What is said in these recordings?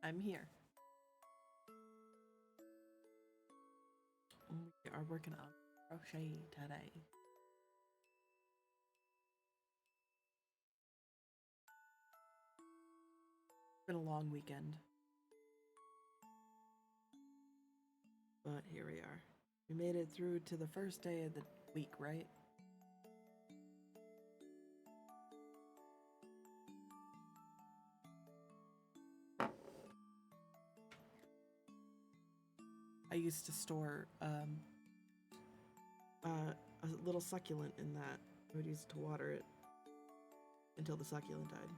I'm here. We are working on crochet today. It's been a long weekend. But here we are. We made it through to the first day of the week, right? I used to store a little succulent in that. I would use it to water it until the succulent died.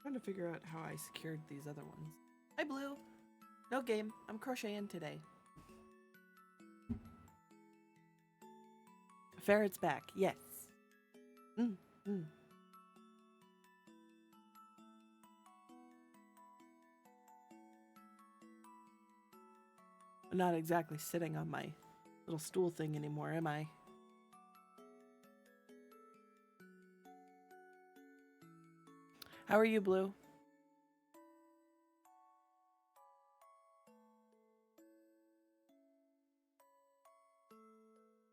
Trying to figure out how I secured these other ones. Hi, Blue. No game. I'm crocheting today. Ferret's back. Yes. Mm. I'm not exactly sitting on my little stool thing anymore, am I? How are you, Blue?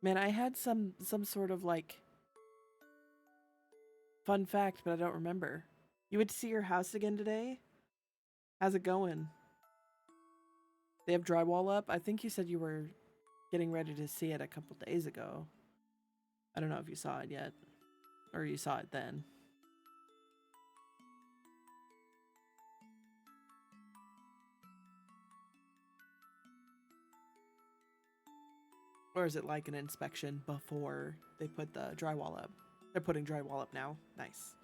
Man, I had some sort of like fun fact, but I don't remember. You went to see your house again today? How's it going? They have drywall up? I think you said you were getting ready to see it a couple days ago. I don't know if you saw it yet, or you saw it then. Or is it like an inspection before they put the drywall up? They're putting drywall up now. Nice.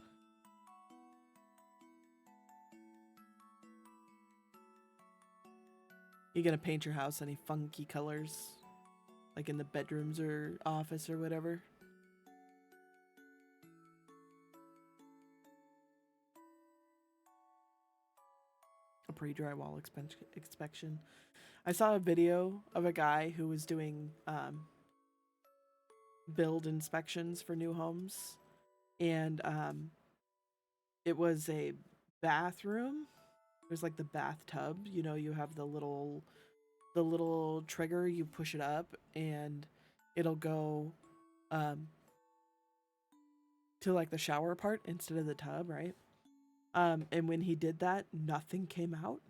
You gonna paint your house any funky colors? Like in the bedrooms or office or whatever? A pre-drywall inspection. I saw a video of a guy who was doing build inspections for new homes, and it was a bathroom. There's like the bathtub, you know, you have the little trigger, you push it up and it'll go to like the shower part instead of the tub, right? And when he did that, nothing came out.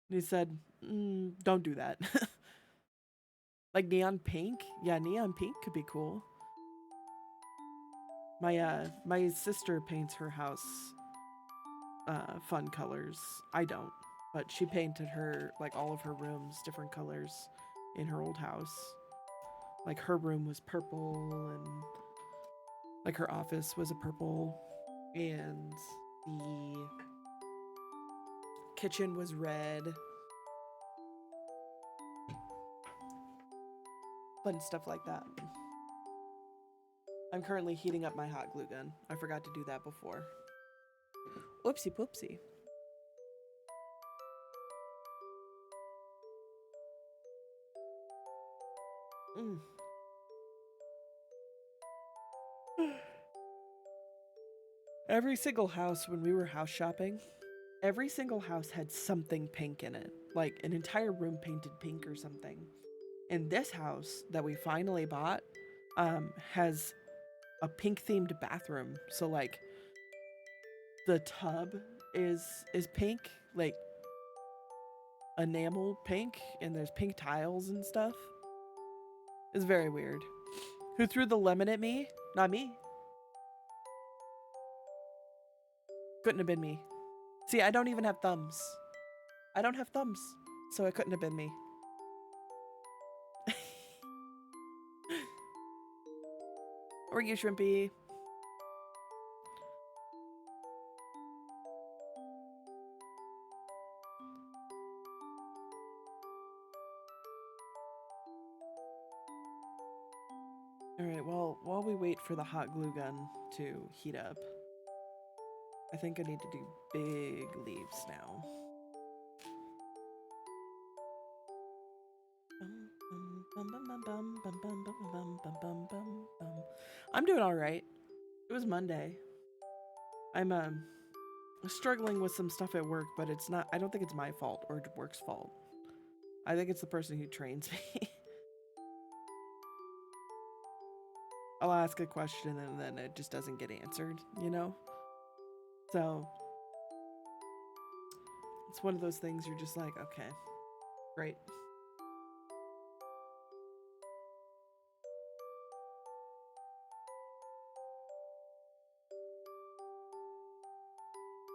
And he said, don't do that. Like neon pink? Yeah, neon pink could be cool. My sister paints her house fun colors. I don't, but she painted her like all of her rooms different colors in her old house. Like her room was purple and like her office was a purple and the kitchen was red. Fun stuff like that. I'm currently heating up my hot glue gun. I forgot to do that before. Whoopsie poopsie. Mm. Every single house when we were house shopping, every single house had something pink in it. Like an entire room painted pink or something. And this house that we finally bought has a pink themed bathroom. So like the tub is pink, like enamel pink, and there's pink tiles and stuff. It's very weird. Who threw the lemon at me? Not me. Couldn't have been me. See, I don't even have thumbs. I don't have thumbs, so it couldn't have been me. Or you, Shrimpy. Alright, well, while we wait for the hot glue gun to heat up, I think I need to do big leaves now. I'm doing alright. It was Monday. I'm struggling with some stuff at work, but it's not, I don't think it's my fault or work's fault. I think it's the person who trains me. I'll ask a question and then it just doesn't get answered, you know? So it's one of those things you're just like, okay, great.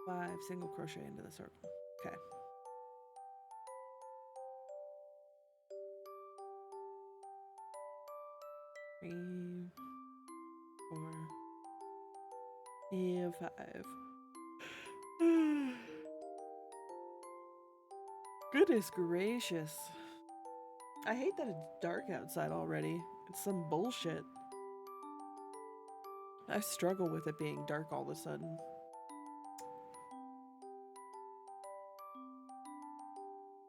Five single crochet into the circle. Okay. Three, four, and five. Goodness gracious. I hate that it's dark outside already. It's some bullshit. I struggle with it being dark all of a sudden.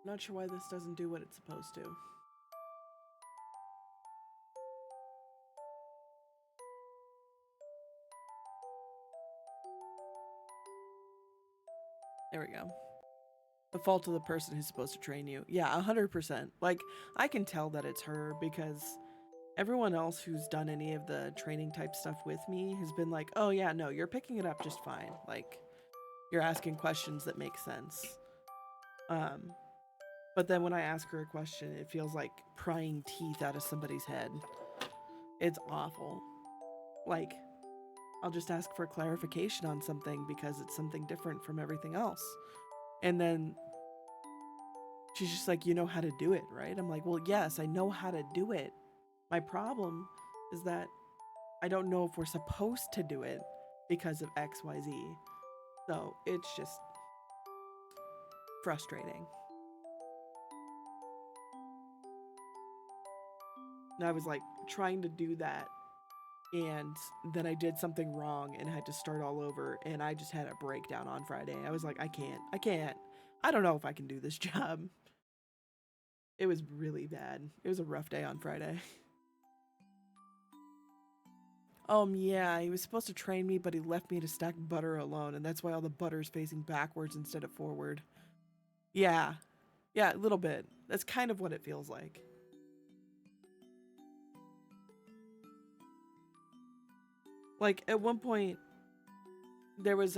Not sure why this doesn't do what it's supposed to. There we go. The fault of the person who's supposed to train you. Yeah, 100%. Like, I can tell that it's her because everyone else who's done any of the training type stuff with me has been like, oh yeah, no, you're picking it up just fine. Like, you're asking questions that make sense. But then when I ask her a question, it feels like prying teeth out of somebody's head. It's awful. Like, I'll just ask for clarification on something because it's something different from everything else. And then she's just like, you know how to do it, right? I'm like, well, yes, I know how to do it. My problem is that I don't know if we're supposed to do it because of XYZ. So it's just frustrating. And I was like trying to do that, and then I did something wrong and had to start all over, and I just had a breakdown on Friday. I was like, I can't. I don't know if I can do this job. It was really bad. It was a rough day on Friday. Yeah, he was supposed to train me, but he left me to stack butter alone, and that's why all the butter's facing backwards instead of forward. Yeah. Yeah, a little bit. That's kind of what it feels like. Like, at one point, there was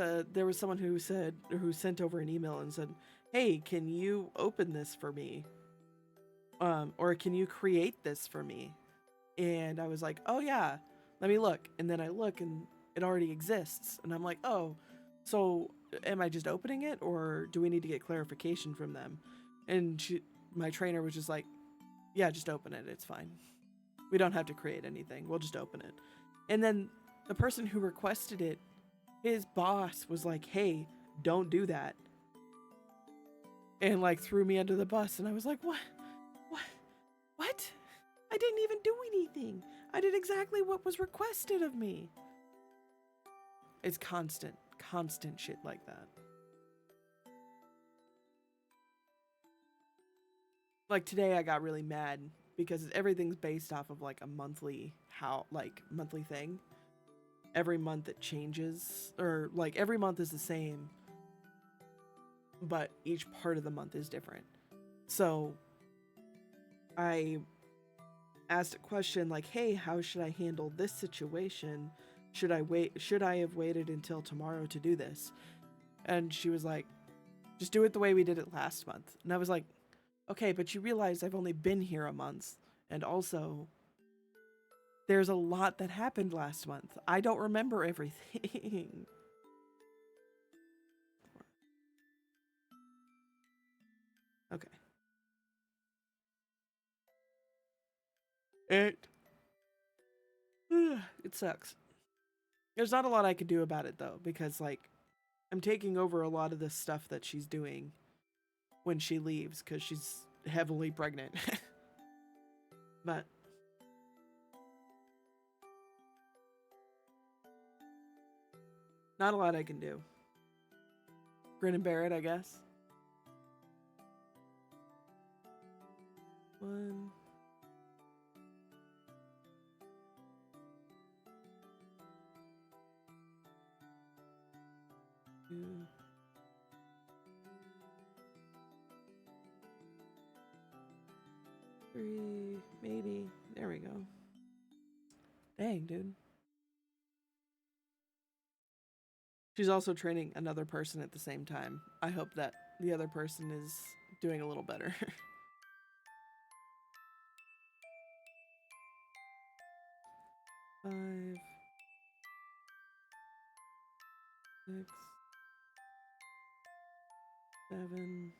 someone who sent over an email and said, hey, can you open this for me? Or can you create this for me? And I was like, oh yeah, let me look. And then I look and it already exists. And I'm like, oh, so am I just opening it or do we need to get clarification from them? And my trainer was just like, yeah, just open it. It's fine. We don't have to create anything. We'll just open it. And then the person who requested it, his boss was like, hey, don't do that. And like threw me under the bus. And I was like, what? I didn't even do anything. I did exactly what was requested of me. It's constant shit like that. Like today I got really mad because everything's based off of like a monthly thing. Every month it changes, or like every month is the same, but each part of the month is different. So I asked a question like, hey, how should I handle this situation? Should I have waited until tomorrow to do this? And she was like, just do it the way we did it last month. And I was like, okay, but you realize I've only been here a month. And also, there's a lot that happened last month. I don't remember everything. Okay. It sucks. There's not a lot I could do about it though, because like I'm taking over a lot of the stuff that she's doing when she leaves because she's heavily pregnant. But Not a lot I can do. Grin and bear it, I guess. 1, 2, 3, maybe. There we go. Dang, dude. She's also training another person at the same time. I hope that the other person is doing a little better. 5, 6, 7.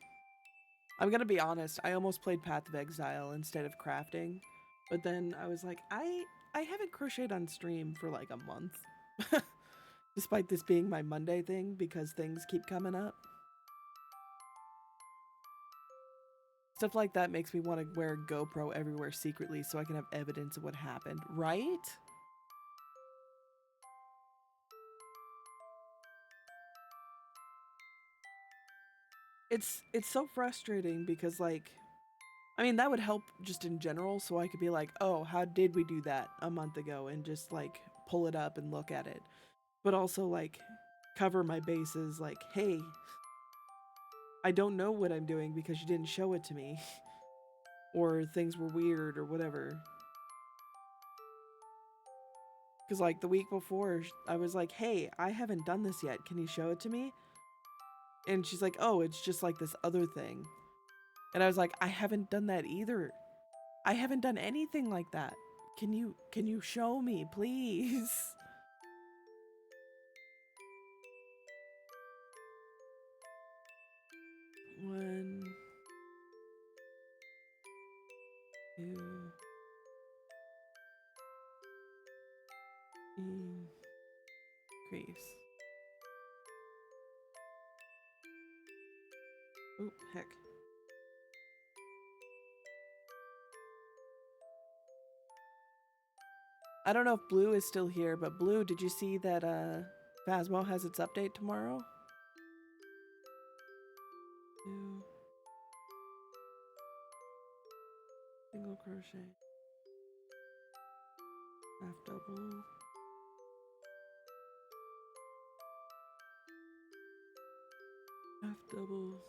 I'm gonna be honest, I almost played Path of Exile instead of crafting, but then I was like, I haven't crocheted on stream for like a month. Despite this being my Monday thing, because things keep coming up. Stuff like that makes me want to wear a GoPro everywhere secretly so I can have evidence of what happened, right? It's so frustrating because, like, I mean, that would help just in general, so I could be like, oh, how did we do that a month ago, and just like pull it up and look at it. But also like cover my bases, like, hey, I don't know what I'm doing because you didn't show it to me. Or things were weird or whatever. Because like the week before, I was like, hey, I haven't done this yet. Can you show it to me? And she's like, oh, it's just like this other thing. And I was like, I haven't done that either. I haven't done anything like that. Can you show me, please? 1, 2, 3, crease. Oh, heck. I don't know if Blue is still here, but Blue, did you see that Phasmo has its update tomorrow? 2, single crochet, half double, half double,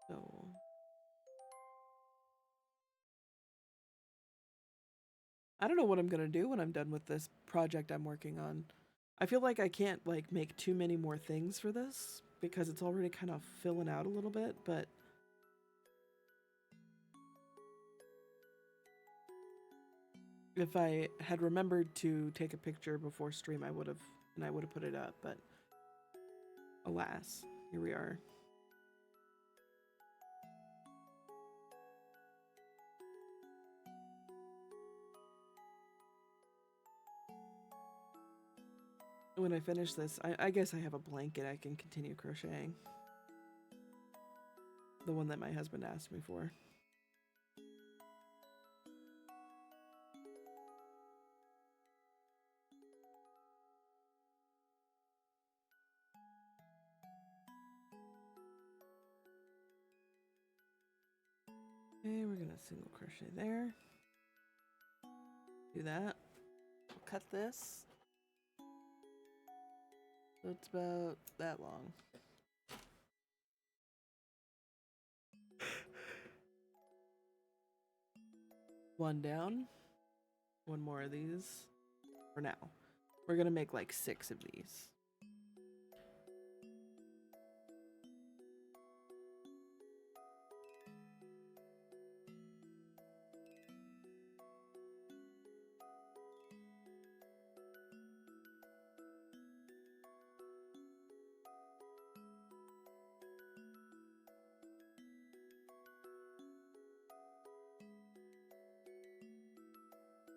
double. I don't know what I'm gonna do when I'm done with this project I'm working on. I feel like I can't like make too many more things for this because it's already kind of filling out a little bit, but if I had remembered to take a picture before stream, I would have put it up, but alas, here we are. When I finish this, I guess I have a blanket I can continue crocheting. The one that my husband asked me for. Okay, we're gonna single crochet there. Do that. We'll cut this. So it's about that long. One down. One more of these. For now. We're gonna make like 6 of these.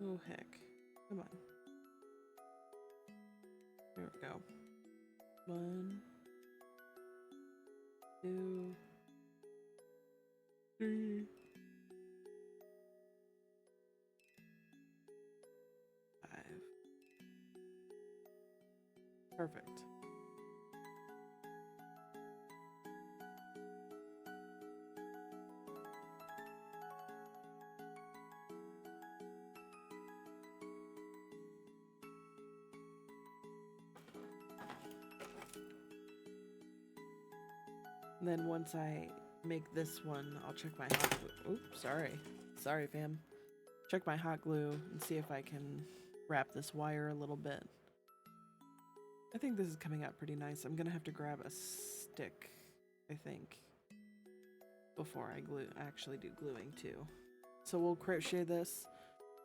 Oh heck. Come on. There we go. 1, 2, 3, 5, Perfect. And then once I make this one, I'll check my hot glue. Oops, sorry. Sorry, fam. Check my hot glue and see if I can wrap this wire a little bit. I think this is coming out pretty nice. I'm gonna have to grab a stick, I think, before I actually do gluing too. So we'll crochet this.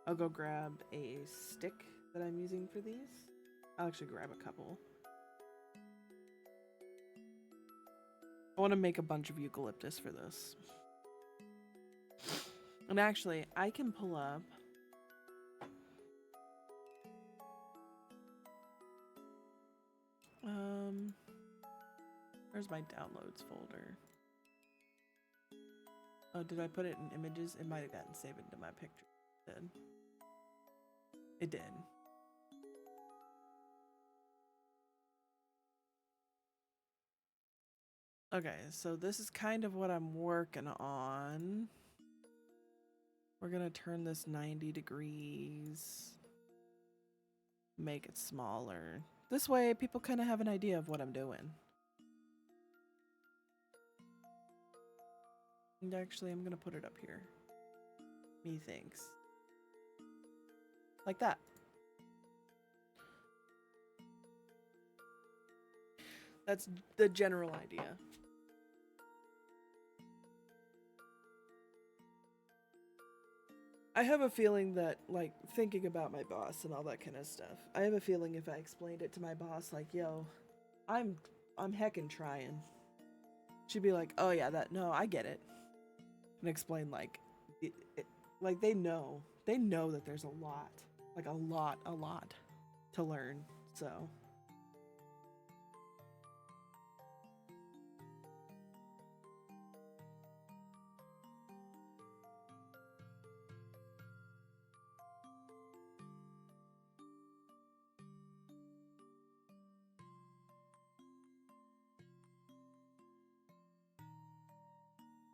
I'll go grab a stick that I'm using for these. I'll actually grab a couple. I want to make a bunch of eucalyptus for this. And actually, I can pull up where's my downloads folder? Oh, did I put it in images? It might have gotten saved into my picture. It did. It did. Okay, so this is kind of what I'm working on. We're gonna turn this 90 degrees. Make it smaller. This way people kind of have an idea of what I'm doing. And actually, I'm gonna put it up here. Methinks. Like that. That's the general idea. I have a feeling that, like, thinking about my boss and all that kind of stuff, I have a feeling if I explained it to my boss, like, yo, I'm heckin' trying, she'd be like, oh yeah, no, I get it. And explain, like, like, they know that there's a lot, like, a lot to learn, so.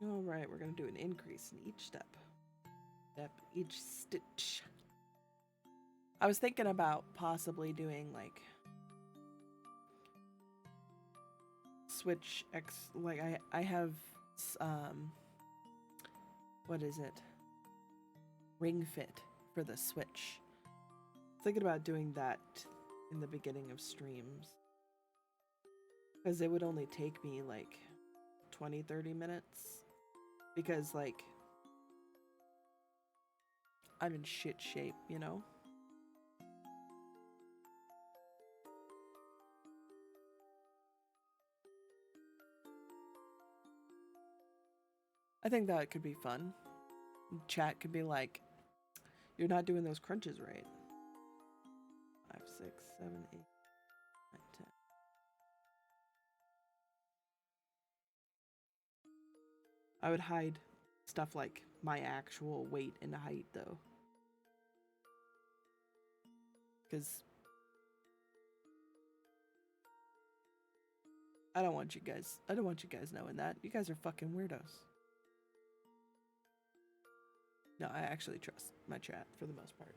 All right, we're gonna do an increase in each step, each stitch. I was thinking about possibly doing like switch X, like I have what is it? Ring fit for the switch. Thinking about doing that in the beginning of streams. Because it would only take me like 20-30 minutes. Because like I'm in shit shape, you know? I think that could be fun. Chat could be like, you're not doing those crunches right. 5, 6, 7, 8, 9, 10. I would hide stuff like my actual weight and height though. Because I don't want you guys knowing that. You guys are fucking weirdos. No, I actually trust my chat for the most part.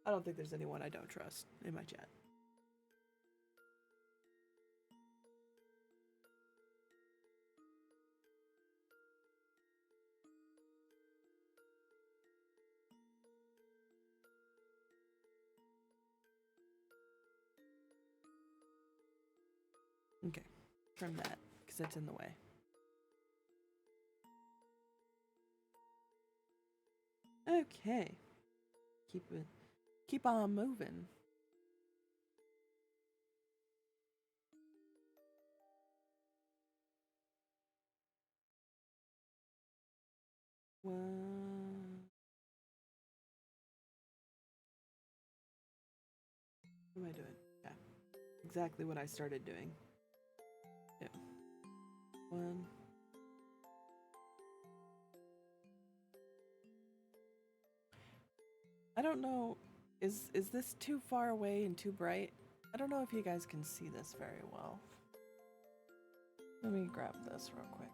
I don't think there's anyone I don't trust in my chat. Okay, trim that, because that's in the way. Okay. Keep on moving. One. What am I doing? Yeah. Exactly what I started doing. 2. 1. I don't know. Is this too far away and too bright? I don't know if you guys can see this very well. Let me grab this real quick.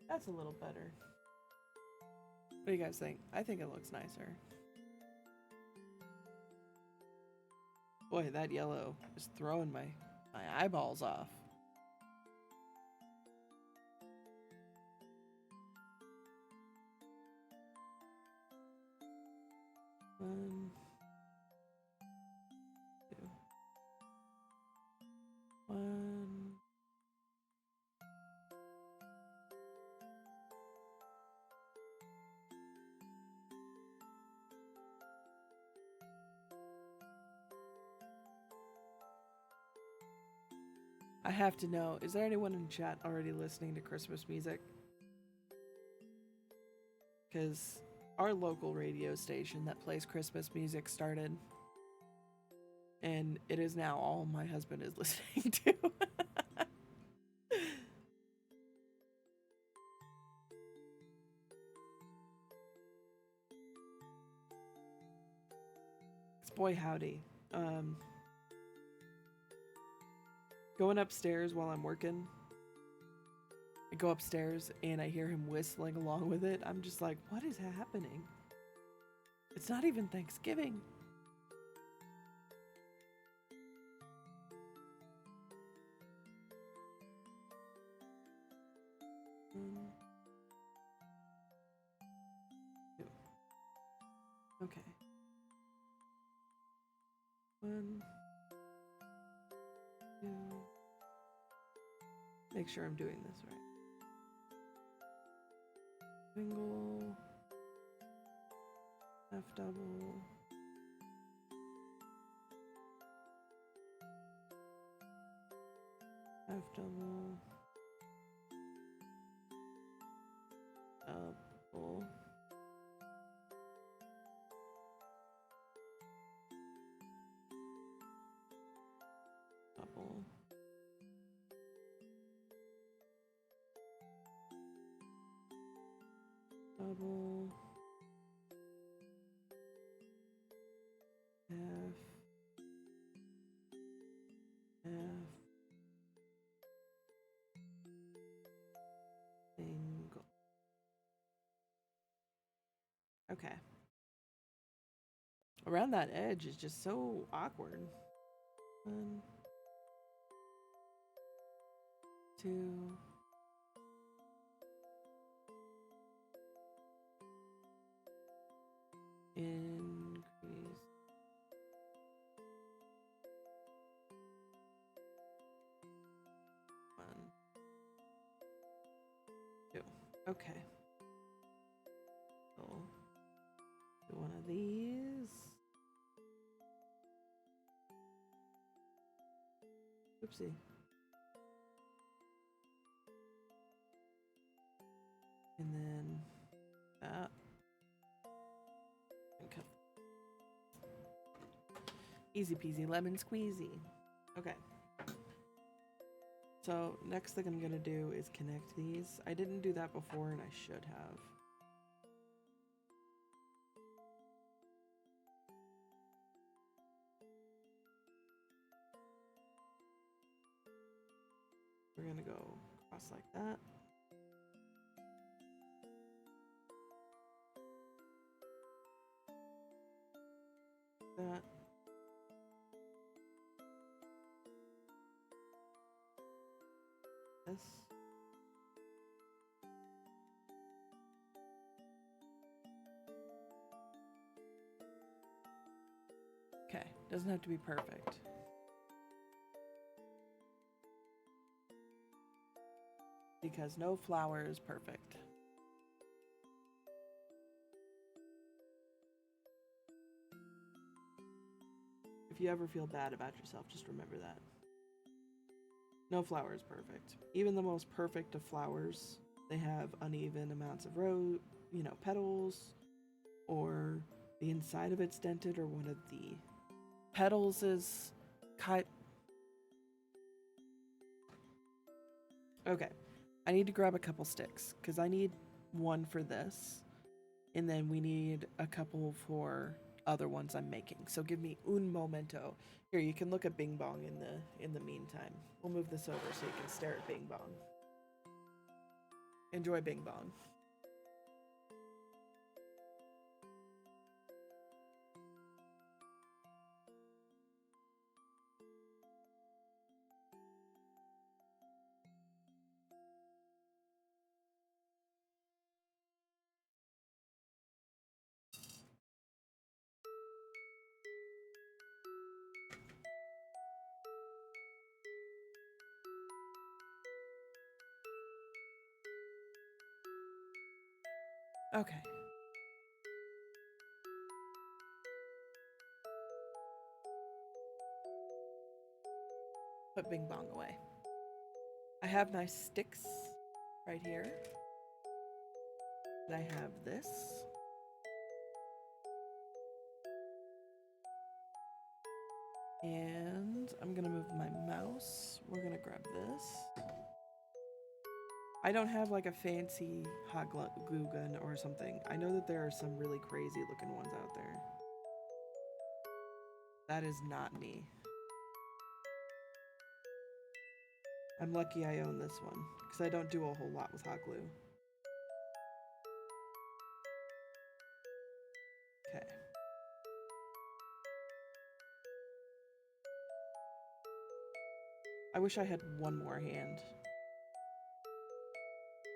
That's a little better. What do you guys think? I think it looks nicer. Boy, that yellow is throwing my eyeballs off. One, two, one. I have to know, is there anyone in chat already listening to Christmas music? Because our local radio station that plays Christmas music started, and it is now all my husband is listening to. It's boy howdy. Going upstairs while I'm working, I go upstairs and I hear him whistling along with it. I'm just like, what is happening? It's not even Thanksgiving. Okay. One, two. Make sure I'm doing this right. Single, half double, half double, double, double, double, half, half, single. Okay. Around that edge is just so awkward. One, two, increase. One, two. Okay. So, do one of these. Oopsie. And then that. And cut. Easy peasy lemon squeezy. Okay. So next thing I'm gonna do is connect these. I didn't do that before and I should have. We're gonna go across like that. That. This. Okay, doesn't have to be perfect. Because no flower is perfect. If you ever feel bad about yourself, just remember that. No flower is perfect. Even the most perfect of flowers, they have uneven amounts of petals, or the inside of it's dented, or one of the petals is cut. Okay, I need to grab a couple sticks because I need one for this, and then we need a couple for other ones I'm making. So give me un momento. Here, you can look at Bing Bong in the meantime. We'll move this over so you can stare at Bing Bong. Enjoy Bing Bong. Okay. Put Bing Bong away. I have my sticks right here. And I have this. And I'm gonna move my mouse. We're gonna grab this. I don't have like a fancy hot glue gun or something. I know that there are some really crazy looking ones out there. That is not me. I'm lucky I own this one because I don't do a whole lot with hot glue. Okay. I wish I had one more hand.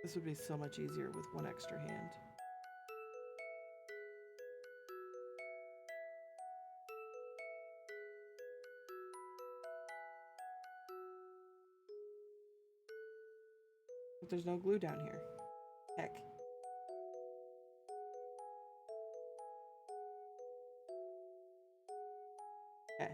This would be so much easier with one extra hand. But there's no glue down here. Heck. Okay.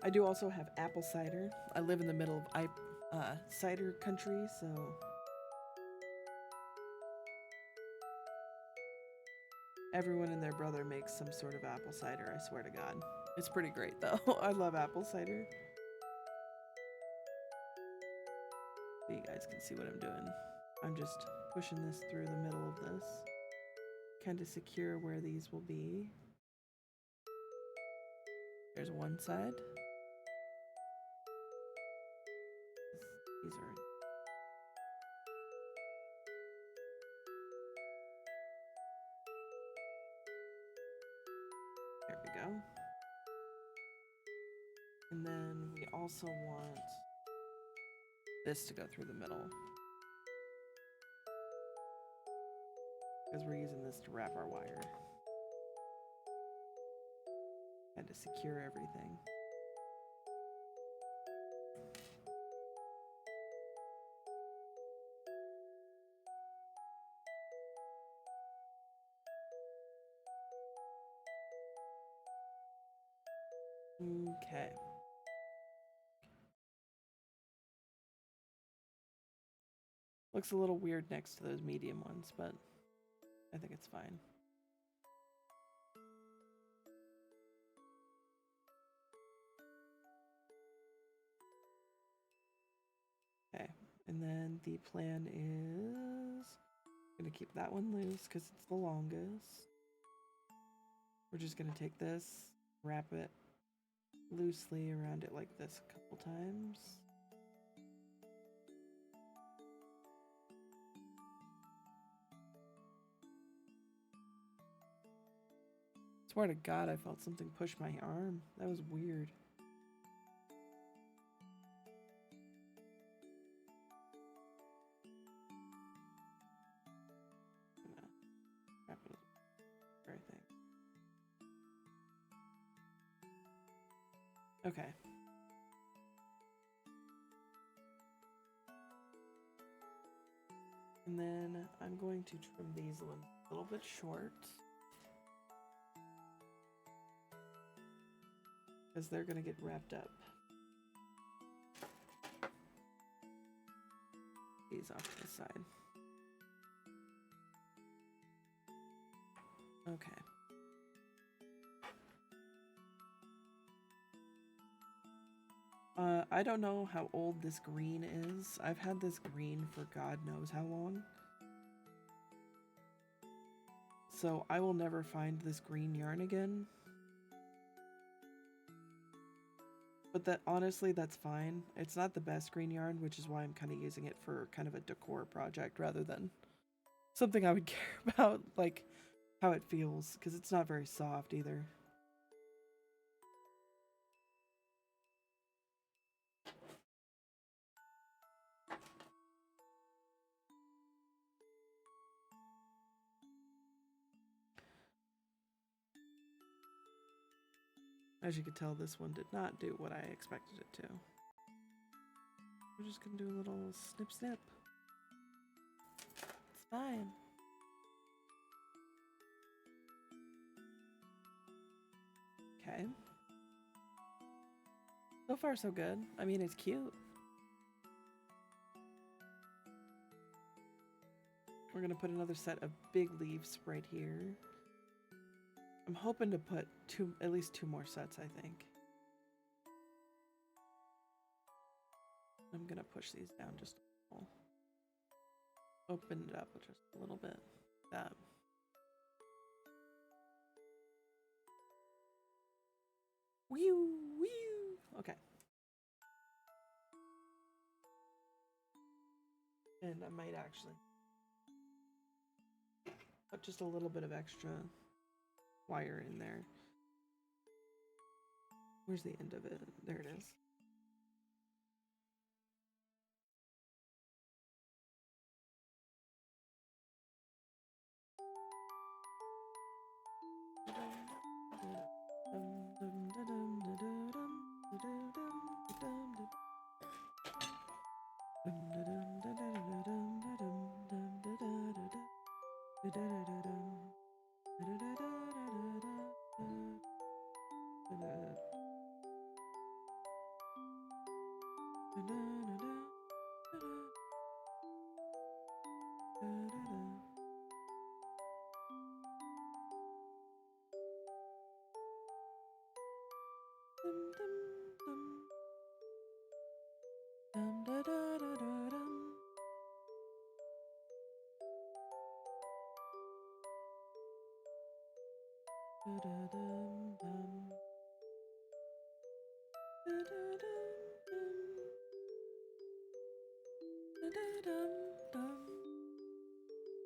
I do also have apple cider. I live in the middle of cider country, so everyone and their brother makes some sort of apple cider, I swear to God. It's pretty great though. I love apple cider. So you guys can see what I'm doing. I'm just pushing this through the middle of this. Kind of secure where these will be. There's one side. These are... There we go. And then we also want this to go through the middle. Because we're using this to wrap our wire. Had to secure everything. Okay. Looks a little weird next to those medium ones, but I think it's fine. Okay, and then the plan is I'm gonna keep that one loose because it's the longest. We're just gonna take this, wrap it loosely around it like this a couple times. Swear to God, I felt something push my arm. That was weird. Wrap it everything. Okay. And then I'm going to trim these a little bit short. because they're gonna get wrapped up. These off to the side. Okay. I don't know how old this green is. I've had this green for God knows how long. So I will never find this green yarn again. But that honestly, that's fine. It's not the best green yarn, which is why I'm kind of using it for kind of a decor project rather than something I would care about, like how it feels, because it's not very soft either. As you can tell, this one did not do what I expected it to. We're just gonna do a little snip snip. It's fine. Okay. So far so good. I mean, it's cute. We're gonna put another set of big leaves right here. I'm hoping to put at least two more sets, I think. I'm gonna push these down just a little. Open it up just a little bit. That. Whew, whew. Okay. And I might actually put just a little bit of extra wire in there. Where's the end of it? There it is.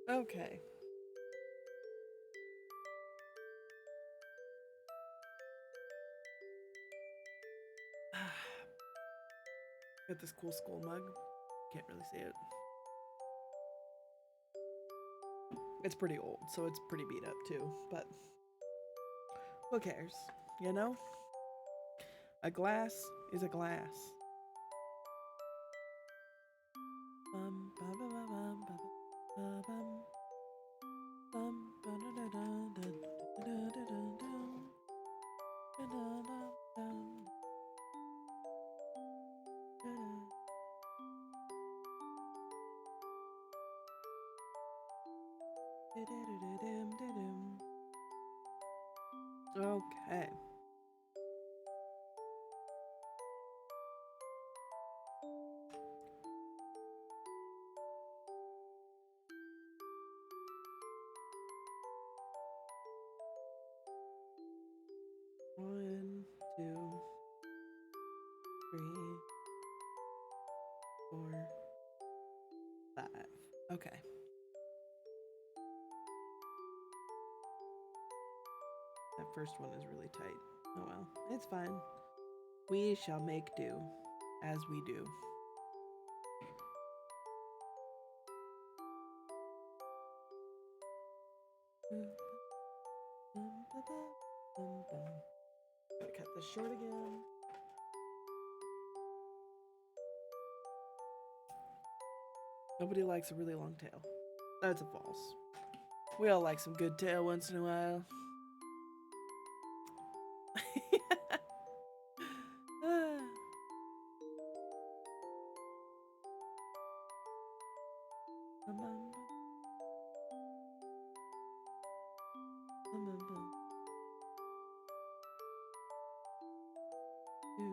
Okay. Got this cool school mug. Can't really see it. It's pretty old, so it's pretty beat up too, but who cares, you know? A glass is a glass. Okay. One, two, three, four, five. Okay. That first one is really tight. Oh well, it's fine. We shall make do as we do. Gotta cut this short again. Nobody likes a really long tail. That's a false. We all like some good tail once in a while.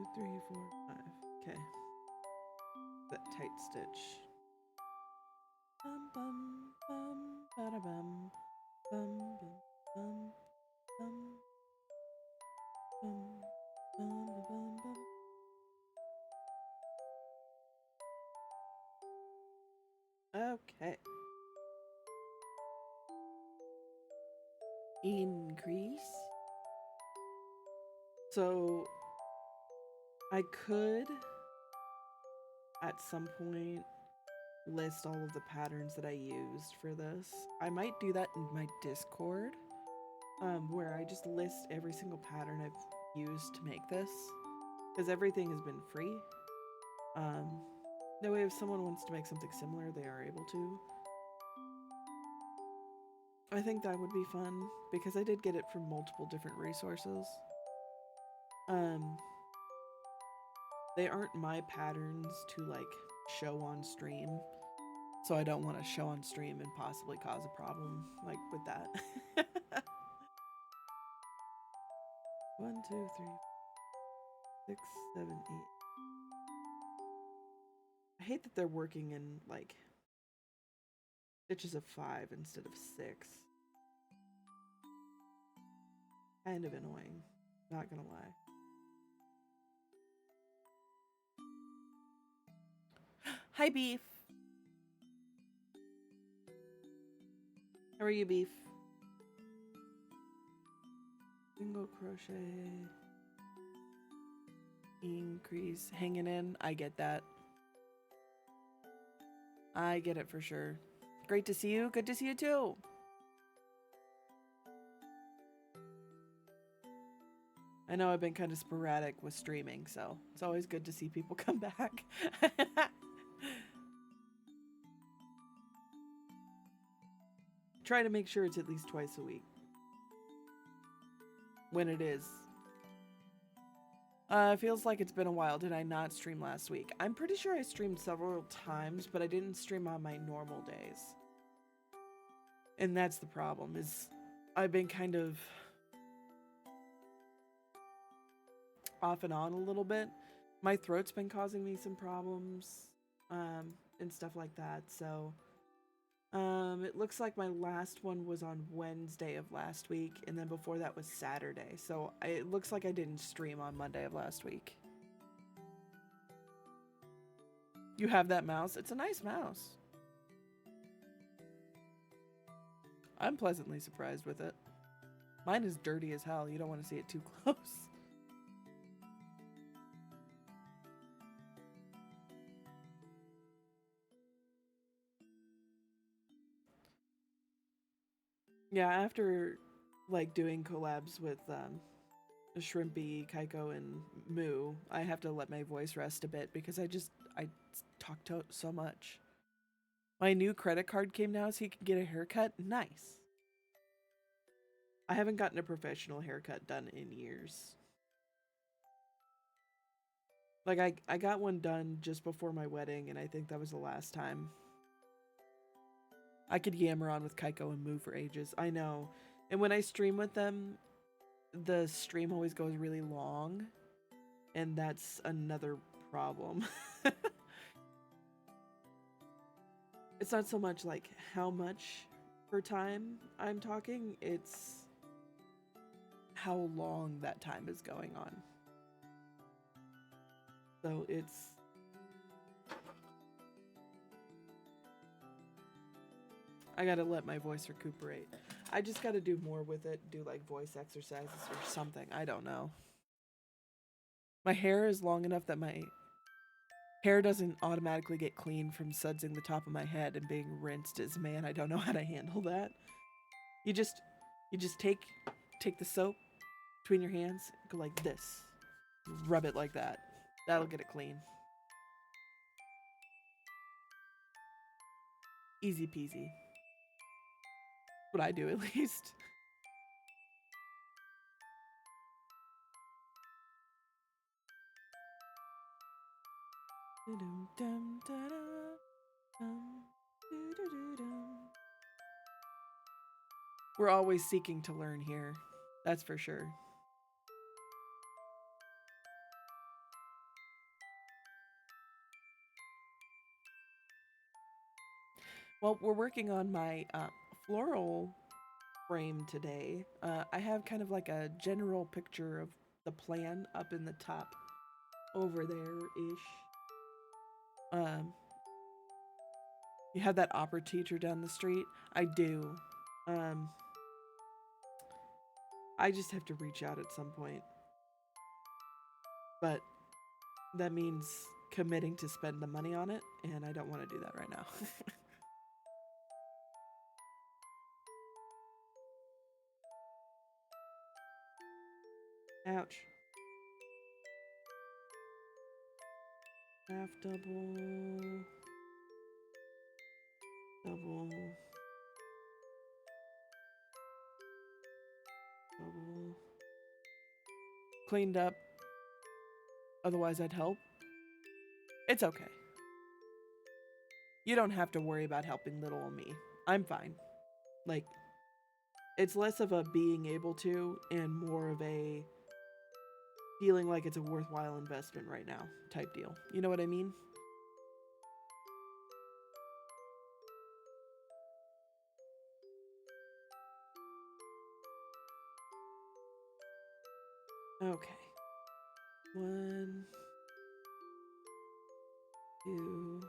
2, 3, 4, 5. Okay. That tight stitch. Bum bum bum bada bum bum bum bum bum bum bum bum. Okay. Increase. So I could at some point list all of the patterns that I used for this. I might do that in my Discord, where I just list every single pattern I've used to make this, because everything has been free. That way if someone wants to make something similar, they are able to. I think that would be fun, because I did get it from multiple different resources. They aren't my patterns to like show on stream, so I don't want to show on stream and possibly cause a problem like with that. 1, 2, 3, 6, 7, 8. I hate that they're working in like stitches of 5 instead of 6. Kind of annoying, not gonna lie. Hi, Beef. How are you, Beef? Single crochet. Increase. Hanging in. I get that. I get it for sure. Great to see you. Good to see you too. I know I've been kind of sporadic with streaming, so it's always good to see people come back. Try to make sure it's at least twice a week. When it is. Feels like it's been a while. Did I not stream last week? I'm pretty sure I streamed several times, but I didn't stream on my normal days. And that's the problem, is I've been kind of off and on a little bit. My throat's been causing me some problems, and stuff like that, so it looks like my last one was on Wednesday of last week, and then before that was Saturday, so it looks like I didn't stream on Monday of last week. You have that mouse? It's a nice mouse. I'm pleasantly surprised with it. Mine is dirty as hell. You don't want to see it too close. Yeah, after like doing collabs with Shrimpy, Kaiko, and Moo, I have to let my voice rest a bit because I talk so much. My new credit card came now so you can get a haircut. Nice. I haven't gotten a professional haircut done in years. Like, I got one done just before my wedding, and I think that was the last time. I could yammer on with Kaiko and Moo for ages. I know. And when I stream with them, the stream always goes really long, and that's another problem. It's not so much like how much per time I'm talking, it's how long that time is going on. So it's... I gotta let my voice recuperate. I just gotta do more with it, do like voice exercises or something. I don't know. My hair is long enough that my hair doesn't automatically get clean from sudsing the top of my head and being rinsed as man. I don't know how to handle that. You just take the soap between your hands, go like this. Rub it like that. That'll get it clean. Easy peasy. What I do at least. We're always seeking to learn here. That's for sure. Well, we're working on my floral frame today. I have kind of like a general picture of the plan up in the top over there ish. Um, you have that opera teacher down the street. I do. Um, I just have to reach out at some point, but that means committing to spend the money on it, and I don't want to do that right now. Ouch. Half double, double, double. Cleaned up, otherwise I'd help. It's okay. You don't have to worry about helping little old me. I'm fine. Like, it's less of a being able to and more of a feeling like it's a worthwhile investment right now type deal. You know what I mean? Okay. One, two.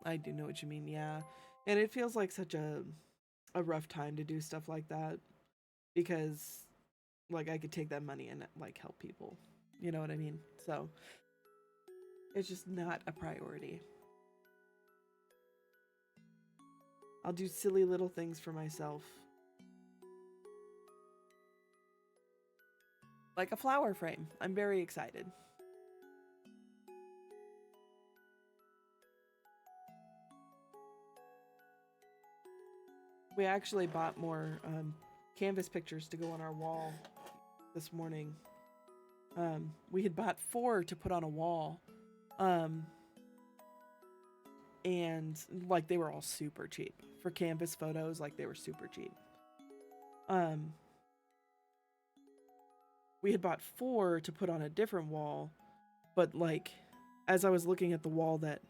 I do know what you mean, yeah. And it feels like such a rough time to do stuff like that because like I could take that money and like help people. You know what I mean? So it's just not a priority. I'll do silly little things for myself. Like a flower frame. I'm very excited. We actually bought more canvas pictures to go on our wall this morning. We had bought 4 to put on a wall. Um, and like they were all super cheap for canvas photos, like they were super cheap. Um, we had bought 4 to put on a different wall, but like as I was looking at the wall that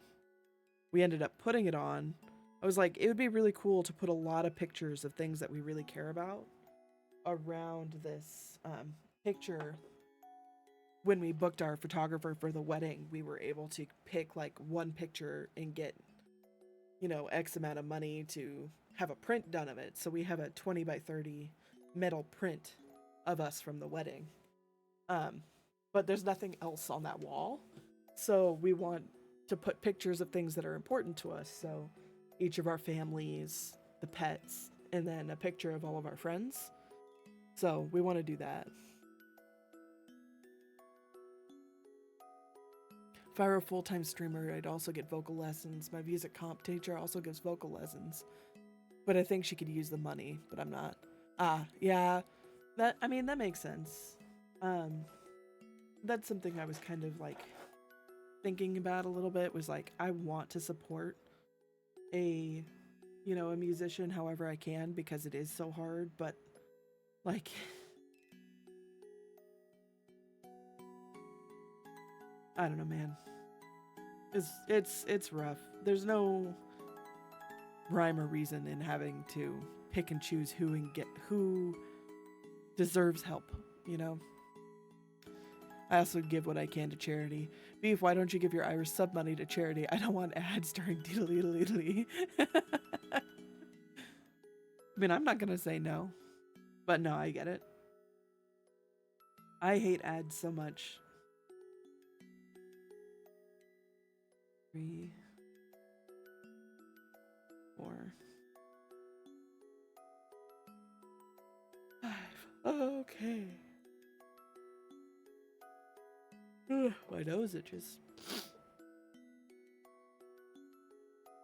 we ended up putting it on, I was like, it would be really cool to put a lot of pictures of things that we really care about around this picture. When we booked our photographer for the wedding, we were able to pick like one picture and get, you know, X amount of money to have a print done of it. So we have a 20 by 30 metal print of us from the wedding. Um, but there's nothing else on that wall. So we want to put pictures of things that are important to us. So each of our families, the pets, and then a picture of all of our friends. So we want to do that. If I were a full-time streamer, I'd also get vocal lessons. My music comp teacher also gives vocal lessons. But I think she could use the money, but I'm not. Ah, yeah. That makes sense. Um that's something I was kind of like thinking about a little bit was like I want to support a a musician however I can because it is so hard, but like I don't know, man. It's rough. There's no rhyme or reason in having to pick and choose who deserves help, you know? I also give what I can to charity. Beef, why don't you give your Irish sub money to charity? I don't want ads during diddly. I mean, I'm not gonna say no, but no, I get it. I hate ads so much. 3, 4, 5. Okay. Ugh, my nose itches.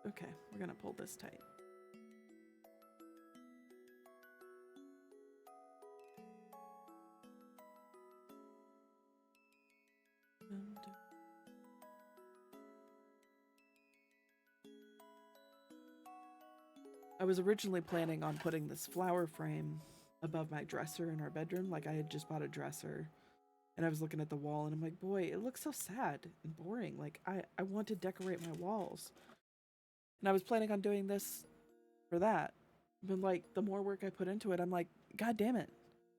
Okay, we're gonna pull this tight. I was originally planning on putting this flower frame above my dresser in our bedroom. Like I had just bought a dresser and I was looking at the wall and I'm like, boy, it looks so sad and boring. Like I want to decorate my walls. And I was planning on doing this for that. But like the more work I put into it, I'm like, God damn it.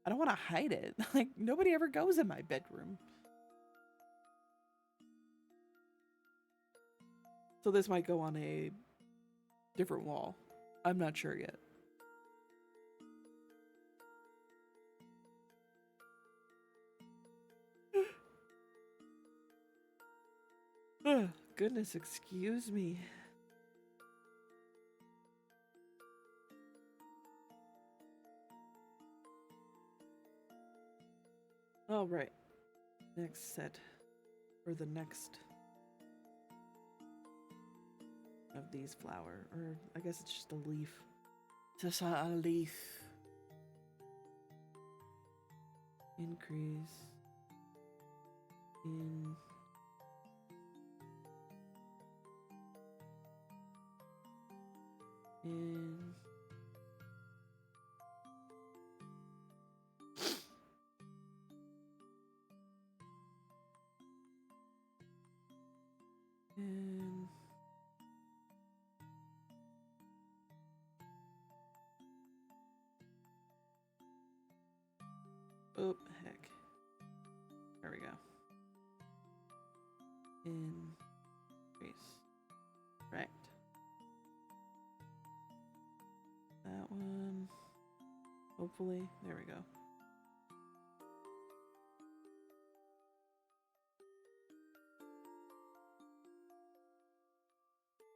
I don't want to hide it. Like nobody ever goes in my bedroom. So this might go on a different wall. I'm not sure yet. Goodness, excuse me. All right. Next set. Or the next of these flower. Or I guess it's just a leaf. Just a leaf. Increase. In. In. In. Oh, heck. There we go. Increase. Right. That one. Hopefully. There we go.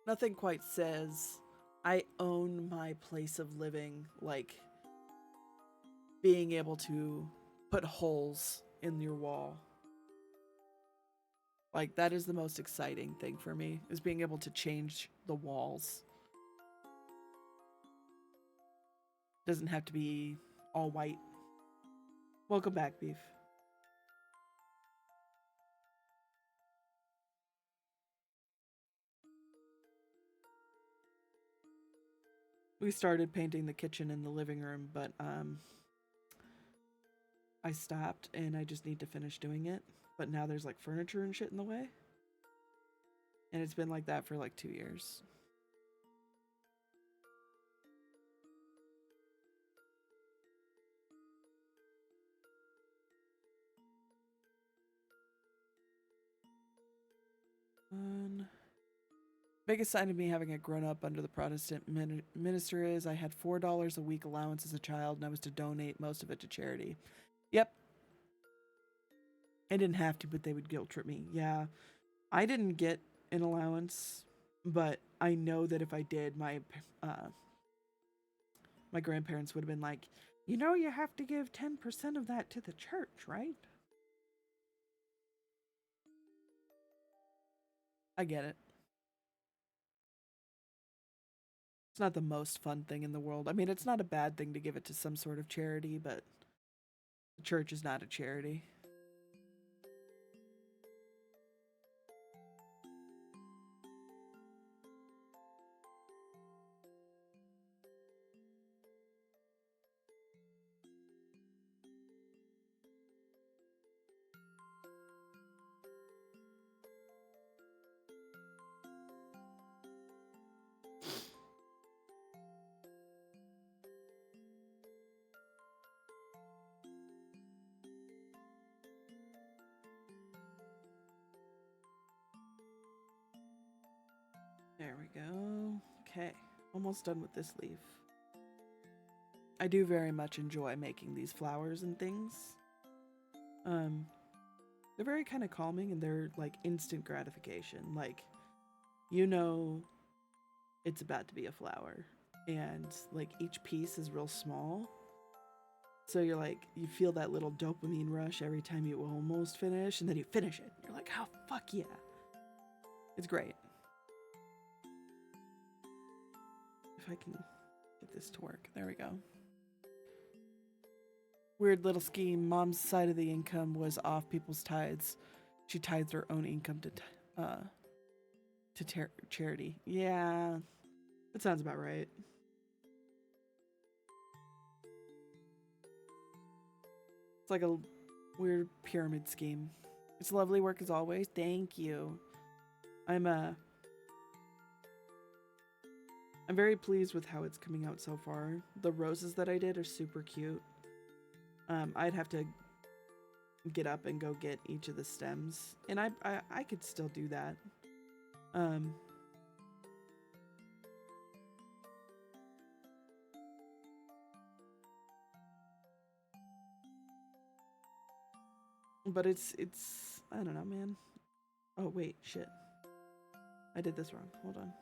Nothing quite says I own my place of living like being able to put holes in your wall. Like that is the most exciting thing for me, is being able to change the walls. Doesn't have to be all white. Welcome back, Beef. We started painting the kitchen and the living room, but I stopped and I just need to finish doing it. But now there's like furniture and shit in the way. And it's been like that for like 2 years. Biggest sign of me having a grown up under the Protestant minister is I had $4 a week allowance as a child and I was to donate most of it to charity. Yep. I didn't have to, but they would guilt trip me. Yeah. I didn't get an allowance, but I know that if I did, my grandparents would have been like, you know, you have to give 10% of that to the church, right? I get it. It's not the most fun thing in the world. I mean, it's not a bad thing to give it to some sort of charity, but the church is not a charity. There we go. Okay, almost done with this leaf. I do very much enjoy making these flowers and things. They're very kind of calming and they're like instant gratification. Like, you know, it's about to be a flower, and like each piece is real small. So you're like, you feel that little dopamine rush every time you almost finish, and then you finish it. You're like, oh, fuck yeah. It's great. If I can get this to work. There we go. Weird little scheme. Mom's side of the income was off people's tithes. She tithed her own income to charity. Yeah, that sounds about right. It's like a weird pyramid scheme. It's lovely work as always. Thank you. I'm I'm very pleased with how it's coming out so far. The roses that I did are super cute. I'd have to get up and go get each of the stems, and I could still do that. Um, but it's I don't know, man. Oh wait, shit. I did this wrong. Hold on.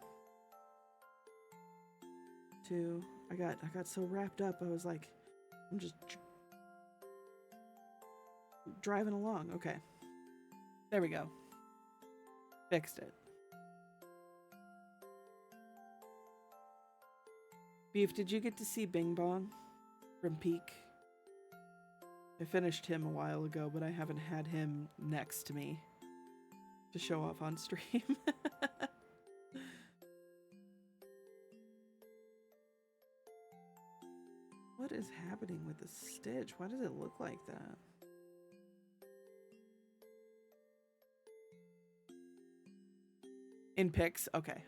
Two. I got so wrapped up. I was like, I'm just driving along. Okay. There we go. Fixed it. Beef, did you get to see Bing Bong from Peak? I finished him a while ago, but I haven't had him next to me to show off on stream. What is happening with the stitch? Why does it look like that? In pics? Okay.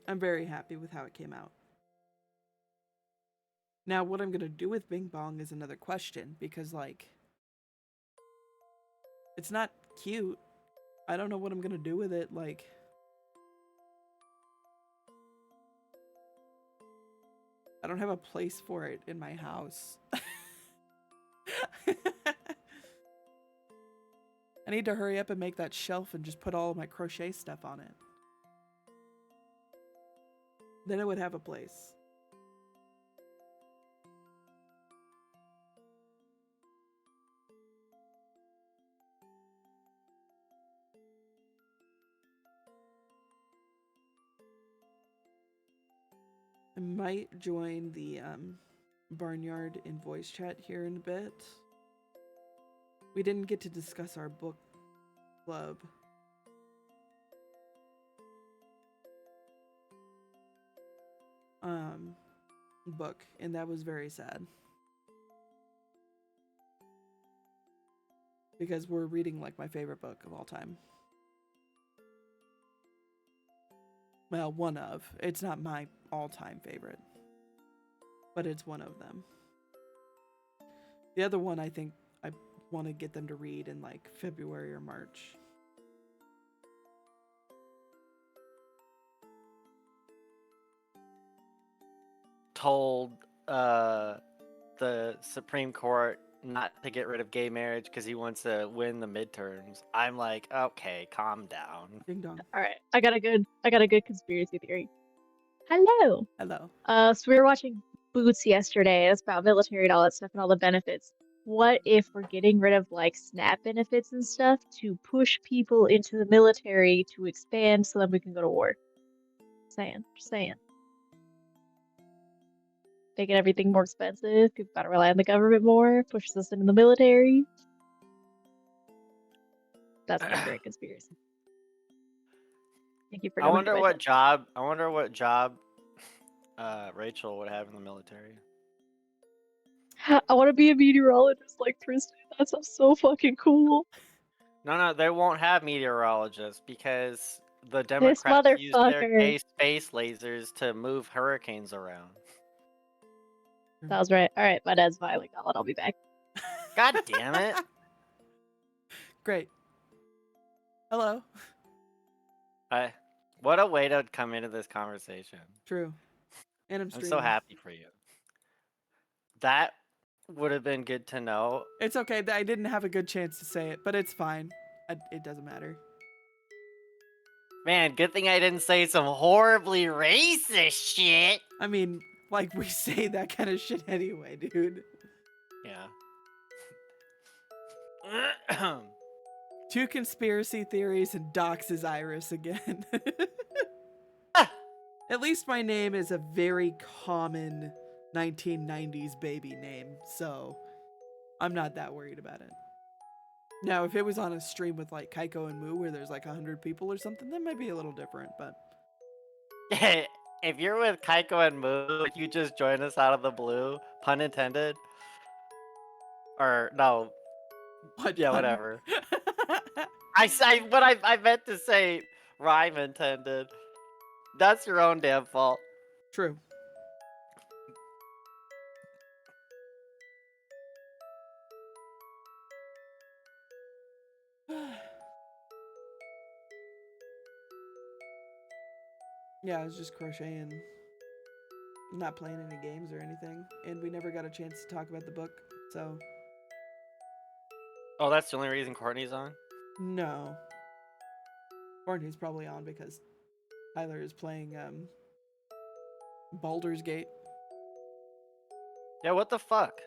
I'm very happy with how it came out. Now, what I'm going to do with Bing Bong is another question, because, like, it's not cute. I don't know what I'm going to do with it, like... I don't have a place for it in my house. I need to hurry up and make that shelf and just put all of my crochet stuff on it. Then it would have a place. I might join the Barnyard in voice chat here in a bit. We didn't get to discuss our book club. Book, and that was very sad. Because we're reading like my favorite book of all time. Well, one of. It's not my all-time favorite. But it's one of them. The other one I think I want to get them to read in like February or March. Told the Supreme Court not to get rid of gay marriage because he wants to win the midterms. I'm like, okay, calm down. Ding dong. All right, I got a good conspiracy theory. Hello. Hello. So we were watching Boots yesterday. It's about military and all that stuff and all the benefits. What if we're getting rid of like SNAP benefits and stuff to push people into the military to expand so that we can go to war? Just saying. Making everything more expensive. People gotta rely on the government more. Pushes us into the military. That's my current conspiracy. Thank you for I knowing wonder my what job. I wonder what job Rachel would have in the military. I want to be a meteorologist like Tristan. That sounds so fucking cool. No, they won't have meteorologists because the Democrats use their gay space lasers to move hurricanes around. That was right. All right, my dad's filing now, and I'll be back. God damn it! Great. Hello. What a way to come into this conversation. True. And I'm so happy for you. That would have been good to know. It's okay. I didn't have a good chance to say it, but it's fine. It doesn't matter. Man, good thing I didn't say some horribly racist shit. I mean, like, we say that kind of shit anyway, dude. Yeah. 2 conspiracy theories and doxes Iris again. At least my name is a very common 1990s baby name, so I'm not that worried about it. Now, if it was on a stream with like Kaiko and Moo where there's like 100 people or something, that might be a little different, but... If you're with Kaiko and Moo, you just join us out of the blue, pun intended. Or, no. What yeah, pun? Whatever. I meant to say rhyme intended. That's your own damn fault. True. Yeah, I was just crocheting, not playing any games or anything, and we never got a chance to talk about the book, so. Oh, that's the only reason Courtney's on? No. Courtney's probably on because Tyler is playing Baldur's Gate. Yeah, what the fuck?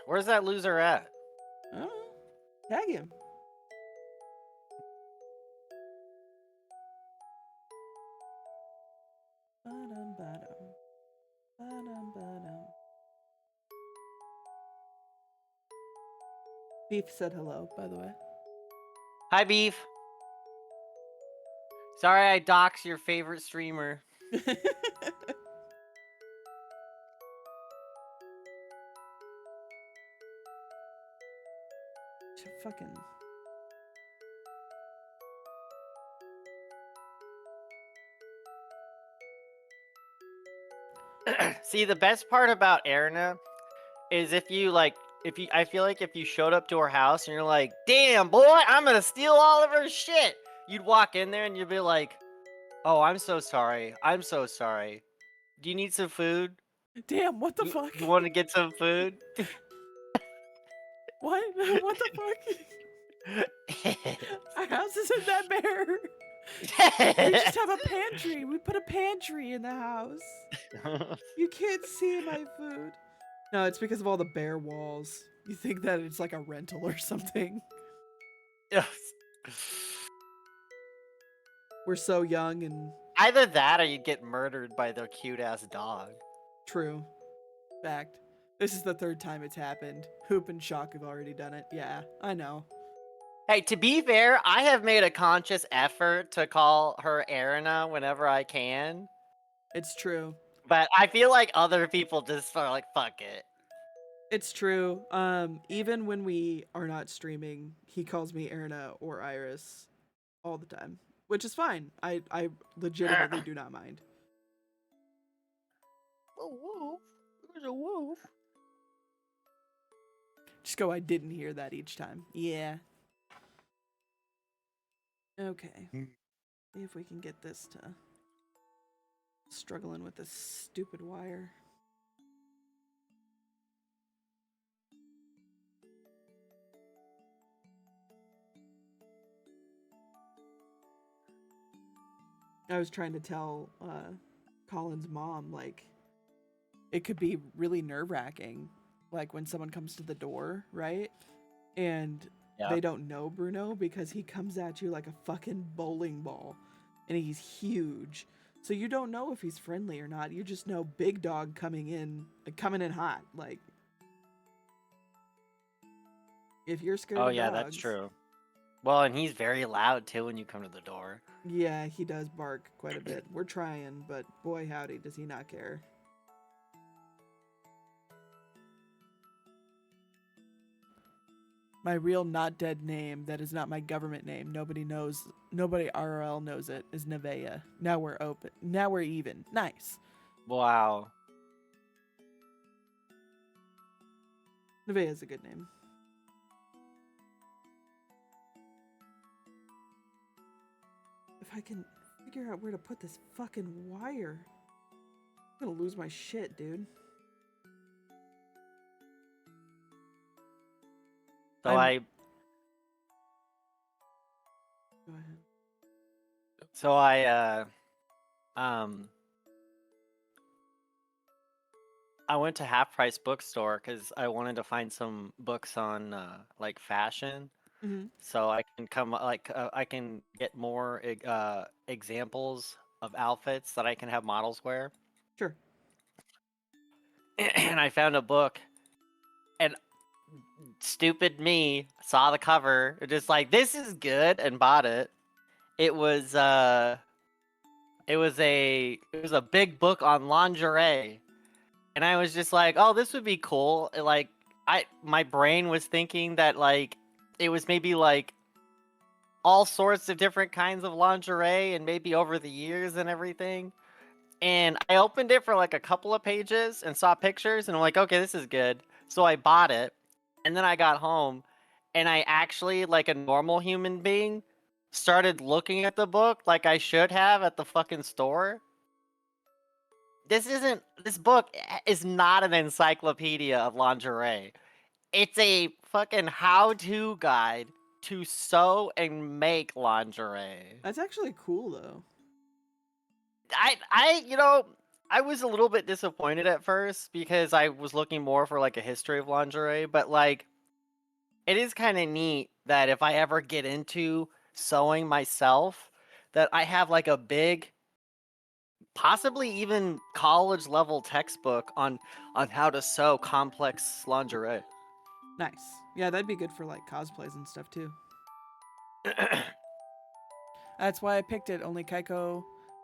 Where's that loser at? I don't know. Tag him. Beef said hello, by the way. Hi, Beef. Sorry I doxed your favorite streamer. Fucking. See, the best part about Erna is I feel like if you showed up to her house and you're like, damn boy, I'm gonna steal all of her shit, you'd walk in there and you'd be like, oh, I'm so sorry. I'm so sorry. Do you need some food? Damn, what the fuck? You want to get some food? What? What the fuck? Our house isn't that bare. We just have a pantry. We put a pantry in the house. You can't see my food. No, it's because of all the bare walls. You think that it's like a rental or something. We're so young and... Either that or you get murdered by their cute-ass dog. True. Fact. This is the third time it's happened. Hoop and Shock have already done it. Yeah, I know. Hey, to be fair, I have made a conscious effort to call her Erina whenever I can. It's true. But I feel like other people just are like, fuck it. It's true. Even when we are not streaming, he calls me Erna or Iris all the time, which is fine. I legitimately do not mind. A wolf? There's a wolf. Just go, I didn't hear that each time. Yeah. Okay. See if we can get this to... Struggling with this stupid wire. I was trying to tell Colin's mom, like, it could be really nerve-wracking, like when someone comes to the door, right? And they don't know Bruno because he comes at you like a fucking bowling ball, and he's huge. So you don't know if he's friendly or not. You just know big dog coming in hot. Like, if you're scared of yeah, dogs, that's true. Well, and he's very loud too when you come to the door. Yeah, he does bark quite a bit. We're trying, but boy howdy, does he not care. My real not dead name, that is not my government name. Nobody IRL knows it, is Nevaeh. Now we're open. Now we're even. Nice. Wow. Nevaeh is a good name. If I can figure out where to put this fucking wire. I'm gonna lose my shit, dude. So Go ahead. So I went to Half Price Bookstore because I wanted to find some books on like fashion, so I can I can get more examples of outfits that I can have models wear. Sure. And I found a book, and stupid me saw the cover, just like, this is good, and bought it. It was a big book on lingerie. And I was just like, oh, this would be cool. Like, my brain was thinking that, like, it was maybe like all sorts of different kinds of lingerie and maybe over the years and everything. And I opened it for like a couple of pages and saw pictures and I'm like, okay, this is good. So I bought it. And then I got home and I actually, like a normal human being, started looking at the book like I should have at the fucking store. This book is not an encyclopedia of lingerie. It's a fucking how-to guide to sew and make lingerie. That's actually cool though. I was a little bit disappointed at first because I was looking more for like a history of lingerie, but like it is kind of neat that if I ever get into sewing myself, that I have like a big, possibly even college level textbook on how to sew complex lingerie. Nice. Yeah, that'd be good for like cosplays and stuff too. That's why I picked it. Only Kaiko,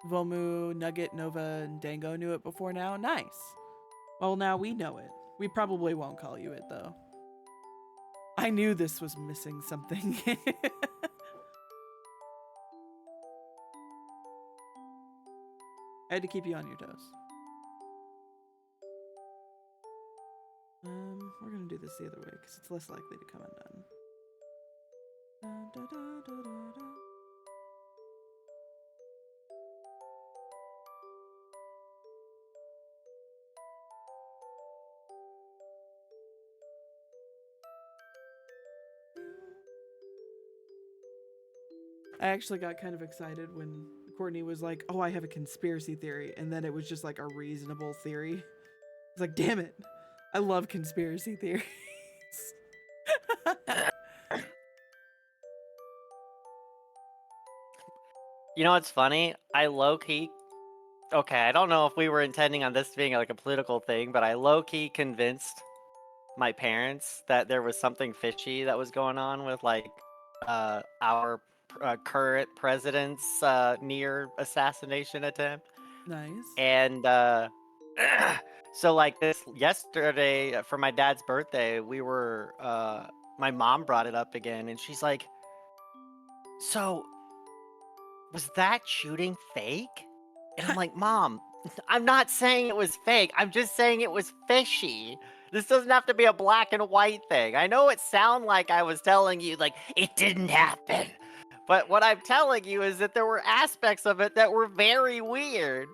Vomu, Nugget, Nova, and Dango knew it before now. Nice. Well, now we know it. We probably won't call you it though. I knew this was missing something. I had to keep you on your toes. We're gonna do this the other way because it's less likely to come undone. Da, da, da, da, da, da. I actually got kind of excited when Courtney was like, "Oh, I have a conspiracy theory," and then it was just like a reasonable theory. It's like, damn it, I love conspiracy theories. You know what's funny? I low-key, okay, I don't know if we were intending on this being like a political thing, but I low-key convinced my parents that there was something fishy that was going on with like our current president's near assassination attempt. Nice. And so like this yesterday for my dad's birthday, we were my mom brought it up again and she's like, "So, was that shooting fake?" And I'm like, "Mom, I'm not saying it was fake. I'm just saying it was fishy. This doesn't have to be a black and white thing. I know it sounded like I was telling you like it didn't happen. But what I'm telling you is that there were aspects of it that were very weird."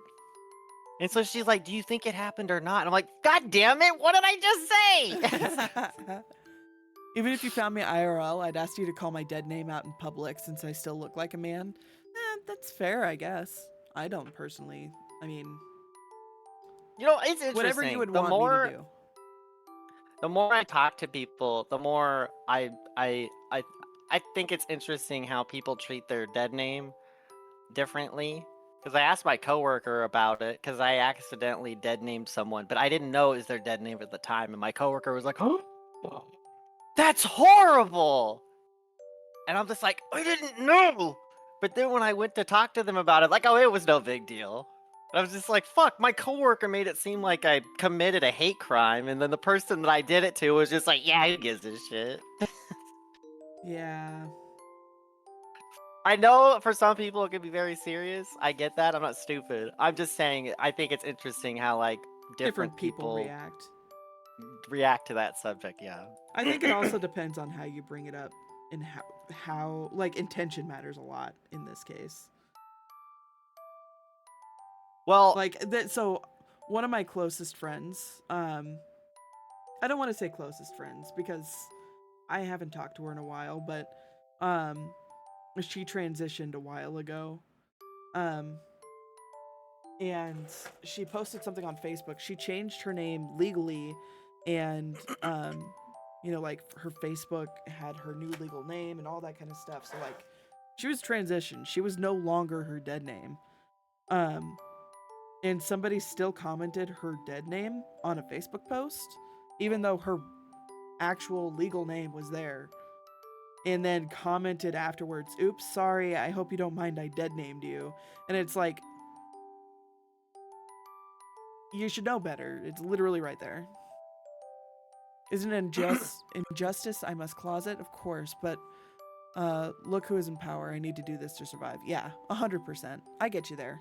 And so she's like, "Do you think it happened or not?" And I'm like, "God damn it, what did I just say?" Even if you found me IRL, I'd ask you to call my dead name out in public since I still look like a man. That's fair, I guess. I don't personally. I mean, You know, it's interesting. whatever you would want me to do. The more I talk to people, the more I think it's interesting how people treat their dead name differently. Because I asked my coworker about it because I accidentally dead named someone, but I didn't know it was their dead name at the time. And my coworker was like, "Oh, that's horrible!" And I'm just like, "I didn't know." But then when I went to talk to them about it, like, "Oh, it was no big deal." And I was just like, "Fuck!" My coworker made it seem like I committed a hate crime, and then the person that I did it to was just like, "Yeah, who gives a shit?" Yeah. I know for some people it can be very serious. I get that. I'm not stupid. I'm just saying I think it's interesting how like different people people react to that subject. Yeah. I think it also depends on how you bring it up and how like intention matters a lot in this case. Well, Like that. So one of my closest friends, I don't want to say closest friends because I haven't talked to her in a while, but um, she transitioned a while ago, um, and she posted something on Facebook. She changed her name legally, and like her Facebook had her new legal name and all that kind of stuff. So like, she was transitioned. She was no longer her dead name. Um, and somebody still commented her dead name on a Facebook post, even though her actual legal name was there, and then commented afterwards, "Oops, sorry, I hope you don't mind I dead named you." And it's like, you should know better. It's literally right there. Isn't it injustice I must closet? Of course, but Look who is in power. I need to do this to survive. Yeah, 100%. I get you there.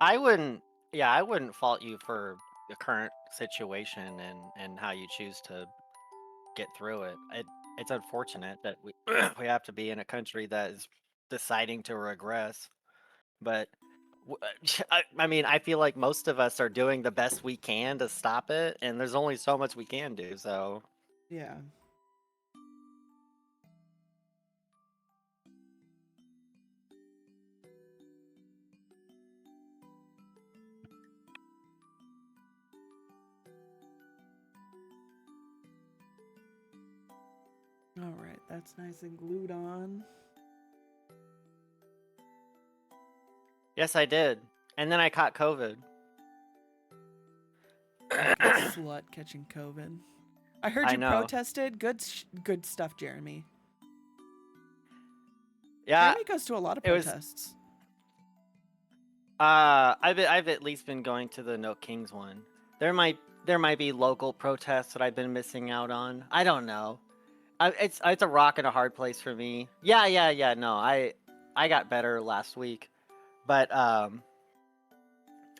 I wouldn't. Yeah, I wouldn't fault you for the current situation and how you choose to get through it. It's unfortunate that we we have to be in a country that is deciding to regress, but I mean, I feel like most of us are doing the best we can to stop it, and there's only so much we can do. So Yeah. All right, that's nice and glued on. yes, I did, and then I caught COVID. Fucking slut catching COVID. I heard I you know. protested. Good stuff, Jeremy. Yeah, Jeremy goes to a lot of it was. protests. I've at least been going to the No Kings one. There might be local protests that I've been missing out on. I don't know. It's a rock and a hard place for me. Yeah. No, I got better last week, but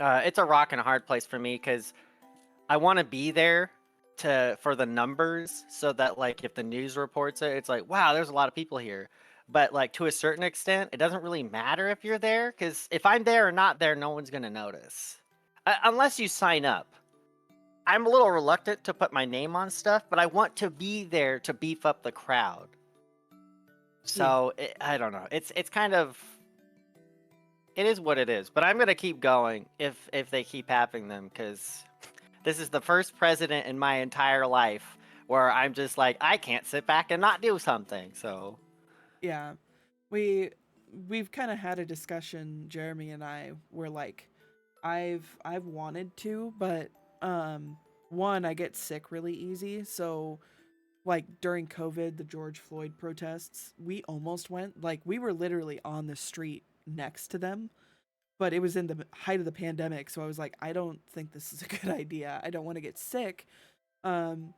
it's a rock and a hard place for me because I want to be there to for the numbers, so that like if the news reports it, it's like wow, there's a lot of people here. But like to a certain extent, it doesn't really matter if you're there because if I'm there or not there, no one's gonna notice unless you sign up. I'm a little reluctant to put my name on stuff, but I want to be there to beef up the crowd. Yeah. So I don't know. It's kind of it is what it is. But I'm gonna keep going if they keep having them because this is the first president in my entire life where I'm just like I can't sit back and not do something. So Yeah. We've kind of had a discussion, Jeremy and I, where like I've wanted to, but one, I get sick really easy, so like during COVID, the George Floyd protests, we almost went. Like we were literally on the street next to them, but it was in the height of the pandemic, so I was like, I don't think this is a good idea. I don't want to get sick. Um,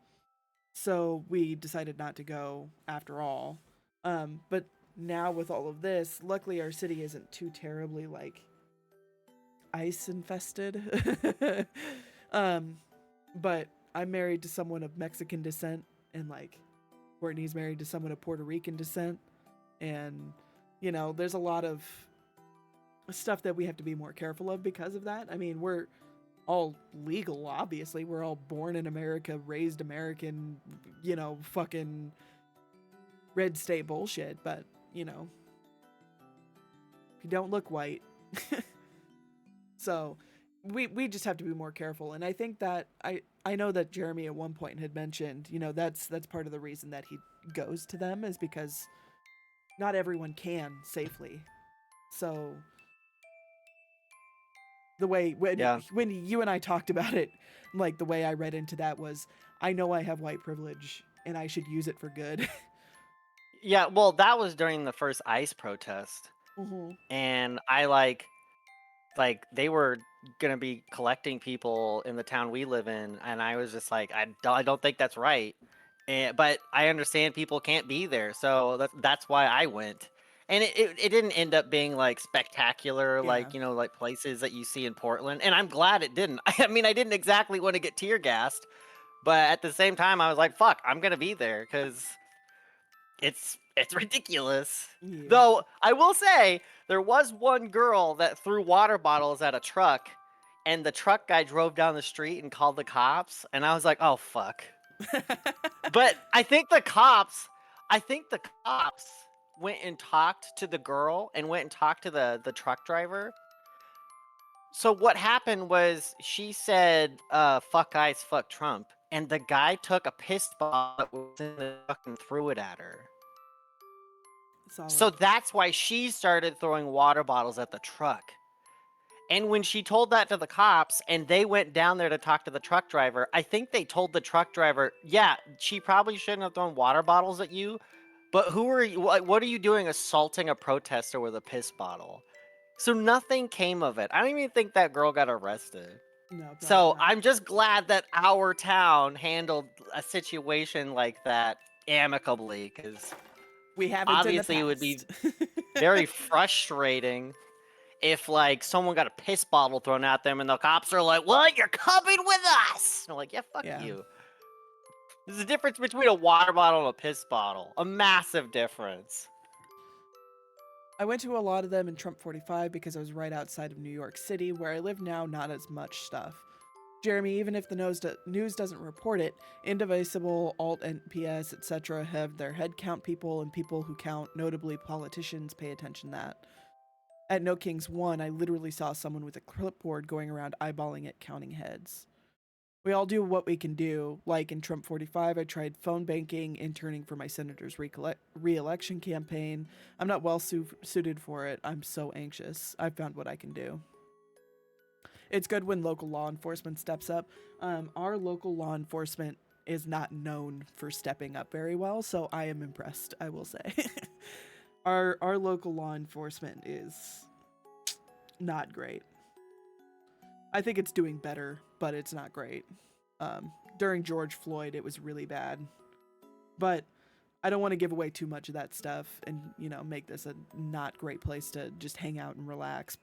so we decided not to go after all. But now with all of this, luckily our city isn't too terribly like ice infested. um, but I'm married to someone of Mexican descent, and like Courtney's married to someone of Puerto Rican descent, and you know, there's a lot of stuff that we have to be more careful of because of that. I mean, we're all legal, obviously. We're all born in America, raised American, you know, fucking red state bullshit, but, you know, you don't look white. So we just have to be more careful. And I think that I know that Jeremy at one point had mentioned, you know, that's part of the reason that he goes to them is because not everyone can safely. So the way yeah, when you and I talked about it, like the way I read into that was I know I have white privilege and I should use it for good. yeah. Well, that was during the first ICE protest, Mm-hmm. and I like they were gonna be collecting people in the town we live in, and I was just like, I don't think that's right. And but I understand people can't be there, so that's why I went. And it didn't end up being like spectacular, Yeah. like you know, like places that you see in Portland. And I'm glad it didn't. I mean, I didn't exactly want to get tear gassed, but at the same time, I was like, fuck, I'm gonna be there because it's ridiculous. Yeah. Though I will say there was one girl that threw water bottles at a truck, and the truck guy drove down the street and called the cops, and I was like, "Oh fuck." But I think the cops went and talked to the girl and went and talked to the truck driver. So what happened was she said, "Fuck ICE, fuck Trump," and the guy took a pistol that was in the truck and threw it at her. Solid. So that's why she started throwing water bottles at the truck. And when she told that to the cops and they went down there to talk to the truck driver, I think they told the truck driver, yeah, she probably shouldn't have thrown water bottles at you, but who are you? What are you doing assaulting a protester with a piss bottle? So nothing came of it. I don't even think that girl got arrested. No, probably So not. I'm just glad that our town handled a situation like that amicably because We haven't Obviously, it in the would be past. very frustrating if like someone got a piss bottle thrown at them and the cops are like, "What? You're coming with us?" And I'm like, "Yeah, fuck Yeah. you." There's a difference between a water bottle and a piss bottle. A massive difference. I went to a lot of them in Trump 45 because I was right outside of New York City. Where I live now, not as much stuff. Jeremy, even if the news doesn't report it, Indivisible, Alt NPS, etc. have their head count people, and people who count, notably politicians, pay attention to that. At No Kings 1, I literally saw someone with a clipboard going around eyeballing it, counting heads. We all do what we can do. Like in Trump 45, I tried phone banking, interning for my senator's re-election campaign. I'm not well suited for it. I'm so anxious. I found what I can do. It's good when local law enforcement steps up. Our local law enforcement is not known for stepping up very well, so I am impressed, I will say. Our local law enforcement is not great. I think it's doing better, but it's not great. During George Floyd, it was really bad. But I don't want to give away too much of that stuff and, make this a not great place to just hang out and relax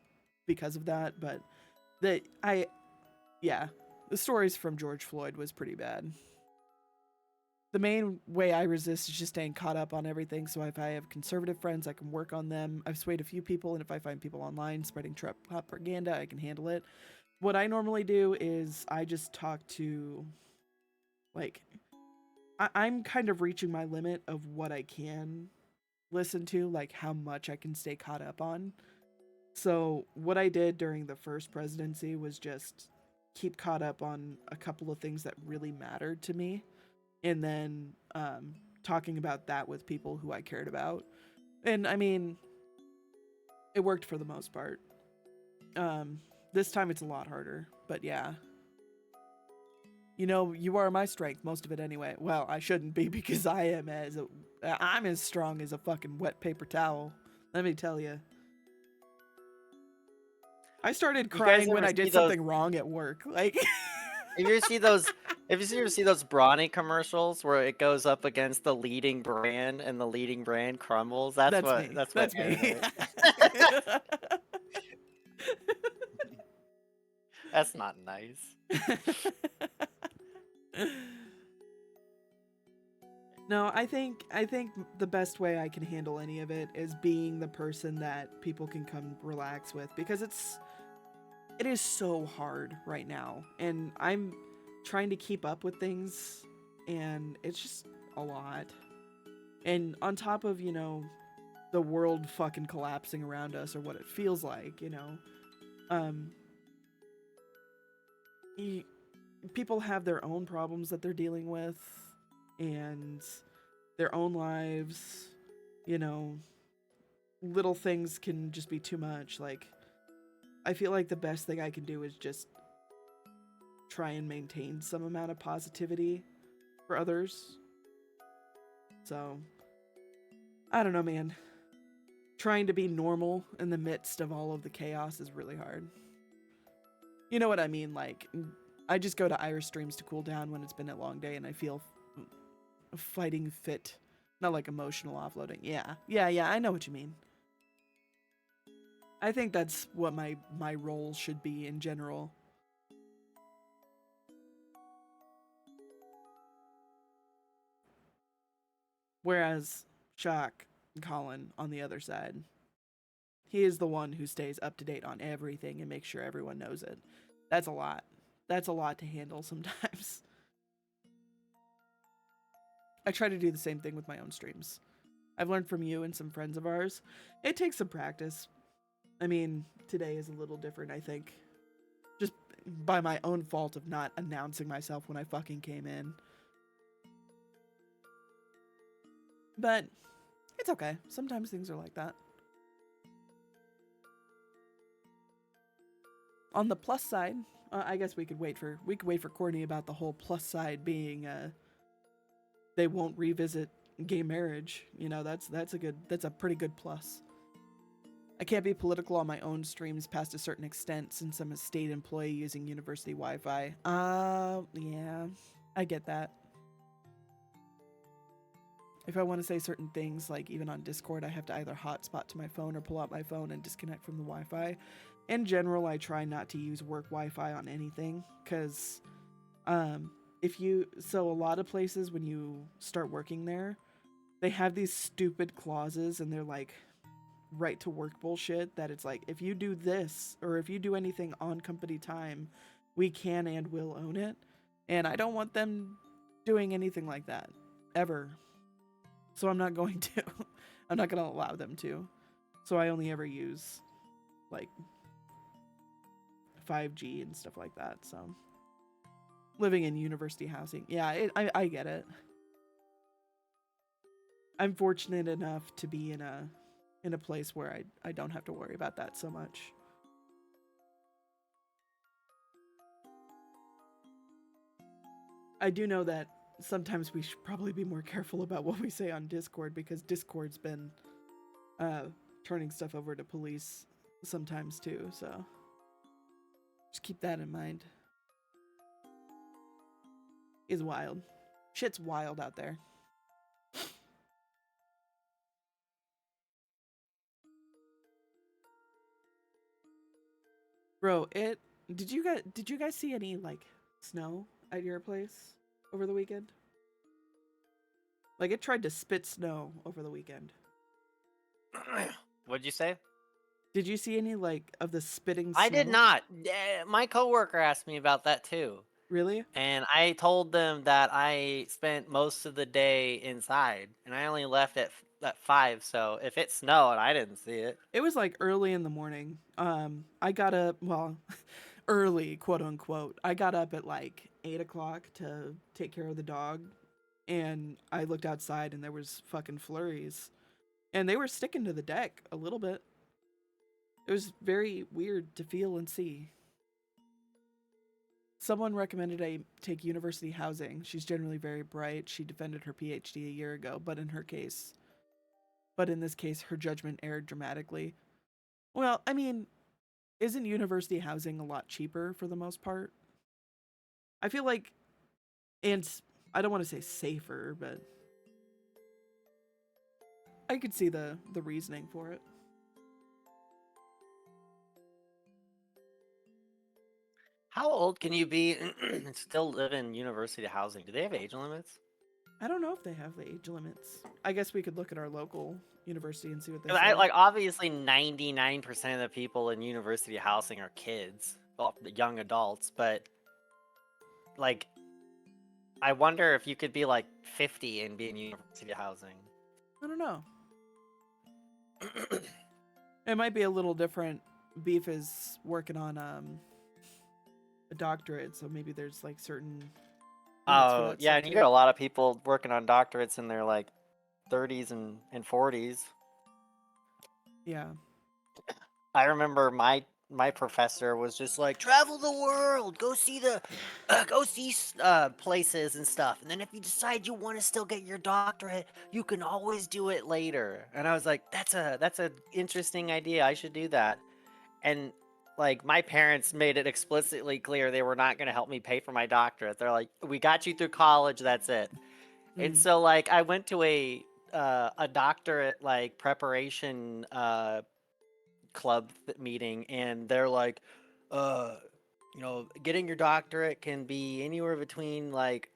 because of that. But the stories from George Floyd was pretty bad. The main way I resist is just staying caught up on everything. So if I have conservative friends, I can work on them. I've swayed a few people, and if I find people online spreading Trump propaganda, I can handle it. What I normally do is I just talk to, like, I'm kind of reaching my limit of what I can listen to, like how much I can stay caught up on. So what I did during the first presidency was just keep caught up on a couple of things that really mattered to me, and then talking about that with people who I cared about. And I mean, it worked for the most part. This time it's a lot harder, but yeah. You are my strength, most of it anyway. Well, I shouldn't be because I'm as strong as a fucking wet paper towel. Let me tell you. I started You guys crying when ever I see did those? something wrong at work. Like, If you see those, if you ever see those Brawny commercials where it goes up against the leading brand and the leading brand crumbles, that's that's what me. that's what That's Aaron me. is. That's not nice. No, I think the best way I can handle any of it is being the person that people can come relax with, because it is so hard right now, and I'm trying to keep up with things, and it's just a lot. And on top of, the world fucking collapsing around us, or what it feels like, um y- people have their own problems that they're dealing with, and their own lives, you know, little things can just be too much. Like, I feel like the best thing I can do is just try and maintain some amount of positivity for others. So, I don't know, man. Trying to be normal in the midst of all of the chaos is really hard. You know what I mean? Like, I just go to Irish streams to cool down when it's been a long day and I feel fighting fit. Not like emotional offloading. Yeah, I know what you mean. I think that's what my role should be in general. Whereas Shock Colin on the other side, he is the one who stays up to date on everything and makes sure everyone knows it. That's a lot. That's a lot to handle sometimes. I try to do the same thing with my own streams. I've learned from you and some friends of ours. It takes some practice. I mean, today is a little different, I think. Just by my own fault of not announcing myself when I fucking came in. But it's okay. Sometimes things are like that. On the plus side, I guess we could wait for Courtney about the whole plus side being they won't revisit gay marriage. That's a pretty good plus. I can't be political on my own streams past a certain extent since I'm a state employee using university Wi-Fi. Yeah, I get that. if I want to say certain things, like even on Discord, I have to either hotspot to my phone or pull out my phone and disconnect from the Wi-Fi. In general, I try not to use work Wi-Fi on anything because so a lot of places when you start working there, they have these stupid clauses and they're like right to work bullshit that it's like if you do this or if you do anything on company time, we can and will own it. And I don't want them doing anything like that ever. So I'm not going to. I'm not going to allow them to. So I only ever use like 5G and stuff like that. So living in university housing. Yeah, I get it. I'm fortunate enough to be in a place where I don't have to worry about that so much. I do know that sometimes we should probably be more careful about what we say on Discord because Discord's been turning stuff over to police sometimes too, so just keep that in mind. It's wild. Shit's wild out there. Bro, did you guys see any like snow at your place over the weekend? Like it tried to spit snow over the weekend. What'd you say? Did you see any like of the spitting I snow? did not. My coworker asked me about that too. Really? And I told them that I spent most of the day inside, and I only left at 5. So if it snowed, I didn't see it. It was like early in the morning. I got up, well, early, quote unquote. I got up at like 8 o'clock to take care of the dog, and I looked outside and there was fucking flurries, and they were sticking to the deck a little bit. It was very weird to feel and see. Someone recommended I take university housing. She's generally very bright. She defended her PhD a year ago, but in this case, her judgment erred dramatically. Well, I mean, isn't university housing a lot cheaper for the most part? I feel like, and I don't want to say safer, but I could see the reasoning for it. How old can you be and still live in university housing? Do they have age limits? I don't know if they have age limits. I guess we could look at our local university and see what they 'Cause say. obviously 99% of the people in university housing are kids, well, young adults, but like I wonder if you could be like 50 and be in university housing. I don't know. It might be a little different. Beef is working on a doctorate, so maybe there's like certain limits for Oh, that yeah, stuff and you too. got a lot of people working on doctorates in their like 30s and 40s. Yeah. I remember my professor was just like, travel the world, go see the places and stuff, and then if you decide you want to still get your doctorate, you can always do it later. And I was like, that's a interesting idea, I should do that. And like my parents made it explicitly clear they were not going to help me pay for my doctorate. They're like, we got you through college, that's it. And so like I went to a doctorate like preparation club meeting, and they're like, uh getting your doctorate can be anywhere between like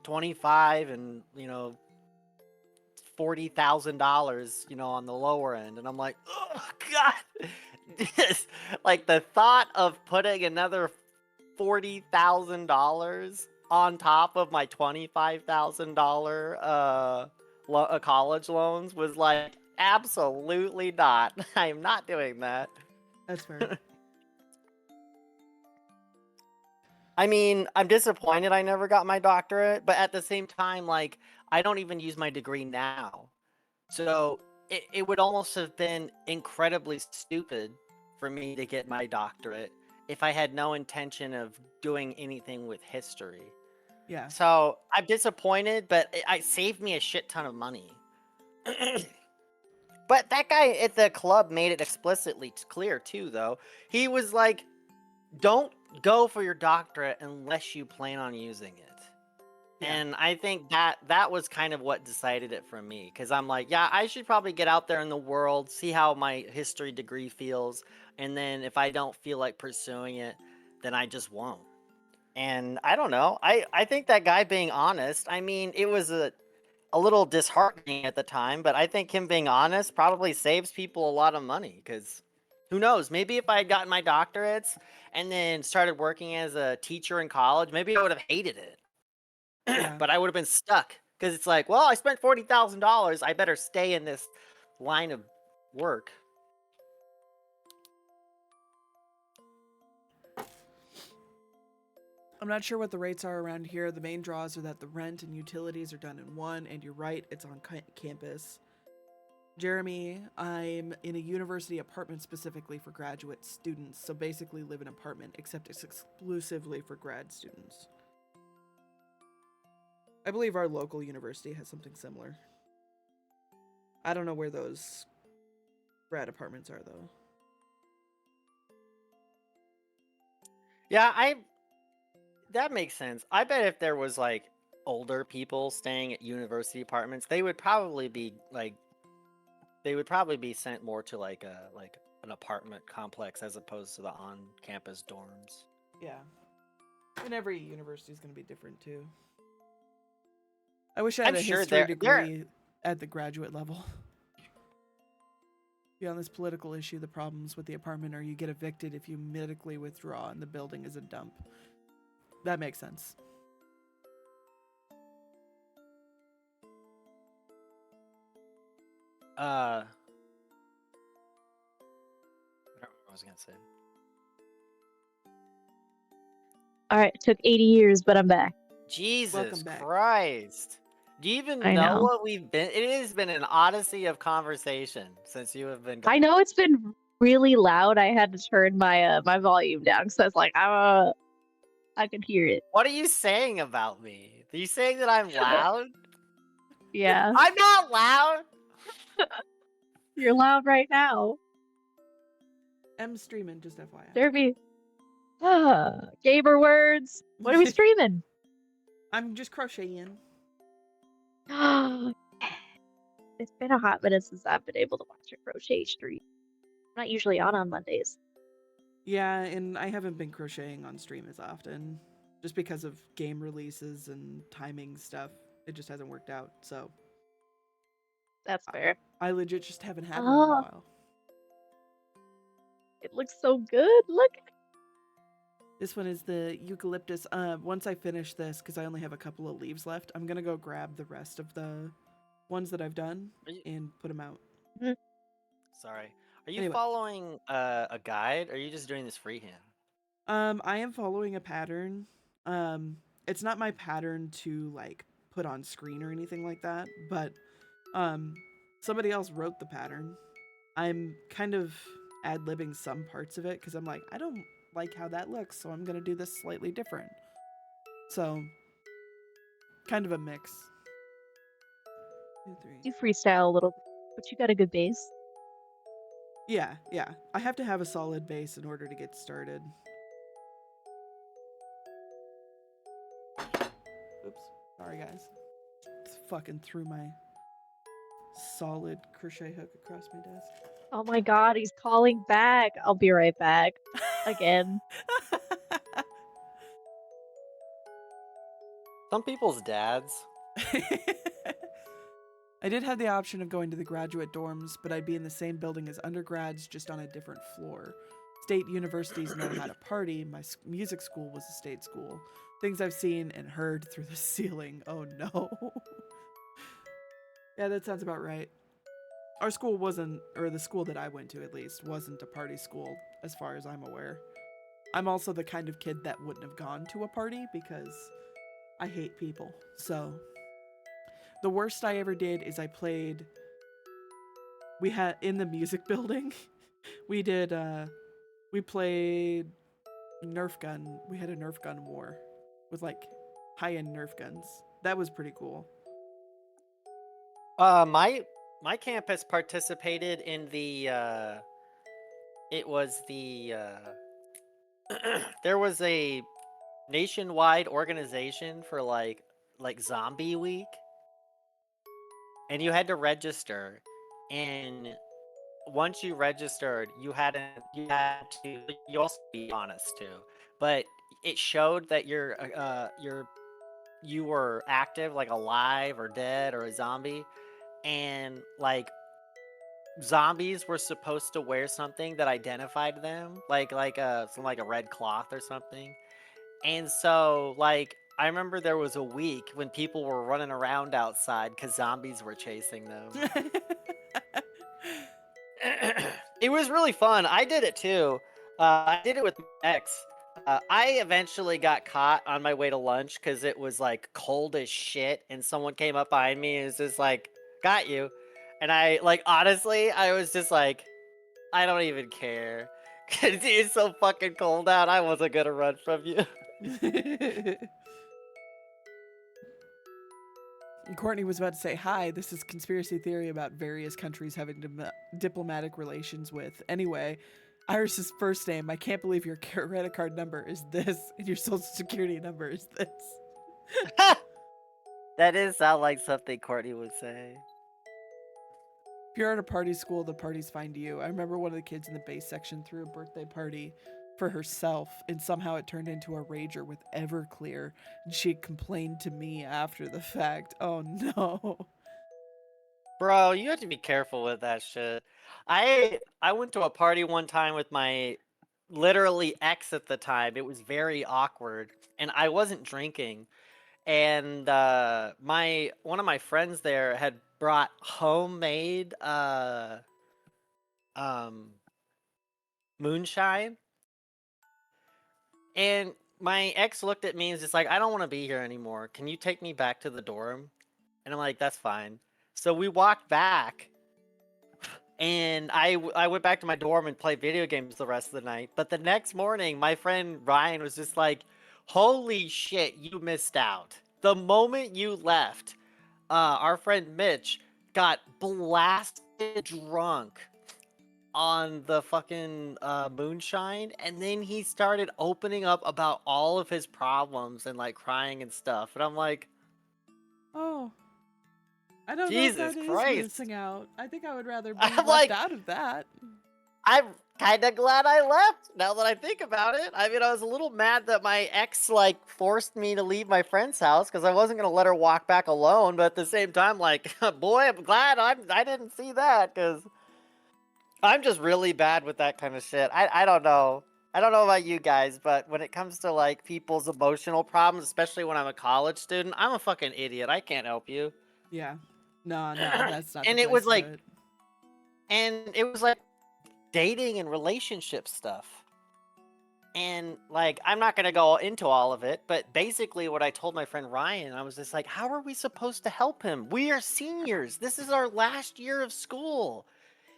25 and $40,000, on the lower end. And I'm like, oh god. This, like the thought of putting another $40,000 on top of my $25,000 college loans was like, absolutely not. I'm not doing that. That's fair. I mean, I'm disappointed I never got my doctorate, but at the same time, like, I don't even use my degree now. So it would almost have been incredibly stupid for me to get my doctorate if I had no intention of doing anything with history. Yeah. So I'm disappointed, but it saved me a shit ton of money. But that guy at the club made it explicitly clear too, though. He was like, don't go for your doctorate unless you plan on using it. Yeah. And I think that was kind of what decided it for me, because I'm like, yeah, I should probably get out there in the world, see how my history degree feels, and then if I don't feel like pursuing it, then I just won't. And I don't know. I think that guy being honest, I mean, it was a little disheartening at the time, but I think him being honest probably saves people a lot of money, because who knows? Maybe if I had gotten my doctorates and then started working as a teacher in college, maybe I would have hated it. Yeah. But I would have been stuck, because it's like, well, I spent $40,000. I better stay in this line of work. I'm not sure what the rates are around here. The main draws are that the rent and utilities are done in one, and you're right, it's on campus. Jeremy, I'm in a university apartment specifically for graduate students, so basically live in an apartment, except it's exclusively for grad students. I believe our local university has something similar. I don't know where those grad apartments are, though. Yeah, that makes sense. I bet if there was like older people staying at university apartments, they would probably be sent more to like an apartment complex as opposed to the on-campus dorms. Yeah. And every university is going to be different, too. I wish I had I'm a sure history there degree at the graduate level. Beyond this political issue, the problems with the apartment are you get evicted if you medically withdraw and the building is a dump. That makes sense. I don't remember what I was gonna say. All right, it took 80 years, but I'm back. Jesus Welcome back. Christ. Do you even I know know. what we've been? It has been an odyssey of conversation since you have been gone. I know it's been really loud. I had to turn my my volume down because I was like, I could hear it. What are you saying about me? Are you saying that I'm loud? Yeah, I'm not loud. you're loud right now. M streaming, just FYI. Derby. Gamer words. What are we streaming? I'm just crocheting. It's been a hot minute since I've been able to watch a crochet stream. I'm not usually on Mondays. Yeah, and I haven't been crocheting on stream as often. Just because of game releases and timing stuff. It just hasn't worked out, so. That's fair. I legit just haven't had one in a Oh, while. it looks so good. Look. This one is the eucalyptus. Once I finish this, because I only have a couple of leaves left, I'm gonna go grab the rest of the ones that I've done and put them out. Sorry. Are you Anyway. following a guide, or are you just doing this freehand? I am following a pattern. It's not my pattern to like put on screen or anything like that, but somebody else wrote the pattern. I'm kind of ad-libbing some parts of it because I'm like, I don't like how that looks, so I'm gonna do this slightly different. So, kind of a mix. 2, 3. You freestyle a little bit, but you got a good base. Yeah. I have to have a solid base in order to get started. Oops. Sorry, guys. Just fucking threw my solid crochet hook across my desk. Oh my god, he's calling back. I'll be right back. Again. Some people's dads. I did have the option of going to the graduate dorms, but I'd be in the same building as undergrads, just on a different floor. State universities know how to party. My music school was a state school. Things I've seen and heard through the ceiling. Oh no. Yeah, that sounds about right. Our school wasn't, or the school that I went to at least, wasn't a party school, as far as I'm aware. I'm also the kind of kid that wouldn't have gone to a party because I hate people. So, the worst I ever did is we had, in the music building, we played Nerf gun. We had a Nerf gun war with like high-end Nerf guns. That was pretty cool. My campus participated in the it was the there was a nationwide organization for like like zombie week, and you had to register, and once you registered, you had to you also be honest too, but it showed that you were active, like alive or dead or a zombie, and like zombies were supposed to wear something that identified them, like a red cloth or something. And so like I remember there was a week when people were running around outside because zombies were chasing them. It was really fun. I did it too. I did it with my ex. I eventually got caught on my way to lunch because it was like cold as shit, and someone came up behind me and was just like, "Got you," and I like honestly, I was just like, I don't even care. 'Cause it's so fucking cold out. I wasn't gonna run from you. Courtney was about to say, "Hi, this is conspiracy theory about various countries having diplomatic relations with." Anyway, Iris's first name. I can't believe your credit card number is this and your social security number is this. That does sound like something Courtney would say. If you're at a party school, the parties find you. I remember one of the kids in the bass section threw a birthday party for herself, and somehow it turned into a rager with Everclear, and she complained to me after the fact. Oh no. Bro, you have to be careful with that shit. I went to a party one time with my literally ex at the time. It was very awkward, and I wasn't drinking. And my one of my friends there had brought homemade um moonshine, and my ex looked at me and was just like, I don't want to be here anymore. Can you take me back to the dorm? And I'm like, that's fine. So we walked back, and I went back to my dorm and played video games the rest of the night. But the next morning, my friend Ryan was just like, holy shit, you missed out. The moment you left, our friend Mitch got blasted drunk on the fucking moonshine, and then he started opening up about all of his problems and like crying and stuff, and I'm like, Oh, I don't know if Jesus that is Christ. missing out. I think I would rather be I'm left like, out of that. I'm kind of glad I left now that I think about it. I mean, I was a little mad that my ex like forced me to leave my friend's house because I wasn't gonna let her walk back alone, but at the same time, like, boy, I'm glad I didn't see that because I'm just really bad with that kind of shit. I don't know. I don't know about you guys, but when it comes to like people's emotional problems, especially when I'm a college student, I'm a fucking idiot. I can't help you. Yeah. No, that's not the and it place was to do like it. and it was like dating and relationship stuff. And like I'm not going to go into all of it, but basically what I told my friend Ryan, I was just like, how are we supposed to help him? We are seniors. This is our last year of school.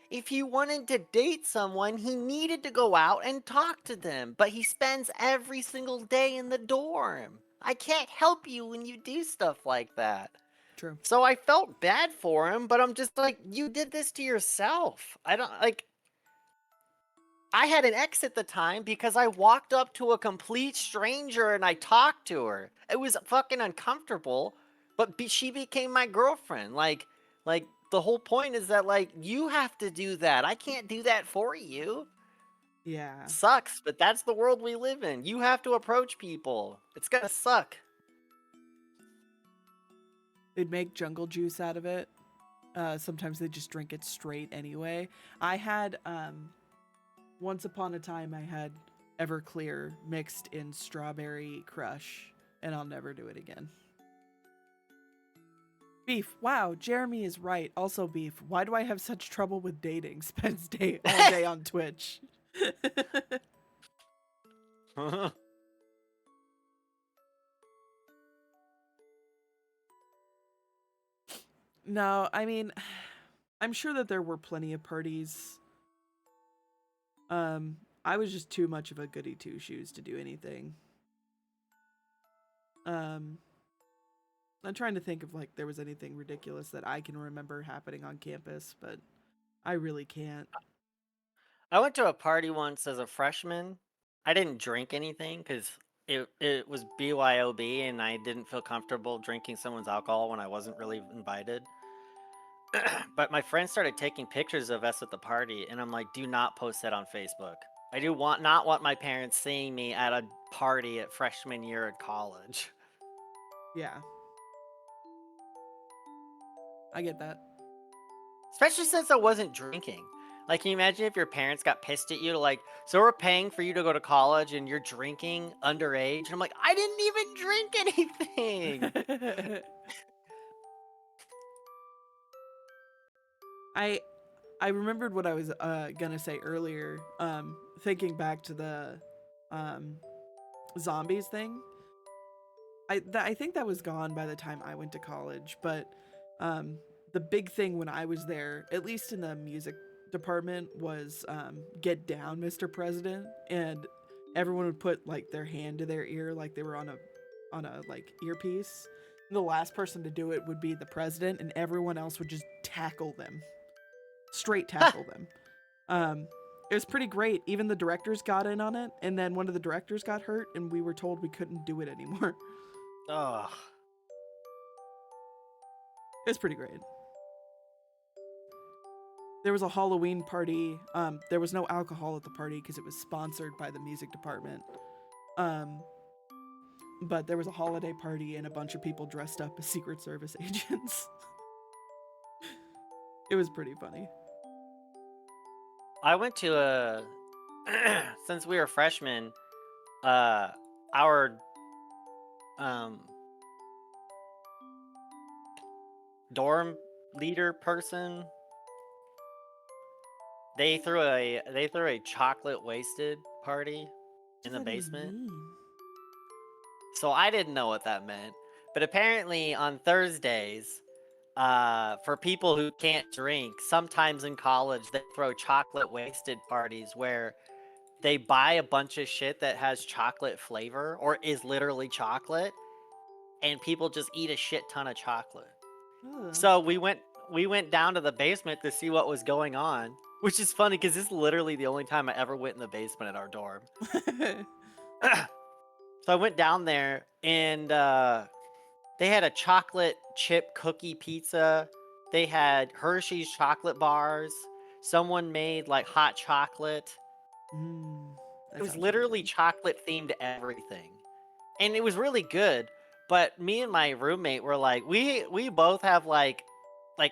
If he wanted to date someone, he needed to go out and talk to them, but he spends every single day in the dorm. I can't help you when you do stuff like that. True. So I felt bad for him, but I'm just like, you did this to yourself. I don't like. I had an ex at the time because I walked up to a complete stranger and I talked to her. It was fucking uncomfortable, but she became my girlfriend. Like the whole point is that like you have to do that. I can't do that for you. Yeah. Sucks, but that's the world we live in. You have to approach people. It's gonna suck. They'd make jungle juice out of it. Sometimes they just drink it straight anyway. I had once upon a time I had Everclear mixed in strawberry crush, and I'll never do it again. Beef. Wow, Jeremy is right. Also, Beef. Why do I have such trouble with dating? Spends all day on Twitch. No, I mean, I'm sure that there were plenty of parties. I was just too much of a goody two shoes to do anything. Um, I'm trying to think of like there was anything ridiculous that I can remember happening on campus, but I really can't. I went to a party once as a freshman. I didn't drink anything because it was BYOB, and I didn't feel comfortable drinking someone's alcohol when I wasn't really invited. But my friends started taking pictures of us at the party, and I'm like, do not post that on Facebook. I do want not want my parents seeing me at a party at freshman year at college. Yeah. I get that. Especially since I wasn't drinking. Like, can you imagine if your parents got pissed at you to like, so we're paying for you to go to college and you're drinking underage? And I'm like, I didn't even drink anything. I I remembered what I was gonna say earlier. Thinking back to the um, zombies thing. I think that was gone by the time I went to college, but um, the big thing when I was there, at least in the music department, was "Get Down, Mr. President," and everyone would put like their hand to their ear, like they were on a like earpiece. And the last person to do it would be the president, and everyone else would just tackle them, straight tackle them. Um, it was pretty great. Even the directors got in on it, and then one of the directors got hurt, and we were told we couldn't do it anymore. Ugh. It was pretty great. There was a Halloween party. There was no alcohol at the party because it was sponsored by the music department. Um, but there was a holiday party and a bunch of people dressed up as Secret Service agents. It was pretty funny. I went to a since we were freshmen, our um dorm leader person, they threw a chocolate wasted party What in does the that even basement. mean? So I didn't know what that meant. But apparently on Thursdays, for people who can't drink, sometimes in college they throw chocolate wasted parties where they buy a bunch of shit that has chocolate flavor or is literally chocolate, and people just eat a shit ton of chocolate. Ugh. So we went down to the basement to see what was going on, which is funny because this is literally the only time I ever went in the basement at our dorm. So I went down there, and they had a chocolate chip cookie pizza. They had Hershey's chocolate bars. Someone made like hot chocolate. mm, It that was sounds really literally good. chocolate themed everything. And it was really good. But me and my roommate were like, we both have like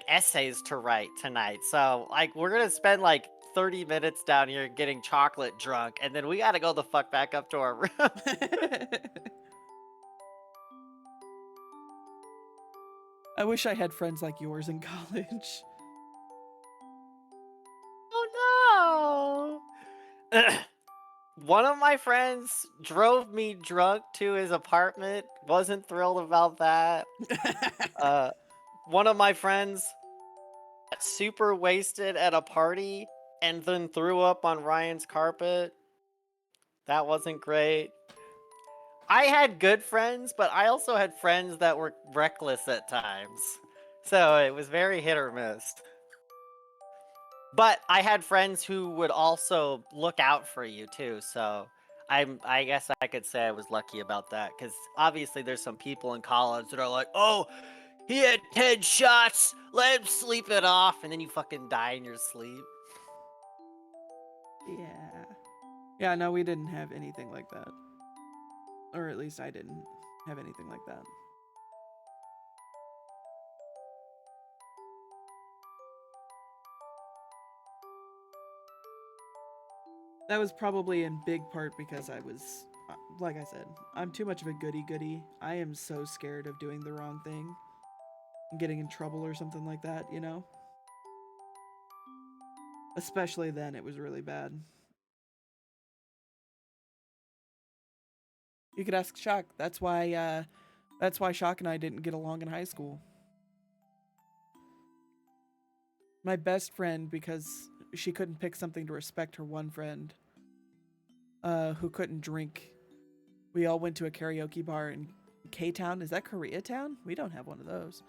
essays to write tonight. So like we're gonna spend like 30 minutes down here getting chocolate drunk, and then we gotta go the fuck back up to our room. I wish I had friends like yours in college. Oh no! One of my friends drove me drunk to his apartment. Wasn't thrilled about that. Uh, one of my friends got super wasted at a party and then threw up on Ryan's carpet. That wasn't great. I had good friends, but I also had friends that were reckless at times. So it was very hit or miss. But I had friends who would also look out for you too, so I guess I could say I was lucky about that, because obviously there's some people in college that are like, oh, he had 10 shots, let him sleep it off, and then you fucking die in your sleep. Yeah. Yeah, no, we didn't have anything like that. Or at least I didn't have anything like that. That was probably in big part because I was, like I said, I'm too much of a goody goody. I am so scared of doing the wrong thing and getting in trouble or something like that, you know? Especially then, it was really bad. You could ask Shock. That's why Shock and I didn't get along in high school. My best friend, because she couldn't pick something to respect her one friend, who couldn't drink. We all went to a karaoke bar in K-Town. Is that Koreatown? We don't have one of those.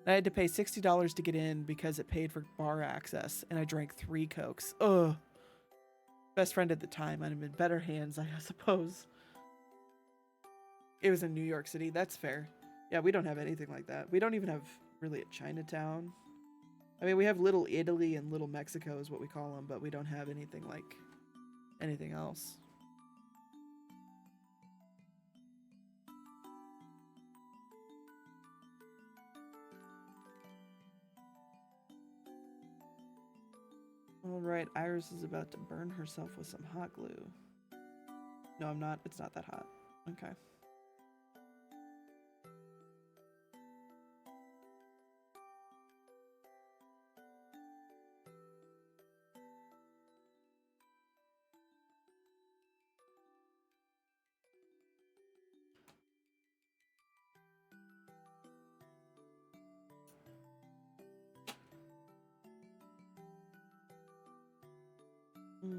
And I had to pay $60 to get in because it paid for bar access, and I drank 3 Cokes. Ugh. Best friend at the time. I'd have been better hands, I suppose. It was in New York City. That's fair. Yeah, we don't have anything like that. We don't even have really a Chinatown. I mean, we have Little Italy and Little Mexico is what we call them, but we don't have anything like anything else. All right, Iris is about to burn herself with some hot glue. No, I'm not. It's not that hot. Okay.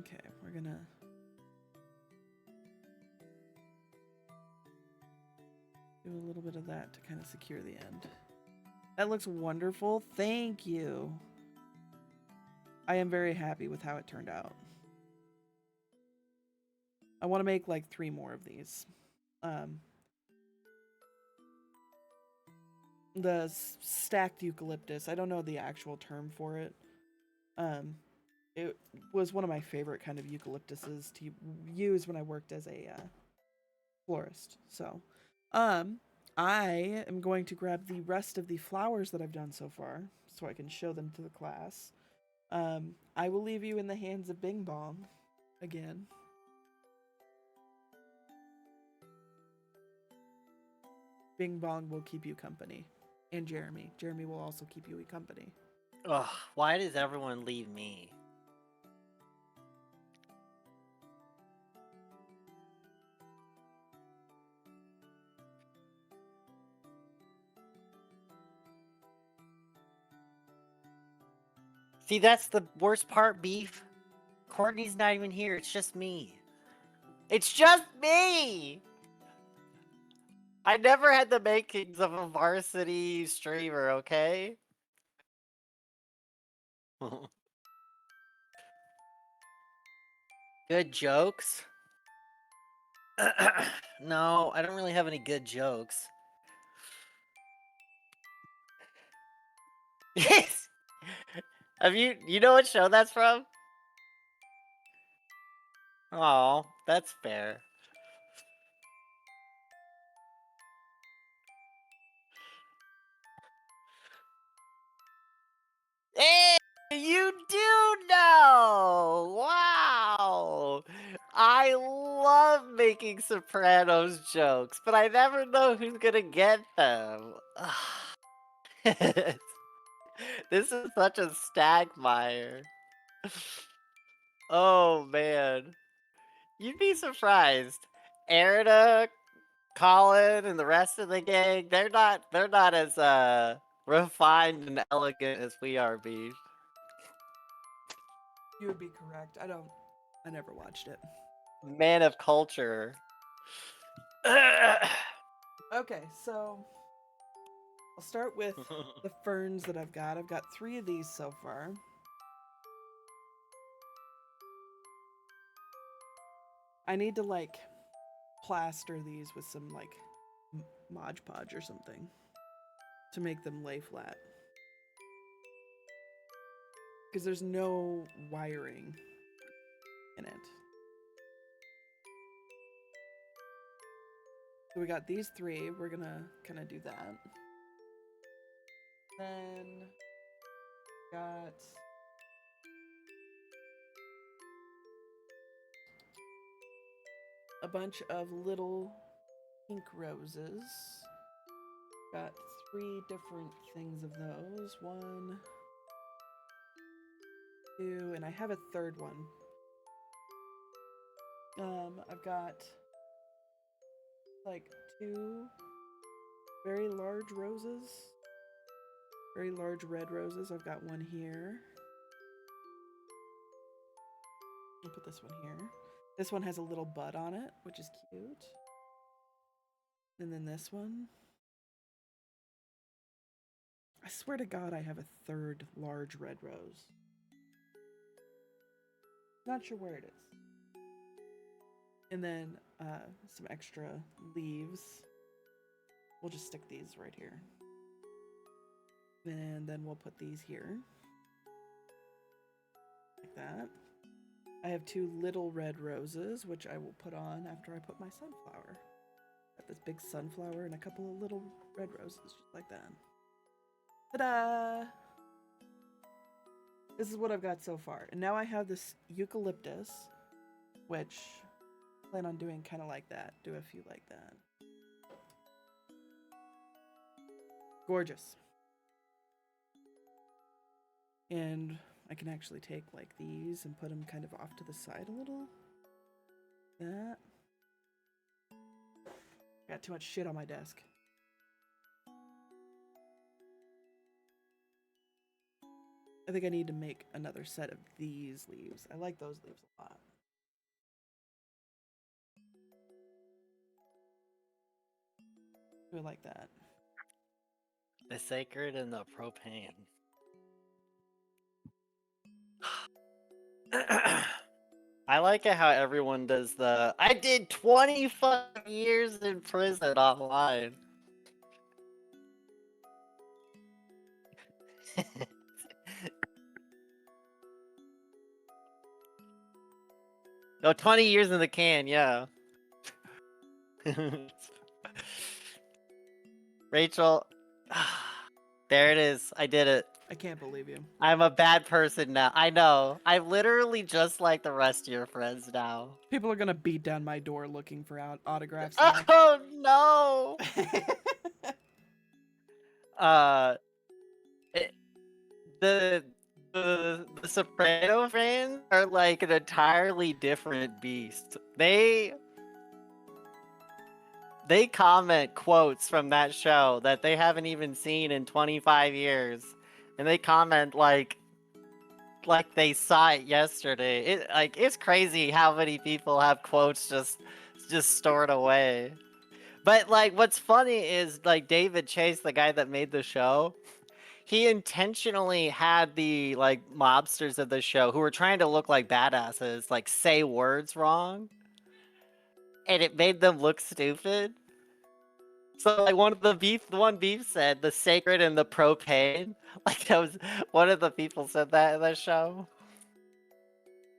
Okay, we're gonna do a little bit of that to kind of secure the end. That looks wonderful. Thank you. I am very happy with how it turned out. I want to make like 3 more of these. The stacked eucalyptus. I don't know the actual term for it. It was one of my favorite kind of eucalyptuses to use when I worked as a florist. So, I am going to grab the rest of the flowers that I've done so far so I can show them to the class. I will leave you in the hands of Bing Bong again. Bing Bong will keep you company. And Jeremy. Jeremy will also keep you company. Ugh, why does everyone leave me? See, that's the worst part, Beef. Courtney's not even here. It's just me. It's just me! I never had the makings of a varsity streamer, okay? Good jokes? No, I don't really have any good jokes. Yes! Have you know what show that's from? Oh, that's fair. Hey, you do know! Wow! I love making Sopranos jokes, but I never know who's gonna get them. This is such a stagmire. Oh man. You'd be surprised. Erida, Colin, and the rest of the gang, they're not as refined and elegant as we are, Beef. You would be correct. I never watched it. Man of culture. Okay, so I'll start with the ferns that I've got. I've got 3 of these so far. I need to like plaster these with some like Mod Podge or something to make them lay flat. Because there's no wiring in it. So we got these 3. We're gonna kind of do that. Then got a bunch of little pink roses. Got 3 different things of those. 1, 2, and I have a third one. I've got like 2 very large roses. Very large red roses. I've got one here. I'll put this one here. This one has a little bud on it, which is cute. And then this one. I swear to God, I have a third large red rose. Not sure where it is. And then some extra leaves We'll just stick these right here. And then we'll put these here. Like that. I have 2 little red roses, which I will put on after I put my sunflower. Got this big sunflower and a couple of little red roses, just like that. Ta-da! This is what I've got so far. And now I have this eucalyptus, which I plan on doing kind of like that. Do a few like that. Gorgeous. And I can actually take like these and put them kind of off to the side a little. That. Got too much shit on my desk. I think I need to make another set of these leaves. I like those leaves a lot. Do it like that. The sacred and the propane. I like it how everyone does the I did 25 years in prison online. No, 20 years in the can, yeah. Rachel, there it is. I did it. I can't believe you. I'm a bad person now. I know. I'm literally just like the rest of your friends now. People are gonna beat down my door looking for autographs now. Oh no! It, the Soprano fans are like an entirely different beast. They comment quotes from that show that they haven't even seen in 25 years, and they comment like they saw it yesterday. It's crazy how many people have quotes just stored away. But like what's funny is like David Chase, the guy that made the show, he intentionally had the like mobsters of the show who were trying to look like badasses like say words wrong, and it made them look stupid. So like one beef said the sacred and the propane. Like that was one of the people said that in the show.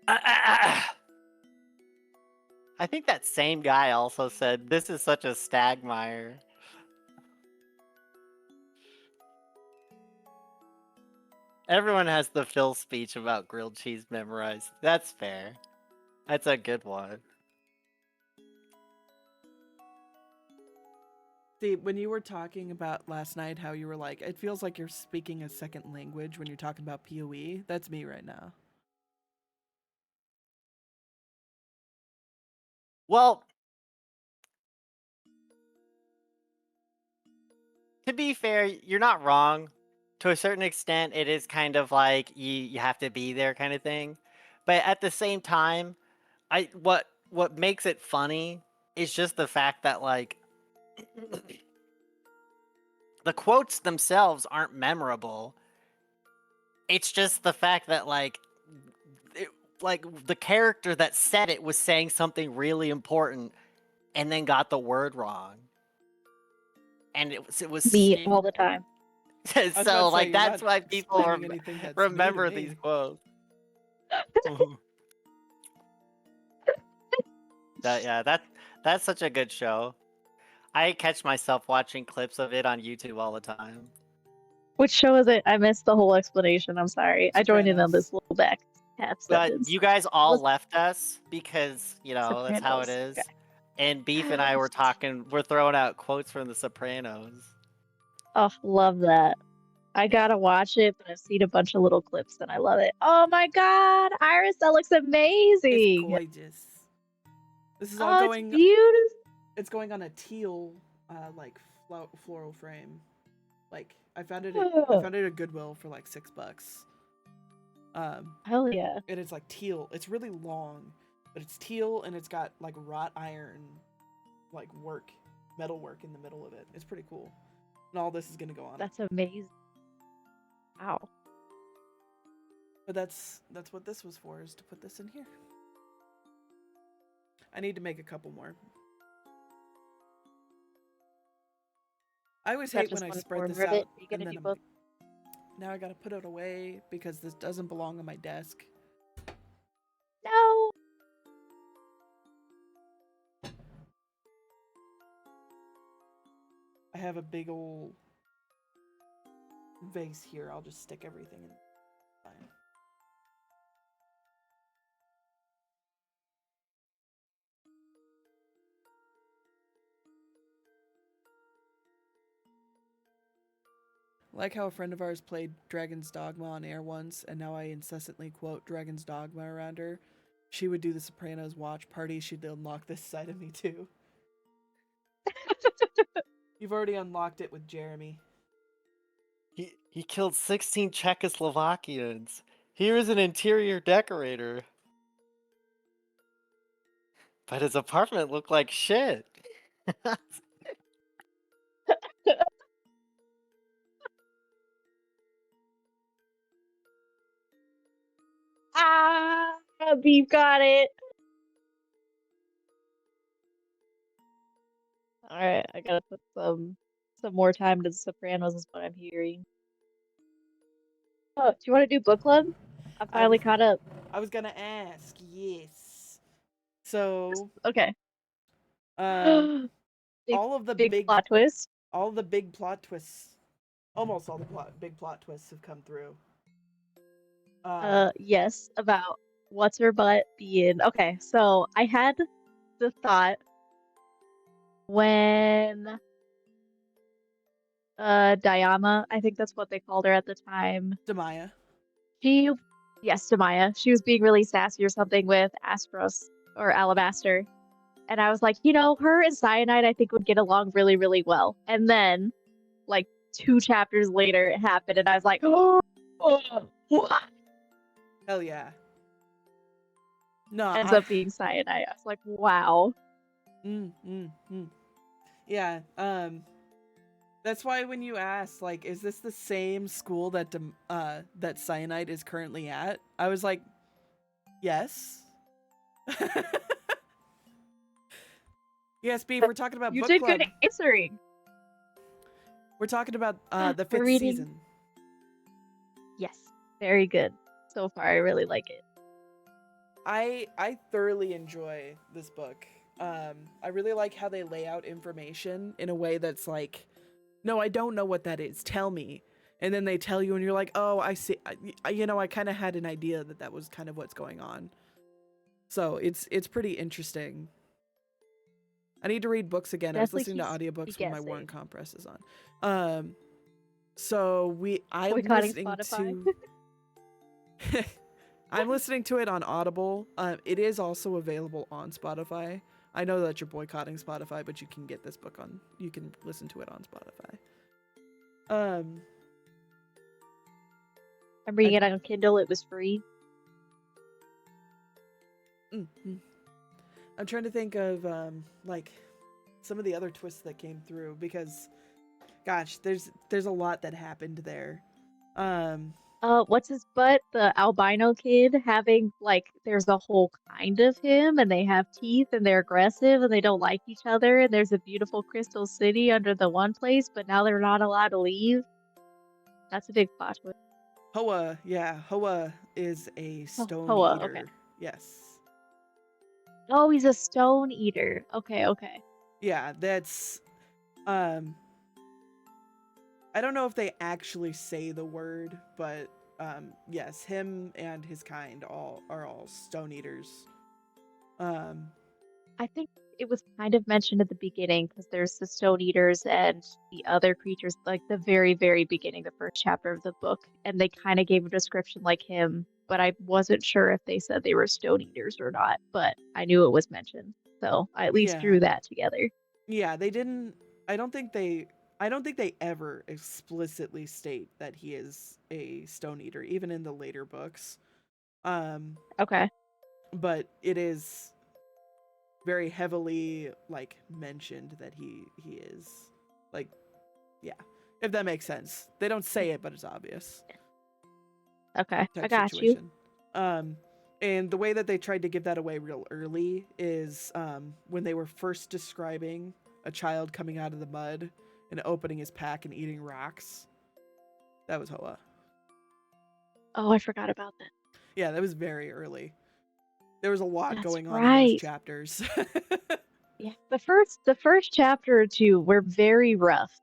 I think that same guy also said this is such a stagmire. Everyone has the Phil speech about grilled cheese memorized. That's fair. That's a good one. See, when you were talking about last night how you were like, it feels like you're speaking a second language when you're talking about PoE, that's me right now. Well, to be fair, you're not wrong. To a certain extent, it is kind of like you have to be there kind of thing. But at the same time, what makes it funny is just the fact that like the quotes themselves aren't memorable. It's just the fact that like the character that said it was saying something really important and then got the word wrong. And Me all the time. I was about so to say, like you're that's not why people explaining anything that's new to remember me. these quotes. That's such a good show. I catch myself watching clips of it on YouTube all the time. Which show is it? I missed the whole explanation. I'm sorry. I joined in on this Sopranos. little back half sentence. You guys all Was- left us because, you know, that's how it Sopranos. is. Okay. And Beef and I were talking, we're throwing out quotes from The Sopranos. Oh, love that. I gotta watch it, but I've seen a bunch of little clips and I love it. Oh my god, Iris, that looks It's amazing. gorgeous. This is all Oh, it's going. beautiful. It's going on a teal, like floral frame. Like I found it at Goodwill for like $6. Hell yeah. And it's like teal. It's really long, but it's teal and it's got like wrought iron, like metal work in the middle of it. It's pretty cool. And all this is gonna go on. That's amazing. Wow. But that's what this was for, is to put this in here. I need to make a couple more. I always Is that hate when just I one spread corner this of it? out Are you and gonna then do I'm both? like, now I gotta put it away because this doesn't belong on my desk. No. I have a big old vase here. I'll just stick everything in. Fine. Like how a friend of ours played Dragon's Dogma on air once, and now I incessantly quote Dragon's Dogma around her. She would do the Sopranos watch party. She'd unlock this side of me too. You've already unlocked it with Jeremy. He killed 16 Czechoslovakians. He was an interior decorator. But his apartment looked like shit. Ah, Beef got it. All right, I gotta put some more time to The Sopranos is what I'm hearing. Oh, do you want to do book club? I'm I finally was caught up. I was gonna ask. Yes. So, Okay. um, Big all of the big big plot twist. all the big plot twists, almost all the big plot twists have come through. Yes, about what's her butt being. Okay, so I had the thought when Diana, I think that's what they called her at the time. Demaya. She, yes, Demaya. She was being really sassy or something with Astros or Alabaster. And I was like, her and Cyanide, I think would get along really, really well. And then, like, 2 chapters later, it happened, and I was like, oh, what? Hell yeah. No, Ends up being Cyanide. I was like, wow. Yeah. That's why when you ask, like, is this the same school that that Cyanide is currently at? I was like, yes. Yes, Beef. We're talking about You book did club. good answering. We're talking about the We're 5th reading. season. Yes, very good. So far, I really like it. I thoroughly enjoy this book. I really like how they lay out information in a way that's like, no, I don't know what that is. Tell me. And then they tell you, and you're like, oh, I see. I kind of had an idea that that was kind of what's going on. So it's pretty interesting. I need to read books again. I was Definitely listening to keeps me audiobooks when my guessing. Warren compress is on. So I'm Boycotting listening Spotify. to I'm listening to it on Audible. It is also available on Spotify. I know that you're boycotting Spotify, but you can get this book on. You can listen to it on Spotify. I'm reading it on Kindle. It was free. I'm trying to think of like some of the other twists that came through because, gosh, there's a lot that happened there. What's his butt? The albino kid having, like, there's a whole kind of him, and they have teeth, and they're aggressive, and they don't like each other, and there's a beautiful crystal city under the one place, but now they're not allowed to leave. That's a big plot twist. Hoa, yeah, Hoa is a Oh, stone Hoa, eater. okay. Yes. Oh, he's a stone eater. Okay, okay. Yeah, that's I don't know if they actually say the word, but yes, him and his kind are all stone eaters. I think it was kind of mentioned at the beginning because there's the stone eaters and the other creatures, like the very, very beginning, the first chapter of the book, and they kind of gave a description like him, but I wasn't sure if they said they were stone eaters or not, but I knew it was mentioned, so I at least Yeah. drew that together. Yeah, they didn't I don't think they ever explicitly state that he is a stone eater, even in the later books. Okay. But it is very heavily like mentioned that he is like, yeah, if that makes sense. They don't say it, but it's obvious Okay, I type got you. situation. And the way that they tried to give that away real early is when they were first describing a child coming out of the mud, and opening his pack and eating rocks. That was Hoa. Oh, I forgot about that. Yeah, that was very early. There was a lot That's going on in those right. chapters. Yeah, the first chapter or two were very rough.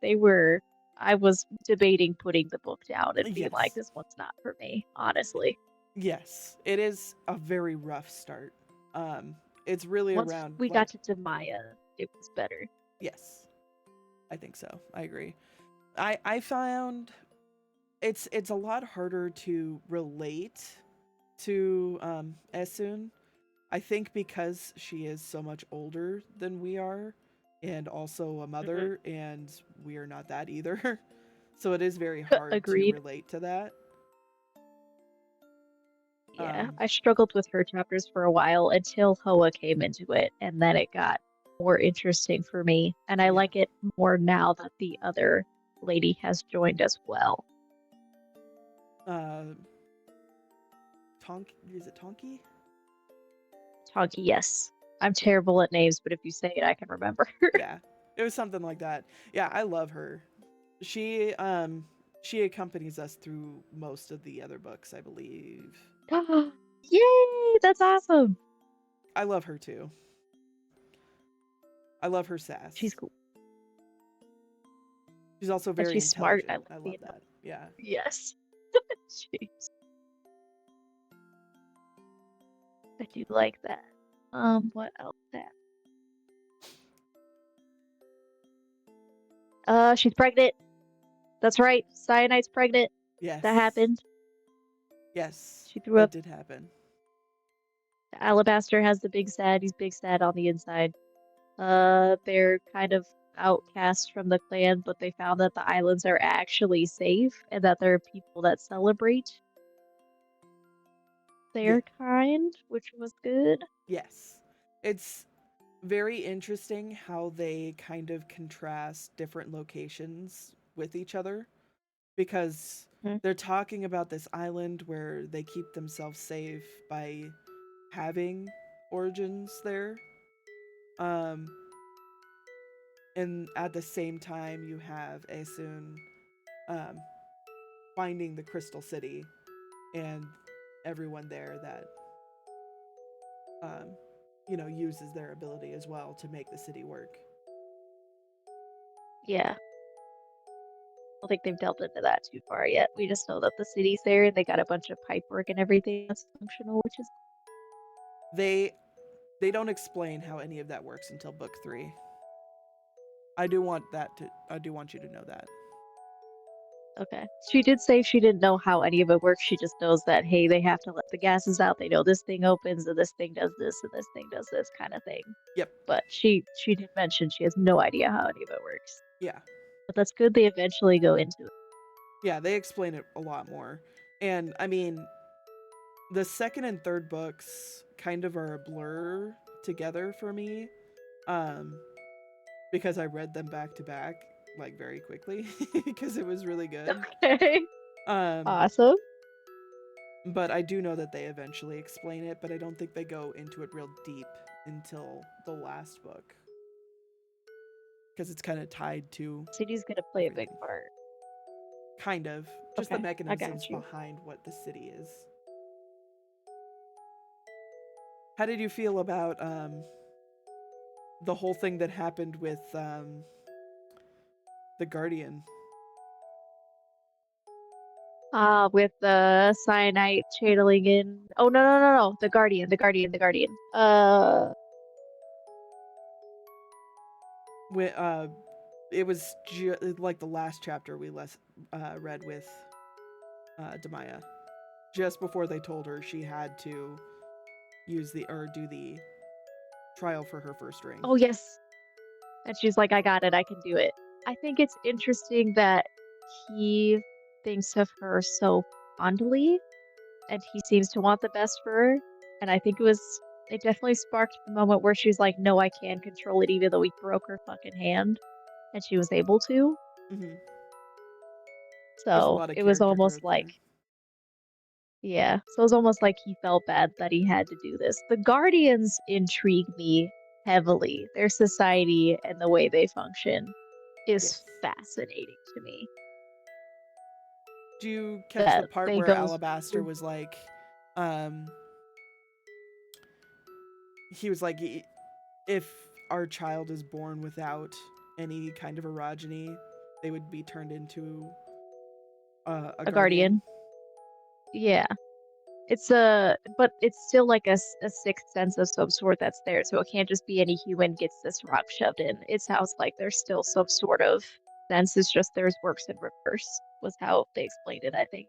I was debating putting the book down and being like, Yes. this one's not for me, honestly. Yes, it is a very rough start. It's really Once around we like got to Demaya, it was better. yes, I think so. I agree. I found it's a lot harder to relate to Esun. I think because she is so much older than we are, and also a Hmm. mother, and we are not that either. So it is very hard to Agreed. relate to that. Yeah, Um, I struggled with her chapters for a while until Hoa came into it, and then it got more interesting for me. And I yeah. like it more now that the other lady has joined as well. Uh, is it Tonki? Tonki, yes. I'm terrible at names, but if you say it, I can remember. Yeah, it was something like that. Yeah, I love her. She accompanies us through most of the other books, I believe. Yay! That's awesome. I love her too. I love her sass. She's cool. She's also And very she's smart. I intelligent. like I love being that. Yeah. Yes. Jeez. I do like that. What else? She's pregnant. That's right. Cyanide's pregnant. Yes. That happened. Yes. She threw That up. did happen. Alabaster has the big sad. He's big sad on the inside. They're kind of outcasts from the clan, but they found that the islands are actually safe and that there are people that celebrate Yeah. their kind, which was good. Yes. It's very interesting how they kind of contrast different locations with each other because Mhm. they're talking about this island where they keep themselves safe by having origins there. Um, and at the same time, you have Aesun um, finding the Crystal City and everyone there that um, uses their ability as well to make the city work. Yeah. I don't think they've delved into that too far yet. We just know that the city's there and they got a bunch of pipe work and everything that's functional, which is They don't explain how any of that works until book 3. I do want you to know that. okay. She did say she didn't know how any of it works. She just knows that, hey, they have to let the gases out. They know this thing opens and this thing does this and this thing does this kind of thing. Yep. But she did mention she has no idea how any of it works. Yeah. But that's good they eventually go into it. Yeah, they explain it a lot more. And I mean, the second and third books kind of are a blur together for me. Because I read them back to back like very quickly because it was really good. Okay. Um Awesome. but I do know that they eventually explain it, but I don't think they go into it real deep until the last book. Because it's kind of tied to City's gonna play a big everything. part. Kind of. Just the Okay, I got mechanisms you. behind what the city is. How did you feel about the whole thing that happened with the Guardian? With the cyanide channeling in. Oh no! The Guardian. It was like the last chapter we read with Demaya. Just before they told her she had to do the trial for her first ring. Oh yes. And she's like, I got it. I can do it. I think it's interesting that he thinks of her so fondly, and he seems to want the best for her. And I think it definitely sparked the moment where she's like, no, I can control it, even though he broke her fucking hand, and she was able to. Mm-hmm. There's a So lot of it was character almost growth like, there. yeah. So it was almost like he felt bad that he had to do this. The Guardians intrigue me heavily, their society and the way they function. is Yes. fascinating to me. Do you catch the That part they where goes Alabaster was like, um, he was like, if our child is born without any kind of orogeny, they would be turned into a a guardian. guardian. Yeah. But it's still like a sixth sense of some sort that's there, so it can't just be any human gets this rock shoved in. It sounds like there's still some sort of sense. It's just theirs works in reverse, was how they explained it, I think.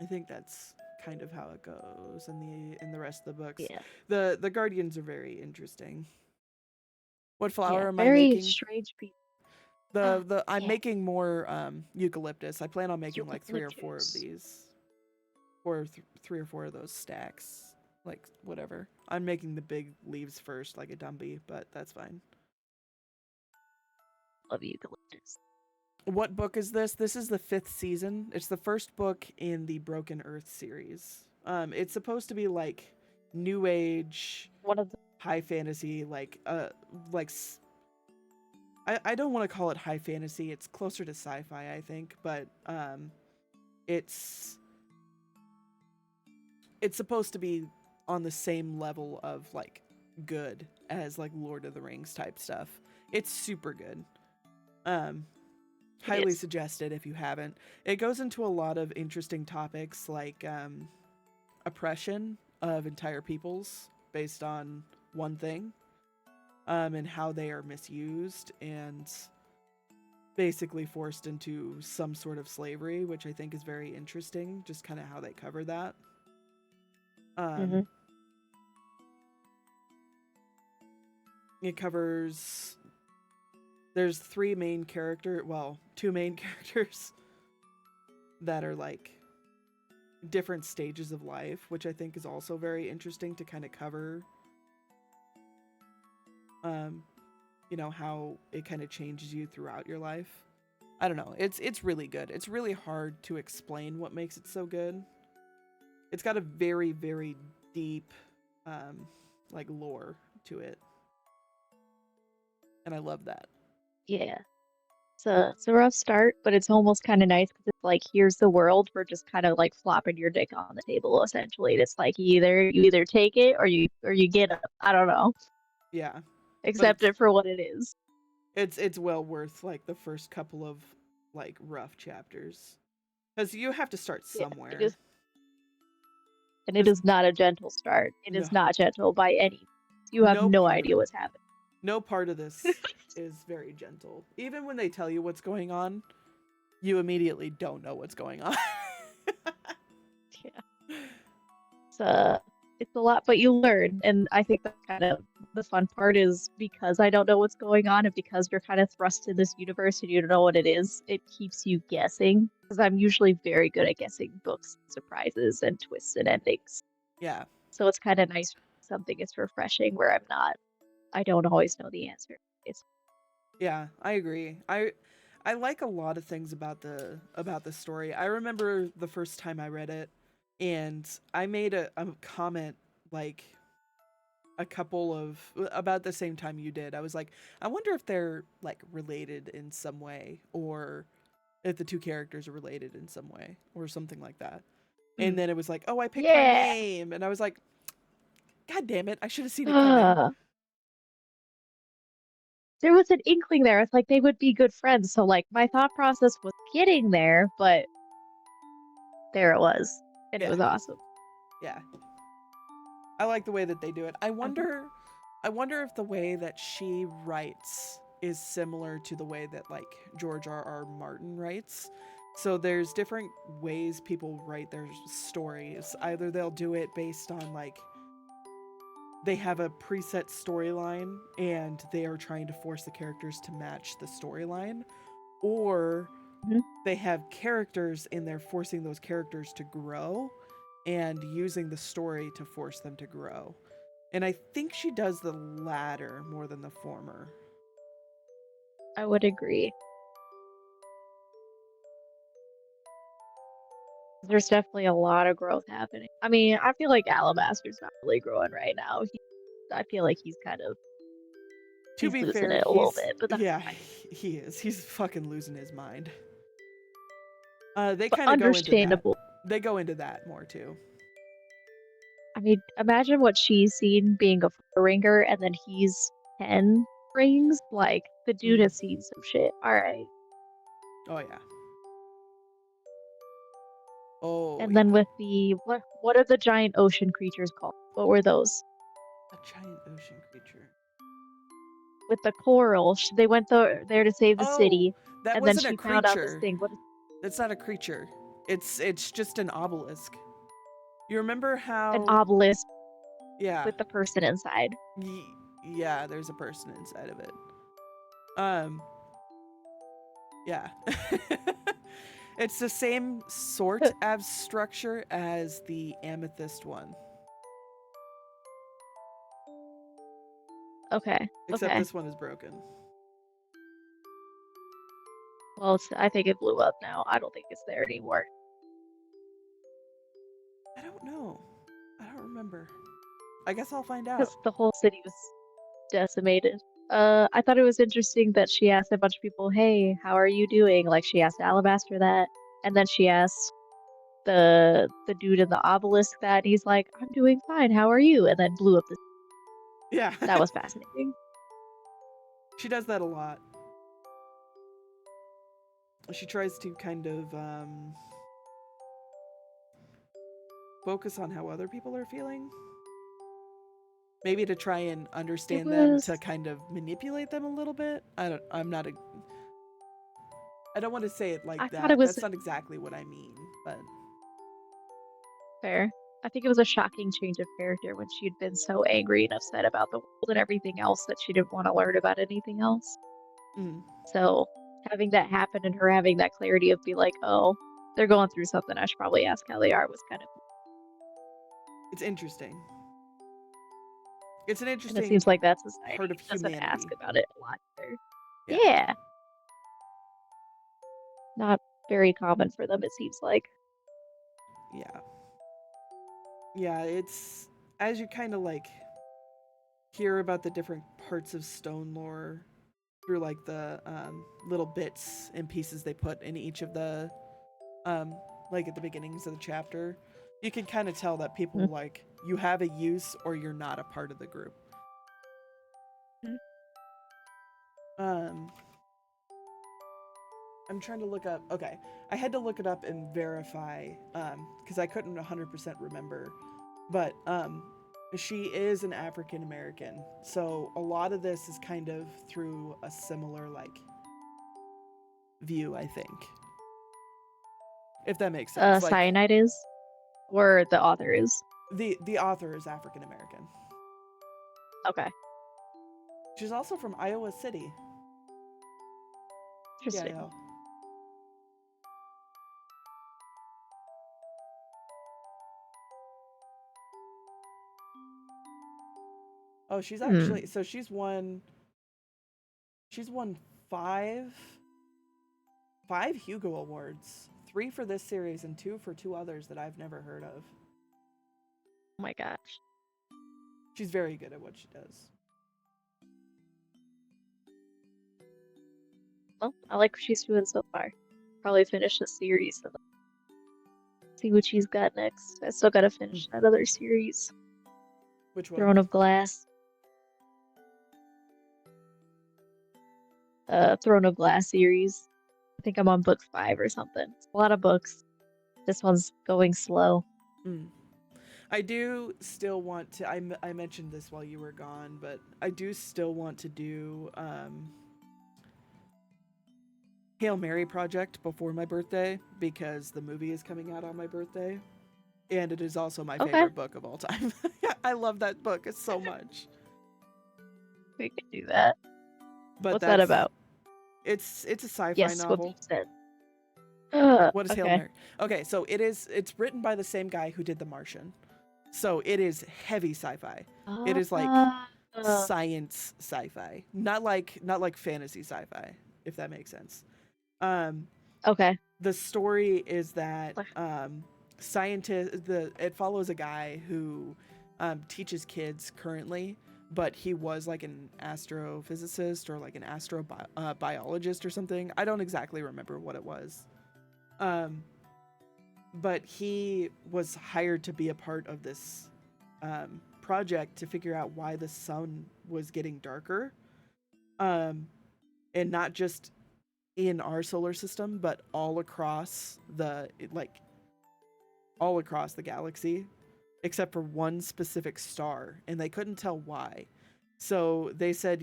I think that's kind of how it goes in the rest of the books. Yeah. The guardians are very interesting. What Yeah. flower am I Very making? strange people. The I'm Yeah. making more eucalyptus. I plan on making like 3 or 4 of Eucalyptus. these, or 3 or 4 of those stacks, like whatever. I'm making the big leaves first, like a Dumby, but that's fine. Love eucalyptus. What book is this? This is the 5th season. It's the first book in the Broken Earth series. It's supposed to be like new age, One of the high fantasy, like I don't want to call it high fantasy. It's closer to sci-fi, I think, but it's it's supposed to be on the same level of like good as like Lord of the Rings type stuff. It's super good. Um it Highly is. suggested if you haven't. It goes into a lot of interesting topics like oppression of entire peoples based on one thing, and how they are misused and basically forced into some sort of slavery, which I think is very interesting, just kind of how they cover that. Mm-hmm. Um, it covers, there's 2 main characters that are like different stages of life, which I think is also very interesting to kind of cover. Um, how it kind of changes you throughout your life. I don't know. It's really good. It's really hard to explain what makes it so good. It's got a very very deep like lore to it. And I love that. Yeah. It's a rough start, but it's almost kind of nice because it's like here's the world. We're just kind of like flopping your dick on the table essentially. And it's like you either take it or you get up. I don't know. Yeah. But Accept it for what it is. it's well worth like the first couple of like rough chapters. Cuz you have to start Yeah, it somewhere. is, and it Cuz is not a gentle start. It no is not gentle by any means. You have no no part of idea it. what's happening. No part of this is very gentle. Even when they tell you what's going on, you immediately don't know what's going on. Yeah. It's it's a lot, but you learn, and I think that's kind of the fun part is because I don't know what's going on, and because you're kind of thrust in this universe and you don't know what it is, it keeps you guessing. Because I'm usually very good at guessing books, surprises, and twists and endings. Yeah. So it's kind of nice. Something is refreshing where I don't always know the answer. It's Yeah, I agree. I like a lot of things about the story. I remember the first time I read it and I made a comment like a couple of about the same time you did. I was like, I wonder if they're like related in some way or if the two characters are related in some way or something like that. And mm, then it was like, "Oh, I picked my yeah. name." And I was like, "God damn it, I should have seen it coming." There was an inkling there. It's like they would be good friends. So like my thought process was getting there, but there it was, and it Yeah. was awesome. Yeah. I like the way that they do it. I'm like, I wonder if the way that she writes is similar to the way that like George R. Martin writes. So there's different ways people write their stories. Either they'll do it based on like they have a preset storyline and they are trying to force the characters to match the storyline, or mhm. they have characters and they're forcing those characters to grow and using the story to force them to grow. And I think she does the latter more than the former. I would agree. There's definitely a lot of growth happening. I mean, I feel like Alabaster's not really growing right now. I feel like he's kind of To He's be losing fair, it a little he's bit, but that's yeah, fine. he is. He's fucking losing his mind. They But kind of go into that. understandable. They go into that more too. I mean, imagine what she's seen being a ringer, and then he's 10 rings. Like, the dude has seen some shit. All right. Oh yeah. Oh And yeah. then with the what are the giant ocean creatures called? What were those? A giant ocean creature. With the coral, they went there to save the Oh, city, that and then wasn't a she found out this creature. thing. What? That's not a creature. It's just an obelisk. You remember An how? obelisk Yeah. with the person inside. Yeah, there's a person inside of it. Um. Yeah. It's the same sort of structure as the amethyst one. Okay. Except Okay. this one is broken. Well, I think it blew up now. I don't think it's there anymore. I don't know. I don't remember. I guess I'll find out. Because the whole city was decimated. I thought it was interesting that she asked a bunch of people, "Hey, how are you doing?" Like she asked Alabaster that, and then she asked the dude in the obelisk that, and he's like, "I'm doing fine. How are you?" And then blew up the. Yeah. That was fascinating. She does that a lot. She tries to kind of focus on how other people are feeling. Maybe to try and understand them, to kind of manipulate them a little bit. I don't want to say it like I thought that. it was That's not exactly what I mean, but fair. I think it was a shocking change of character when she'd been so angry and upset about the world and everything else that she didn't want to learn about anything else. mm, So having that happen and her having that clarity of be like, oh, they're going through something, I should probably ask how they are, was kind of cool. it's interesting. It's an And interesting it seems like that society part of doesn't humanity. ask about it a lot either. Yeah. Yeah. Not very common for them, it seems like. Yeah. Yeah, it's as you kind of like hear about the different parts of stone lore through like the little bits and pieces they put in each of the like at the beginnings of the chapter, you can kind of tell that people like you have a use or you're not a part of the group. I'm trying to look up. Okay, I had to look it up and verify because I couldn't 100% remember, but she is an African American, so a lot of this is kind of through a similar like view, I think, if that makes sense. Like Cyanide is? Or the author is? the author is African American. Okay. She's also from Iowa City. Interesting. Yeah. Oh, she's actually so she's won five Hugo Awards, 3 for this series and 2 for 2 others that I've never heard of. Oh my gosh. She's very good at what she does. Well, I like what she's doing so far. Probably finish the series and see what she's got next. I still gotta finish that other series. Which one? Throne of Glass. Throne of Glass series. I think I'm on book 5 or something. It's a lot of books. This one's going slow. I do still want to. I mentioned this while you were gone, but I do still want to do Hail Mary Project before my birthday because the movie is coming out on my birthday, and it is also my favorite book of all time. I love that book so much. We could do that. But what's that about? It's a sci-fi yes, novel. What you said. What is Hail Mary? Okay, so it's written by the same guy who did The Martian. So it is heavy sci-fi. It is like science sci-fi. Not like fantasy sci-fi, if that makes sense. Okay. The story is that it follows a guy who teaches kids currently but he was like an astrophysicist or like an astrobiologist or something. I don't exactly remember what it was. Um, but he was hired to be a part of this project to figure out why the sun was getting darker. And not just in our solar system, but all across all across the galaxy, except for one specific star, and they couldn't tell why. So they said,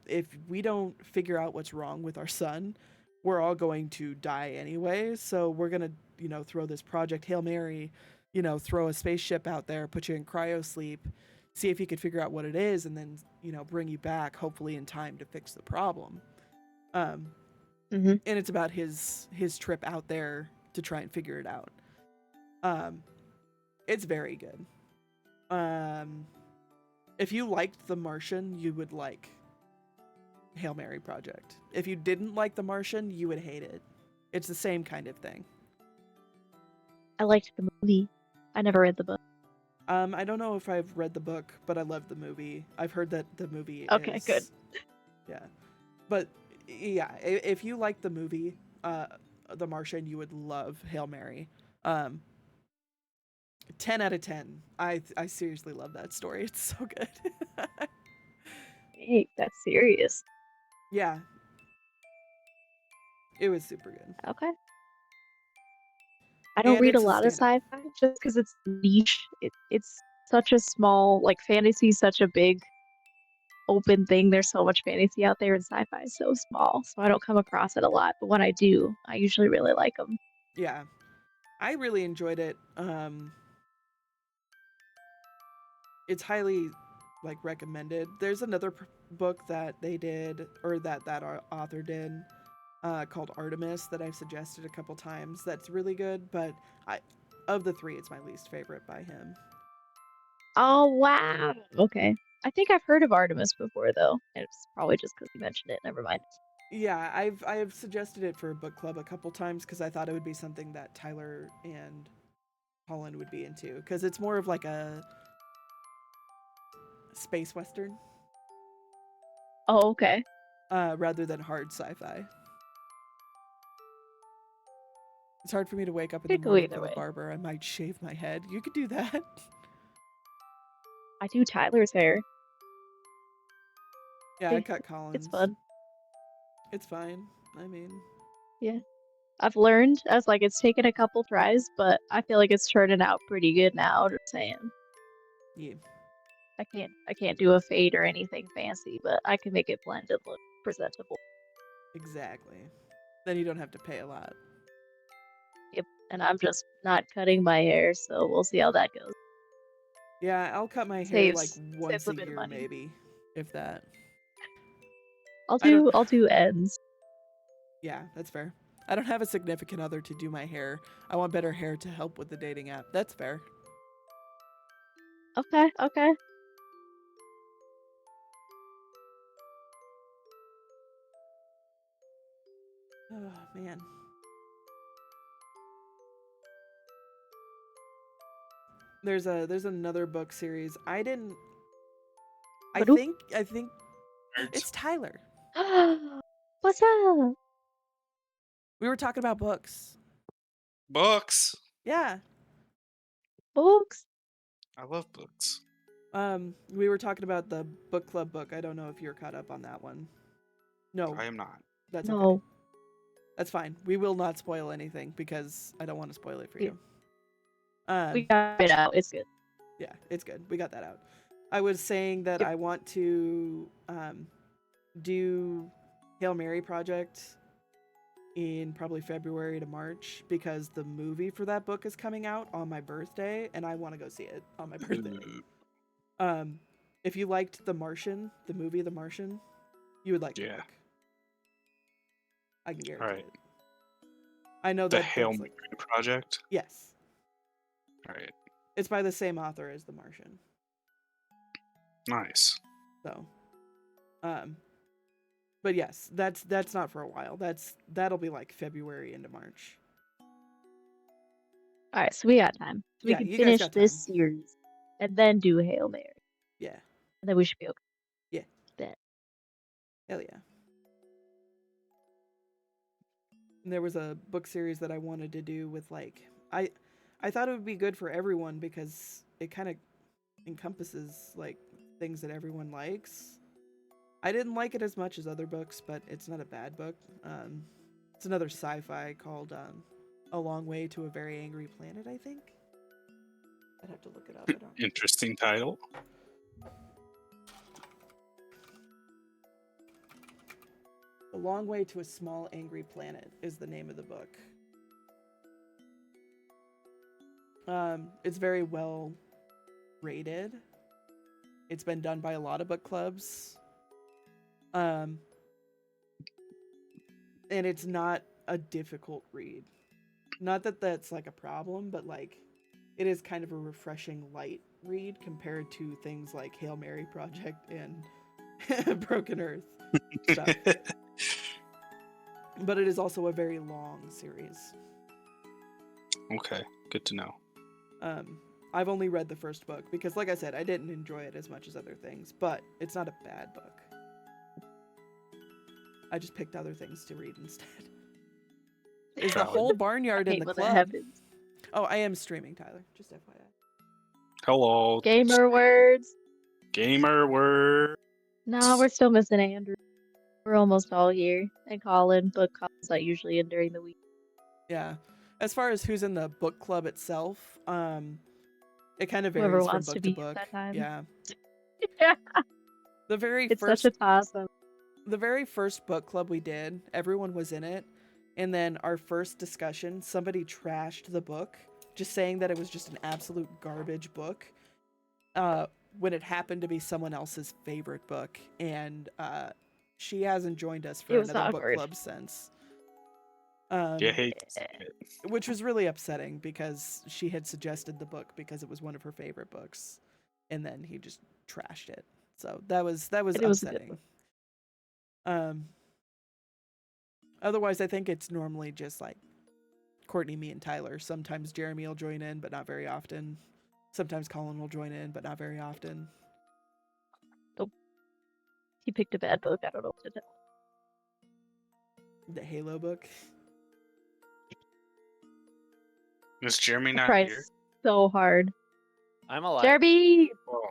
if we don't figure out what's wrong with our sun, we're all going to die anyway. So we're going to, throw this Project Hail Mary, throw a spaceship out there, put you in cryo sleep, see if you could figure out what it is, and then, bring you back, hopefully in time to fix the problem. Um, Mm-hmm. and it's about his trip out there to try and figure it out. It's very good. If you liked The Martian, you would like Hail Mary Project. If you didn't like The Martian, you would hate it. It's the same kind of thing. I liked the movie. I never read the book. I don't know if I've read the book, but I love the movie. I've heard that the movie Okay, is good. Yeah. But yeah, if you like the movie, The Martian, you would love Hail Mary. 10 out of 10. I seriously love that story. It's so good. Hey, that's serious. Yeah. It was super good. Okay. I don't And read a it's a lot of stand-up. sci-fi just because it's niche. It's such a small, like fantasy is such a big open thing. There's so much fantasy out there, and sci-fi is so small, so I don't come across it a lot. But when I do, I usually really like them. Yeah. I really enjoyed it. It's highly recommended. There's another book that they did, or that our author did, called Artemis, that I've suggested a couple times. That's really good, but of the three, it's my least favorite by him. Oh wow. Okay. I think I've heard of Artemis before though. It's probably just because you mentioned it. Never mind. Yeah, I've suggested it for a book club a couple times because I thought it would be something that Tyler and Holland would be into, because it's more of like a space western, Oh, okay. rather than hard sci-fi. It's hard for me to wake up in the Could go morning either for the way. barber. I might shave my head. You could do that. I do Tyler's hair. Yeah, I cut It's Collins. fun. It's fine. I mean, Yeah. I've learned as like it's taken a couple tries, but I feel like it's turning out pretty good now. Just saying. yeah, I can't do a fade or anything fancy, but I can make it blend and look presentable. exactly. Then you don't have to pay a lot. Yep. And I'm just not cutting my hair, so we'll see how that goes. Yeah, I'll cut my hair like Saves once a a bit of year, money. maybe, if that. I'll I don't. do ends. Yeah, that's fair. I don't have a significant other to do my hair. I want better hair to help with the dating app. That's fair. Okay, okay. Oh man. There's another book series. I didn't. I What? think it's Tyler. What's up? We were talking about books. Books. Yeah. Books? I love books. We were talking about the book club book. I don't know if you're caught up on that one. No, I am not. that's okay. No. That's fine. We will not spoil anything because I don't want to spoil it for you. We got it out. It's good. Yeah, it's good. We got that out. I was saying that Yep. I want to do Hail Mary Project in probably February to March because the movie for that book is coming out on my birthday and I want to go see it on my birthday. If you liked The Martian, the movie The Martian, you would like the book. I can guarantee it. I know The that Hail book's Mary Project? Yes. Alright. It's by the same author as The Martian. Nice. So, but yes, that's not for a while. That'll be like February into March. All right, so we got time. So we Yeah, can you guys finish got this time. series and then do Hail Mary. Yeah. And then we should be okay. Hell yeah. And there was a book series that I wanted to do with like I thought it would be good for everyone because it kind of encompasses like things that everyone likes. I didn't like it as much as other books, but it's not a bad book. It's another sci-fi called A Long Way to a Very Angry Planet, I think. I'd have to look it up. I don't. Interesting title. A Long Way to a Small Angry Planet is the name of the book. It's very well rated. It's been done by a lot of book clubs. And it's not a difficult read. Not that that's like a problem, but like it is kind of a refreshing light read compared to things like Hail Mary Project and Broken Earth stuff. But it is also a very long series. Okay, good to know. I've only read the first book because, like I said, I didn't enjoy it as much as other things, but it's not a bad book. I just picked other things to read instead. Is the Valid. whole barnyard I in hate the when that club? happens. Oh, I am streaming, Tyler. Just FYI. Hello, Gamer words. gamer word. No, we're still missing Andrew. We're almost all here. And Colin, book calls like usually in during the week. Yeah. As far as who's in the book club itself, it kind of Whoever varies from wants to book be to at book. that time. Yeah. Yeah, The very it's first such a toss-up. the very first book club we did, everyone was in it. And then our first discussion, somebody trashed the book, just saying that it was just an absolute garbage book. When it happened to be someone else's favorite book. And she hasn't joined us for It was another book awkward. club since. You hate to see Eh, it. Which was really upsetting because she had suggested the book because it was one of her favorite books, and then he just trashed it. So that was It was a good upsetting. book. Otherwise, I think it's normally just like Courtney, me, and Tyler. Sometimes Jeremy will join in, but not very often. Sometimes Colin will join in, but not very often. He picked a bad book. I don't know what to tell. The Halo book. Is Jeremy I not tried here? so hard. I'm alive. Jeremy! Oh,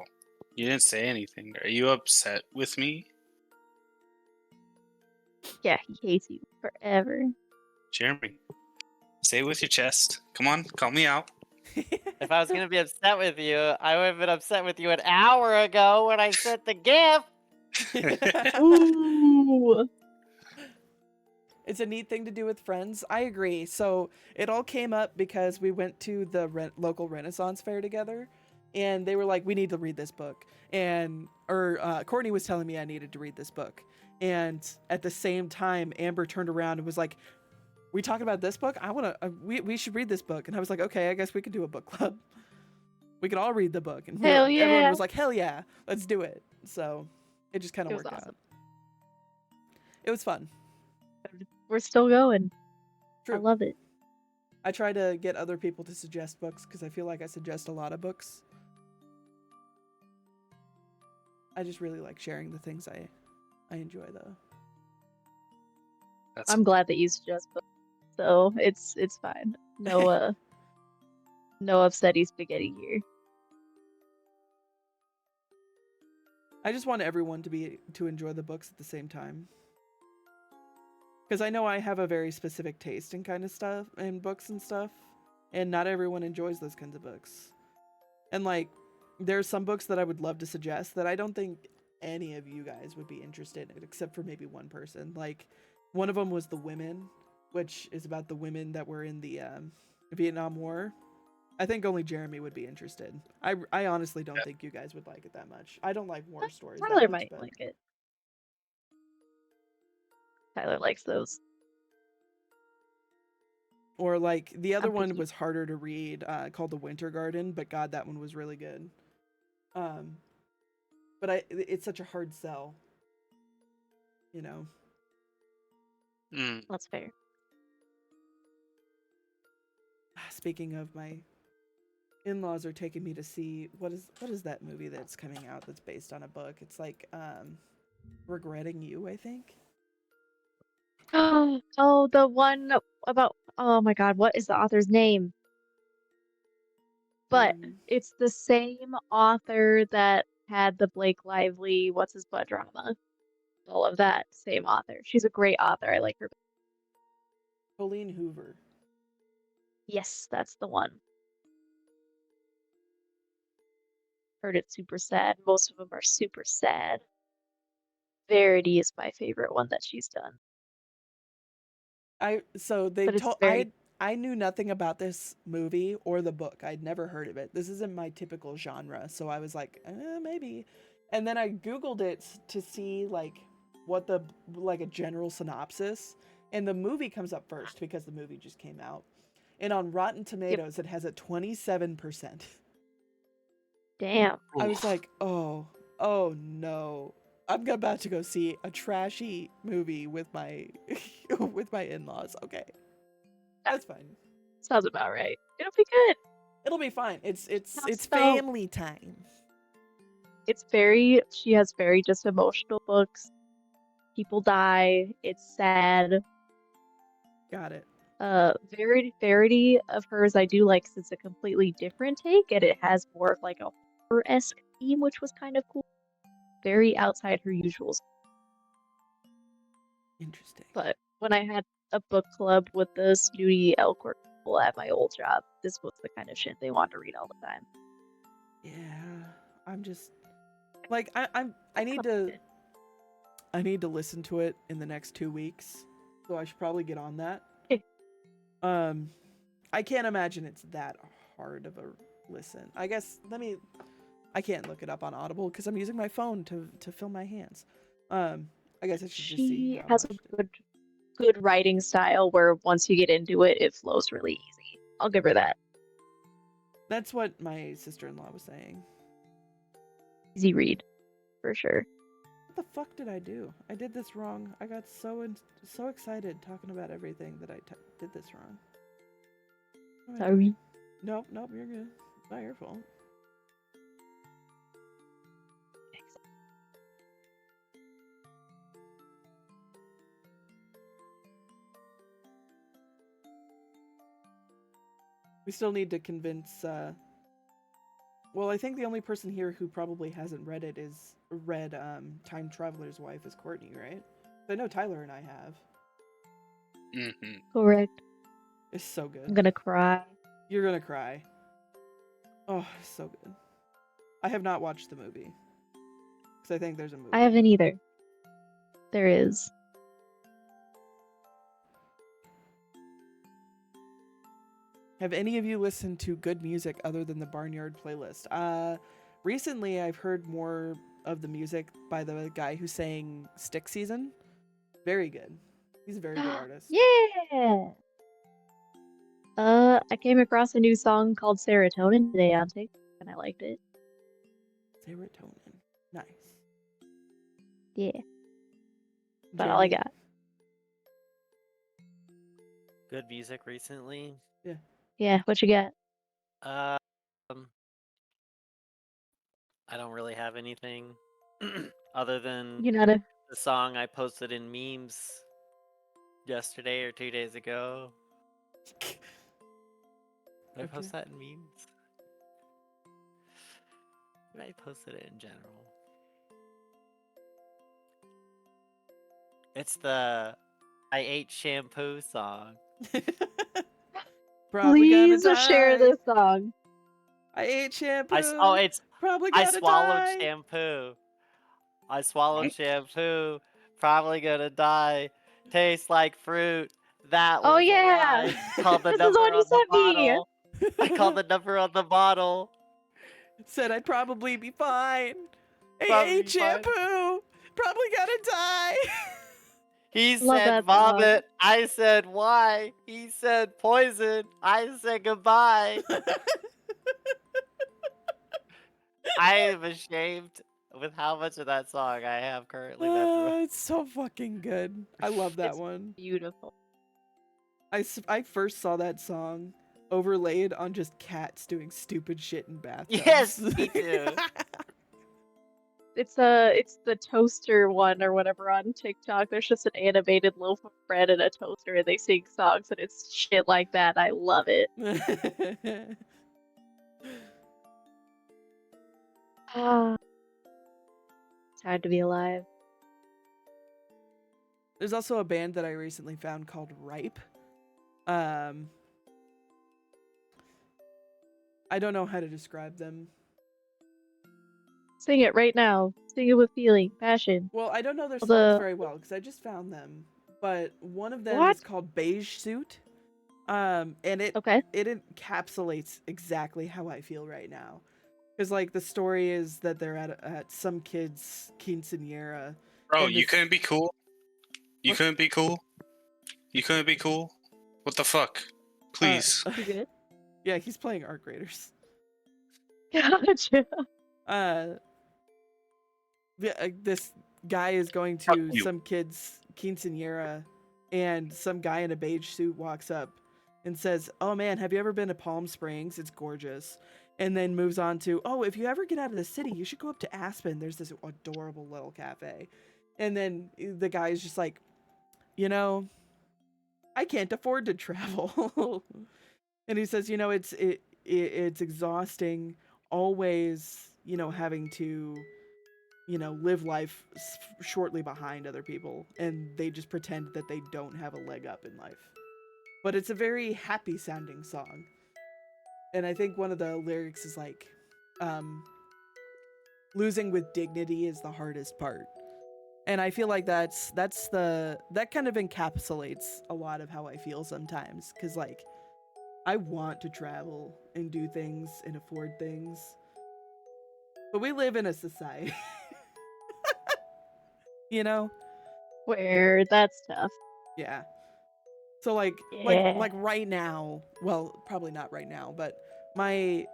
you didn't say anything. Are you upset with me, Yeah, he hates you forever. Jeremy? Say it with your chest. Come on, call me out. If I was gonna be upset with you, I would have been upset with you an hour ago when I sent the gift. Ooh! It's a neat thing to do with friends. I agree. So it all came up because we went to the local Renaissance fair together, and they were like, "We need to read this book." Courtney was telling me I needed to read this book, and at the same time, Amber turned around and was like, "We talking about this book? I want to. We should read this book." And I was like, "Okay, I guess we could do a book club. We could all read the book." And Hell everyone yeah! was like, "Hell yeah, let's do it." So it just kind of It was worked awesome. out. It was fun. We're still going. True. I love it. I try to get other people to suggest books because I feel like I suggest a lot of books. I just really like sharing the things I enjoy though. That's I'm glad that you suggest books, so it's fine. No no upsetty spaghetti here. I just want everyone to enjoy the books at the same time. Because I know I have a very specific taste in kind of stuff in books and stuff, and not everyone enjoys those kinds of books. And like, there's some books that I would love to suggest that I don't think any of you guys would be interested in, except for maybe one person. Like, one of them was The Women, which is about the women that were in the Vietnam War. I think only Jeremy would be interested. I honestly don't think you guys would like it that much. I don't like war stories that Tyler much, might but like it. Tyler likes those. or like the other I'm one picky. was harder to read, called The Winter Garden, but God, that one was really good. But it's such a hard sell, you know. That's fair. Speaking of, my in-laws are taking me to see what is that movie that's coming out that's based on a book. It's like Regretting You, I think. Oh, the one about, oh my God, what is the author's name? But Um, it's the same author that had the Blake Lively, what's his butt drama. All of that, same author. She's a great author. I like her. Colleen Hoover. Yes, that's the one. Heard it's super sad. Most of them are super sad. Verity is my favorite one that she's done. They But it's told very I knew nothing about this movie or the book. I'd never heard of it. This isn't my typical genre, so I was like, maybe. And then I googled it to see like what the like a general synopsis, and the movie comes up first because the movie just came out. And on Rotten yep. Tomatoes, it has a 27%. Damn. I was like, oh no. I'm about to go see a trashy movie with my with my in-laws. Okay. That's fine. Sounds about right. It'll be good. It'll be fine. It's Talks about family time. she has very just emotional books. People die. It's sad. Got it. Verity of hers I do like 'cause it's a completely different take and it has more of like a horror-esque theme, which was kind of cool. Very outside her usuals. Interesting. But when I had a book club with the snooty Elkhorn people at my old job, this was the kind of shit they wanted to read all the time. Yeah. I'm just like I need to listen to it in the next 2 weeks. So I should probably get on that. I can't imagine it's that hard of a listen. I can't look it up on Audible because I'm using my phone to fill my hands. I guess I should just see She how has much. a good writing style where once you get into it, it flows really easy. I'll give her that. That's what my sister-in-law was saying. Easy read, for sure. What the fuck did I do? I did this wrong. I got so excited talking about everything that I did this wrong. What am I doing? Sorry. Nope, you're good. It's not your fault. We still need to convince, well, I think the only person here who probably hasn't read it is Time Traveler's Wife is Courtney, right? I know Tyler and I have. Mm-hmm. Correct. It's so good. I'm gonna cry. You're gonna cry. Oh, it's so good. I have not watched the movie. Because I think there's a movie. I haven't either. There is. Have any of you listened to good music other than the Barnyard playlist? Recently I've heard more of the music by the guy who sang Stick Season. Very good. He's a very good artist. Yeah. I came across a new song called Serotonin today on TikTok, and I liked it. Serotonin. Nice. Yeah. That's all I got. Good music recently. Yeah, what you got? I don't really have anything other than You know the the song I posted in memes yesterday or 2 days ago. Did I post that in memes? Did I posted it in general? It's the I ate shampoo song. Probably Please gonna share die. this song. I ate shampoo. It's probably I gonna swallowed die. shampoo. I swallowed shampoo. Probably gonna die. Tastes like fruit. That Oh was a yeah. lie. Called the This is the one number you on the sent me. bottle. I called the number on the bottle. Said I'd probably be fine. I Probably ate be fine. shampoo. Probably gonna die. He Love said that song. vomit. I said why. He said poison. I said goodbye. I am ashamed with how much of that song I have currently memorized. It's so fucking good. I love that It's one. beautiful. I first saw that song overlaid on just cats doing stupid shit in bathtubs. Yes, me too. It's the toaster one or whatever on TikTok. There's just an animated loaf of bread and a toaster, and they sing songs, and it's shit like that. I love it. Ah, time to be alive. There's also a band that I recently found called Ripe. I don't know how to describe them. Sing it right now. Sing it with feeling, passion. Well, I don't know their songs The very well because I just found them. But one of them what? is called Beige Suit. And it Okay. encapsulates exactly how I feel right now. Because like the story is that they're at some kid's quinceanera. Bro, and you this- couldn't be cool. You What? couldn't be cool. You couldn't be cool. What the fuck? Please. You good? Yeah, he's playing Art Graders. Gotcha. This guy is going Fuck to you. some kid's quinceanera, and some guy in a beige suit walks up and says, "Oh man, have you ever been to Palm Springs? It's gorgeous." And then moves on to, "Oh, if you ever get out of the city, you should go up to Aspen. There's this adorable little cafe." And then the guy is just like, "You know, I can't afford to travel." And he says, it's exhausting always, having to, live life shortly behind other people, and they just pretend that they don't have a leg up in life. But it's a very happy sounding song. And I think one of the lyrics is like, losing with dignity is the hardest part. And I feel like that kind of encapsulates a lot of how I feel sometimes, cuz like I want to travel and do things and afford things. But we live in a society, you know? Where that's tough. Yeah. So like Yeah. right now, well, probably not right now, but my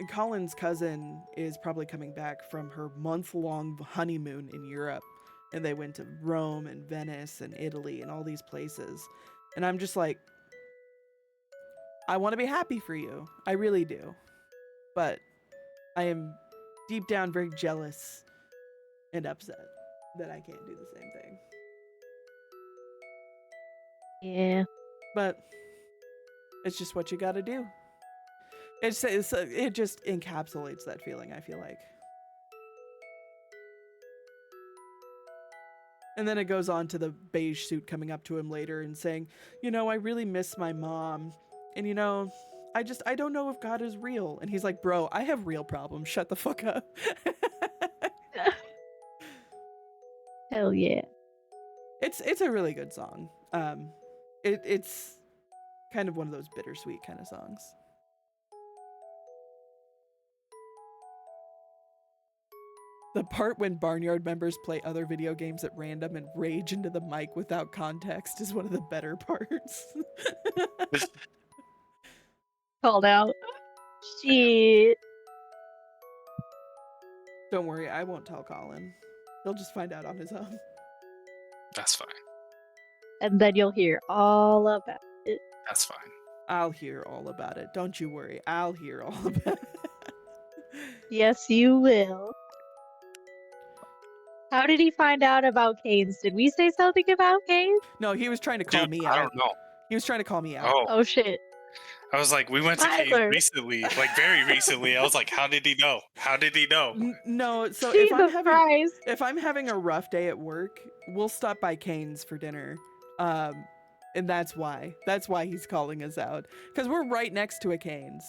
Colin's cousin is probably coming back from her month-long honeymoon in Europe, and they went to Rome and Venice and Italy and all these places. And I'm just like, I want to be happy for you. I really do. But I am deep down very jealous and upset that I can't do the same thing. Yeah. But it's just what you got to do. It just encapsulates that feeling, I feel like. And then it goes on to the beige suit coming up to him later and saying, I really miss my mom. And I don't know if God is real. And he's like, bro, I have real problems. Shut the fuck up. Hell yeah. It's a really good song. It's kind of one of those bittersweet kind of songs. The part when Barnyard members play other video games at random and rage into the mic without context is one of the better parts. Called out. Shit. Don't worry, I won't tell Colin. He'll just find out on his own. That's fine. And then you'll hear all about it. That's fine. I'll hear all about it. Don't you worry. I'll hear all about it. Yes, you will. How did he find out about Canes? Did we say something about Canes? No, he was trying to call Dude, me I out. don't know. He was trying to call me out. Oh, Oh shit. I was like, we went to Cave Tyler. recently, like very recently. I was like, how did he know? How did he know? No, so Jesus Christ. if I'm having a rough day at work, we'll stop by Cane's for dinner. And that's why he's calling us out, because we're right next to a Cane's,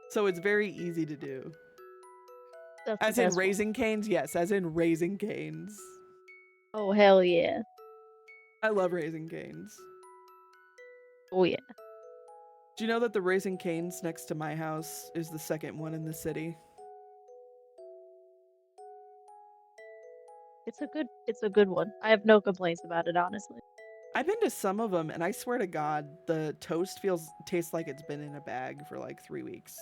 so it's very easy to do. That's the As in best one. Raising Cane's, yes, as in Raising Cane's. Oh hell yeah. I love Raising Cane's. Oh yeah. Do you know that the Raising Cane's next to my house is the second one in the city? It's a good one. I have no complaints about it, honestly. I've been to some of them, and I swear to God, the toast tastes like it's been in a bag for like 3 weeks.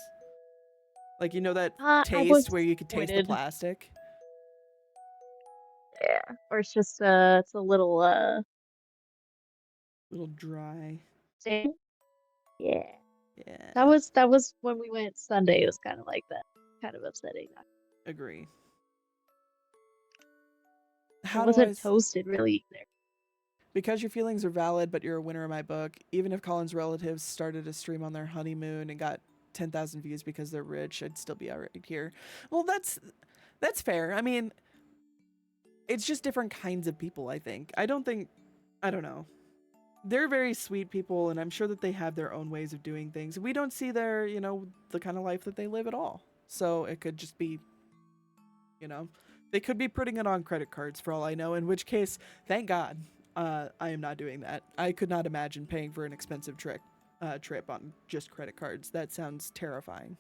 Like, that I taste was where you could taste the disappointed. plastic? Yeah. Or it's just it's a little A little dry. same. Yeah. Yeah. That was when we went Sunday. It was kind of like that. Kind of upsetting. Agree. It How do I? wasn't toasted really either. Because your feelings are valid, but you're a winner in my book. Even if Colin's relatives started a stream on their honeymoon and got 10,000 views because they're rich, I'd still be all right here. Well, that's fair. I mean, it's just different kinds of people, I think. I don't know. They're very sweet people, and I'm sure that they have their own ways of doing things. We don't see their, the kind of life that they live at all. So it could just be, you know, they could be putting it on credit cards for all I know, in which case, thank God, I am not doing that. I could not imagine paying for an expensive trip on just credit cards. That sounds terrifying.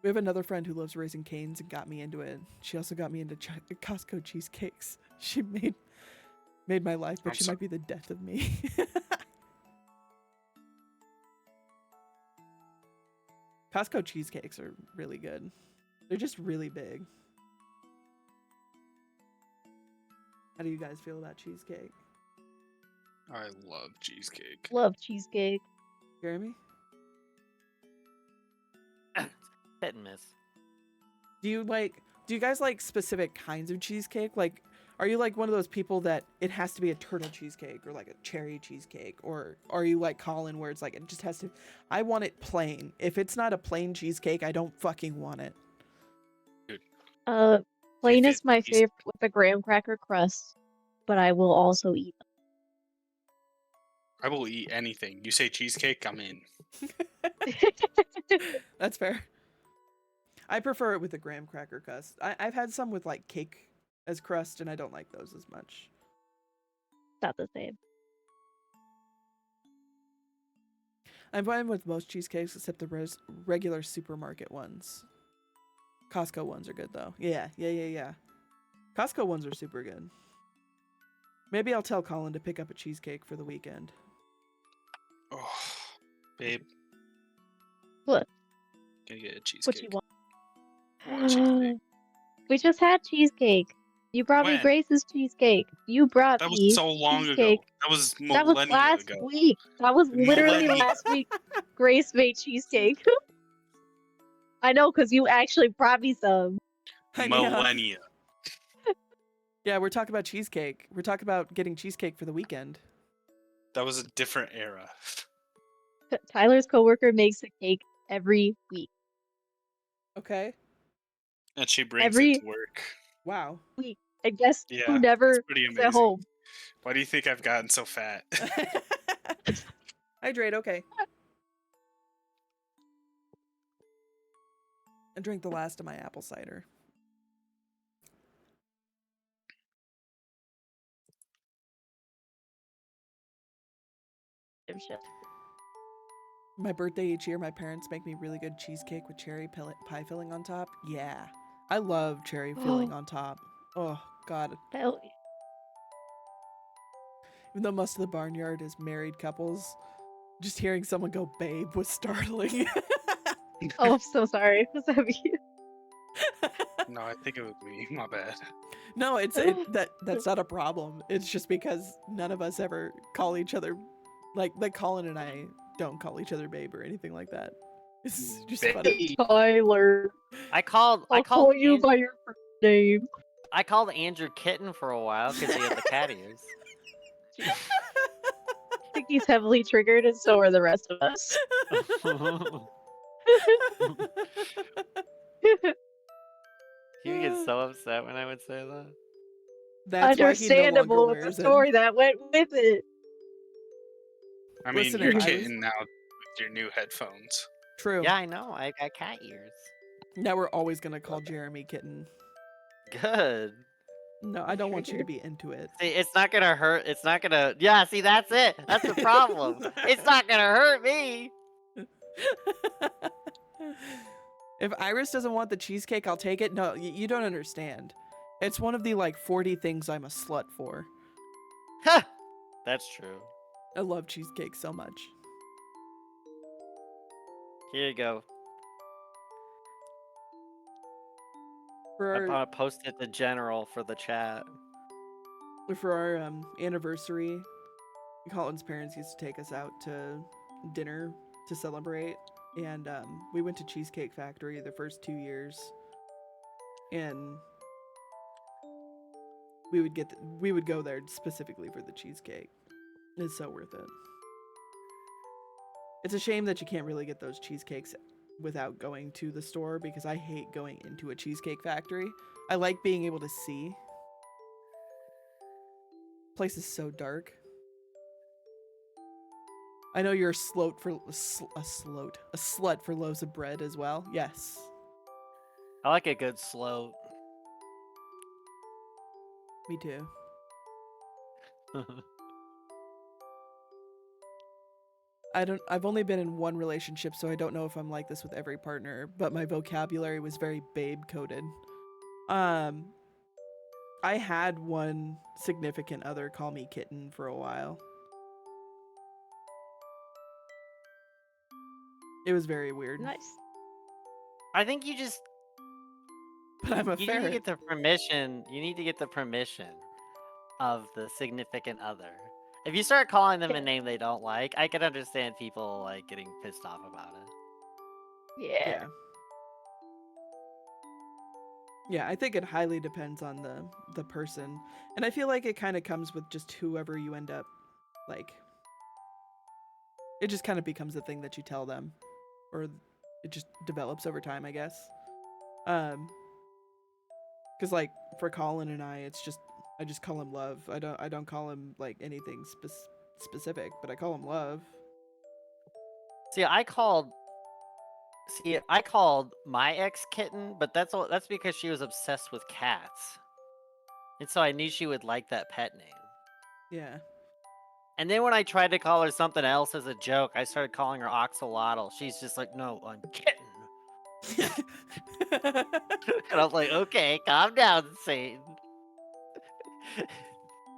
We have another friend who loves Raising Cane's and got me into it. She also got me into Costco cheesecakes. She made my life, but she might be the death of me. Costco cheesecakes are really good. They're just really big. How do you guys feel about cheesecake? I love cheesecake. Love cheesecake. Jeremy? Hit and miss. Do you guys like specific kinds of cheesecake? Like, are you like one of those people that it has to be a turtle cheesecake or like a cherry cheesecake? Or are you like Colin where it's like it just has to, I want it plain. If it's not a plain cheesecake, I don't fucking want it. Plain is my favorite with a graham cracker crust, but I will also eat them. I will eat anything. You say cheesecake, I'm in. That's fair. I prefer it with a graham cracker crust. I've had some with like cake as crust, and I don't like those as much. Not the same. I'm fine with most cheesecakes except the regular supermarket ones. Costco ones are good though. Yeah. Costco ones are super good. Maybe I'll tell Colin to pick up a cheesecake for the weekend. Oh, babe. What? Gonna get a cheesecake. What you want? I want a cheesecake. We just had cheesecake. You brought me When? Grace's cheesecake. You brought That me was so long cheesecake. ago. That was That was millennia last ago. week. That was literally Millennia. last week. Grace made cheesecake. I know, because you actually brought me some. Millennia. Yeah, we're talking about cheesecake. We're talking about getting cheesecake for the weekend. That was a different era. Tyler's coworker makes a cake every week. Okay. And she brings Every it to work. Wow. week. And guess Yeah, who never it's pretty is amazing. at home? Why do you think I've gotten so fat? Hydrate, okay. And drink the last of my apple cider. Shit. My birthday each year, my parents make me really good cheesecake with cherry pie filling on top. Yeah. I love cherry filling on top. Oh, God. Hell yeah. Even though most of the barnyard is married couples, just hearing someone go babe was startling. Oh, I'm so sorry. Was that me? No, I think it was me. My bad. No, that's not a problem. It's just because none of us ever call each other like Colin and I don't call each other babe or anything like that. It's just funny. Tyler. I called you by your first name. I called Andrew Kitten for a while because he had the cat ears. I think he's heavily triggered, and so are the rest of us. He would get so upset when I would say that. That's understandable why he no with longer the wears story that went with it. I mean, Listen, you're if I was- kidding now with your new headphones. True. Yeah, I know. I got cat ears. Now we're always gonna call Jeremy Kitten. Good. No, I don't want you to be into it. See, it's not gonna hurt. It's not gonna. Yeah, see, that's it. That's the problem. It's not gonna hurt me. If Iris doesn't want the cheesecake, I'll take it. No, you don't understand. It's one of the like 40 things I'm a slut for. Ha! That's true. I love cheesecake so much. Here you go. For I our, posted the general for the chat. for our anniversary, Colin's parents used to take us out to dinner to celebrate, and we went to Cheesecake Factory the first 2 years. and we would go there specifically for the cheesecake. It's so worth it. It's a shame that you can't really get those cheesecakes without going to the store because I hate going into a cheesecake factory. I like being able to see. Place is so dark. I know you're a slut for loaves of bread as well. Yes. I like a good slow. Me too. I've only been in one relationship, so I don't know if I'm like this with every partner, but my vocabulary was very babe coded. I had one significant other call me kitten for a while. It was very weird. Nice. I think you just But I'm a you need to ferret. get the permission. You need to get the permission of the significant other. If you start calling them a Yeah. name they don't like, I can understand people like getting pissed off about it. Yeah. Yeah. Yeah, I think it highly depends on the person. And I feel like it kind of comes with just whoever you end up like. It just kind of becomes a thing that you tell them, or it just develops over time, I guess. Because like for Colin and I just call him Love. I don't call him like anything specific, but I call him Love. See, I called my ex kitten, but that's because she was obsessed with cats, and so I knew she would like that pet name. Yeah. And then when I tried to call her something else as a joke, I started calling her Oxalotl. She's just like, no, I'm kitten. And I was like, okay, calm down, Satan.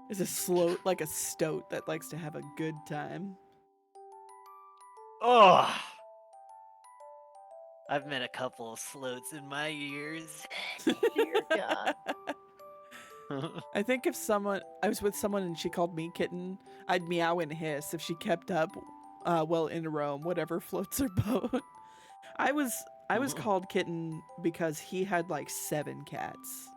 It's a sloat, like a stoat that likes to have a good time. Oh, I've met a couple of sloats in my years. Dear God. I think if I was with someone and she called me kitten, I'd meow and hiss if she kept up, well, in Rome, whatever floats her boat. I was called kitten because he had like 7 cats.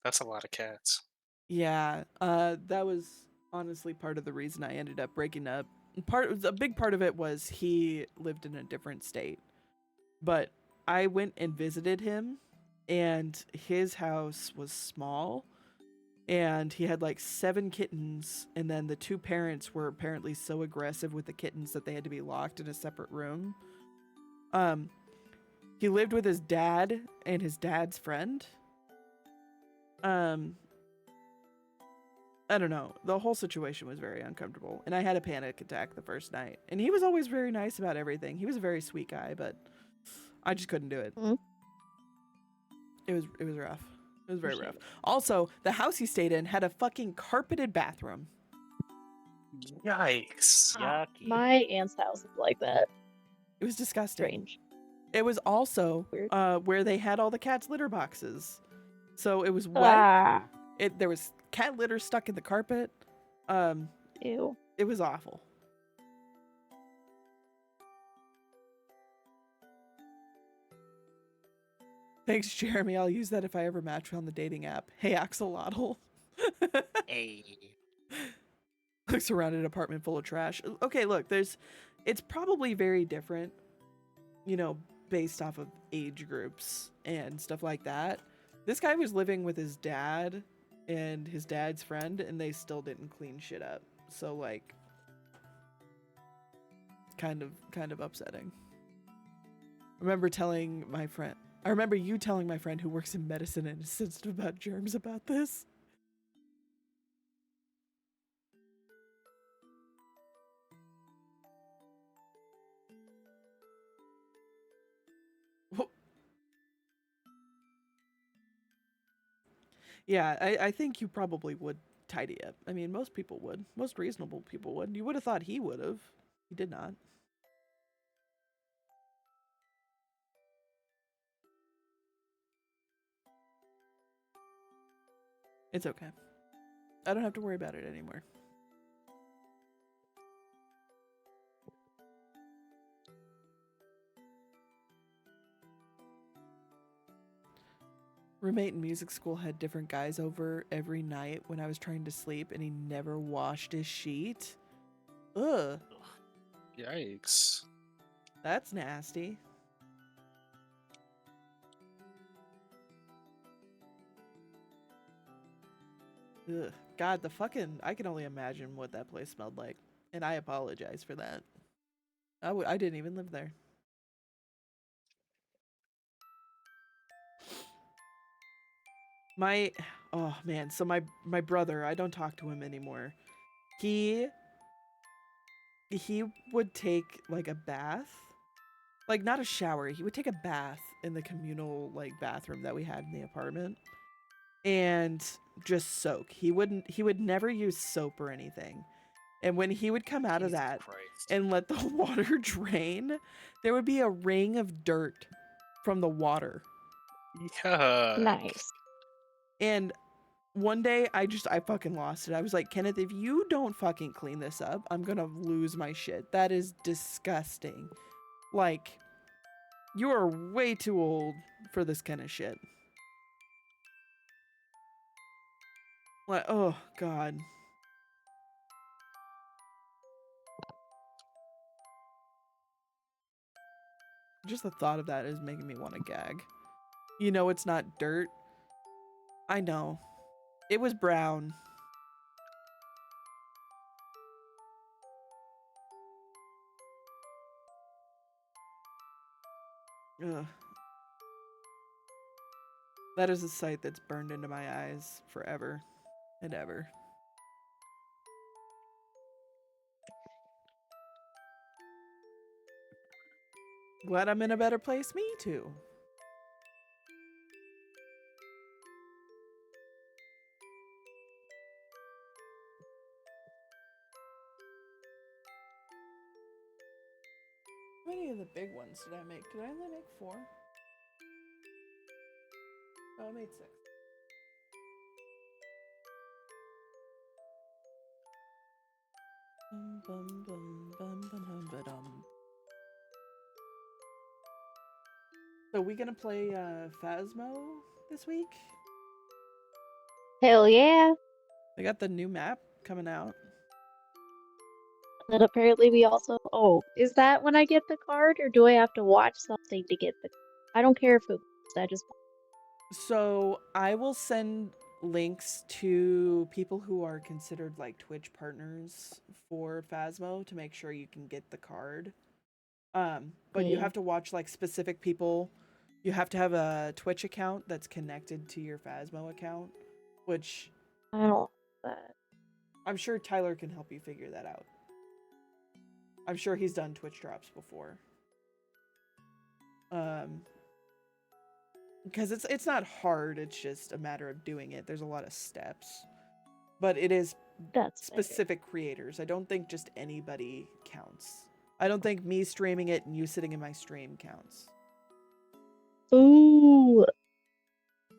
That's a lot of cats. Yeah, that was honestly part of the reason I ended up breaking up. A big part of it was he lived in a different state, but I went and visited him, and his house was small, and he had like 7 kittens, and then the 2 parents were apparently so aggressive with the kittens that they had to be locked in a separate room. He lived with his dad and his dad's friend. I don't know. The whole situation was very uncomfortable, and I had a panic attack the first night. And he was always very nice about everything. He was a very sweet guy, but I just couldn't do it. Mhm. It was rough. It was very Appreciate rough. it. Also, the house he stayed in had a fucking carpeted bathroom. Yikes. Yucky. My aunt's house is like that. It was disgusting. Strange. It was also Weird. where they had all the cats' litter boxes. So it was wet. Ah. There was cat litter stuck in the carpet. Ew. It was awful. Thanks, Jeremy. I'll use that if I ever match on the dating app. Hey, Axolotl. Hey. Looks around an apartment full of trash. Okay, look, it's probably very different, based off of age groups and stuff like that. This guy was living with his dad and his dad's friend, and they still didn't clean shit up. So like, kind of upsetting. I remember you telling my friend who works in medicine and is sensitive about germs about this. Yeah, I think you probably would tidy up. I mean, most people would. Most reasonable people would. You would have thought he would have. He did not. It's okay. I don't have to worry about it anymore. roommate in music school had different guys over every night when I was trying to sleep, and he never washed his sheet. Ugh, Yikes. that's nasty. Ugh. God, I can only imagine what that place smelled like. And I apologize for that. I didn't even live there. Oh man, so my brother, I don't talk to him anymore. He would take like a bath, like not a shower. He would take a bath in the communal like bathroom that we had in the apartment and just soak. He would never use soap or anything. And when he would come out of Jesus that Christ. and let the water drain, there would be a ring of dirt from the water. Yuck. Nice. And one day I fucking lost it. I was like, Kenneth, if you don't fucking clean this up, I'm gonna lose my shit. That is disgusting. Like, you are way too old for this kind of shit. Like, oh god. Just the thought of that is making me want to gag. You know it's not dirt. I know. It was brown. Ugh. That is a sight that's burned into my eyes forever and ever. Glad I'm in a better place, me too. How many of the big ones did I make? Did I only make 4? Oh, I made 6. Bum, bum, bum, bum, bum, ba-dum. So we gonna play Phasmo this week? Hell yeah. They got the new map coming out. And apparently we also. Oh, is that when I get the card, or do I have to watch something to get the? I don't care if it. I just. So I will send links to people who are considered like Twitch partners for Phasmo to make sure you can get the card. But you Yeah. have to watch like specific people. You have to have a Twitch account that's connected to your Phasmo account, which I don't. know that. I'm sure Tyler can help you figure that out. I'm sure he's done Twitch drops before. Because it's not hard, it's just a matter of doing it. There's a lot of steps. But it is That's better. specific creators. I don't think just anybody counts. I don't think me streaming it and you sitting in my stream counts. Ooh.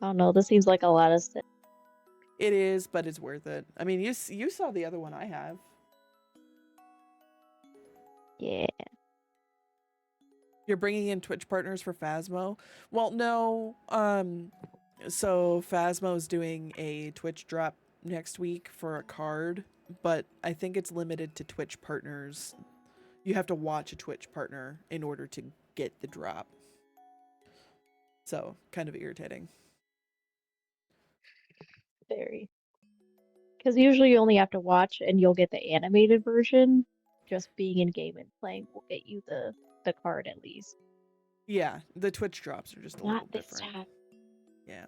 I don't know. This seems like a lot of stuff. It is, but it's worth it. I mean, you saw the other one I have. Yeah. You're bringing in Twitch partners for Phasmo? Well, no. So Phasmo's doing a Twitch drop next week for a card, but I think it's limited to Twitch partners. You have to watch a Twitch partner in order to get the drop. So, kind of irritating. Very. Because usually you only have to watch and you'll get the animated version. Just being in game and playing will get you the card at least. Yeah, the Twitch drops are just a Not little this different. time. Yeah.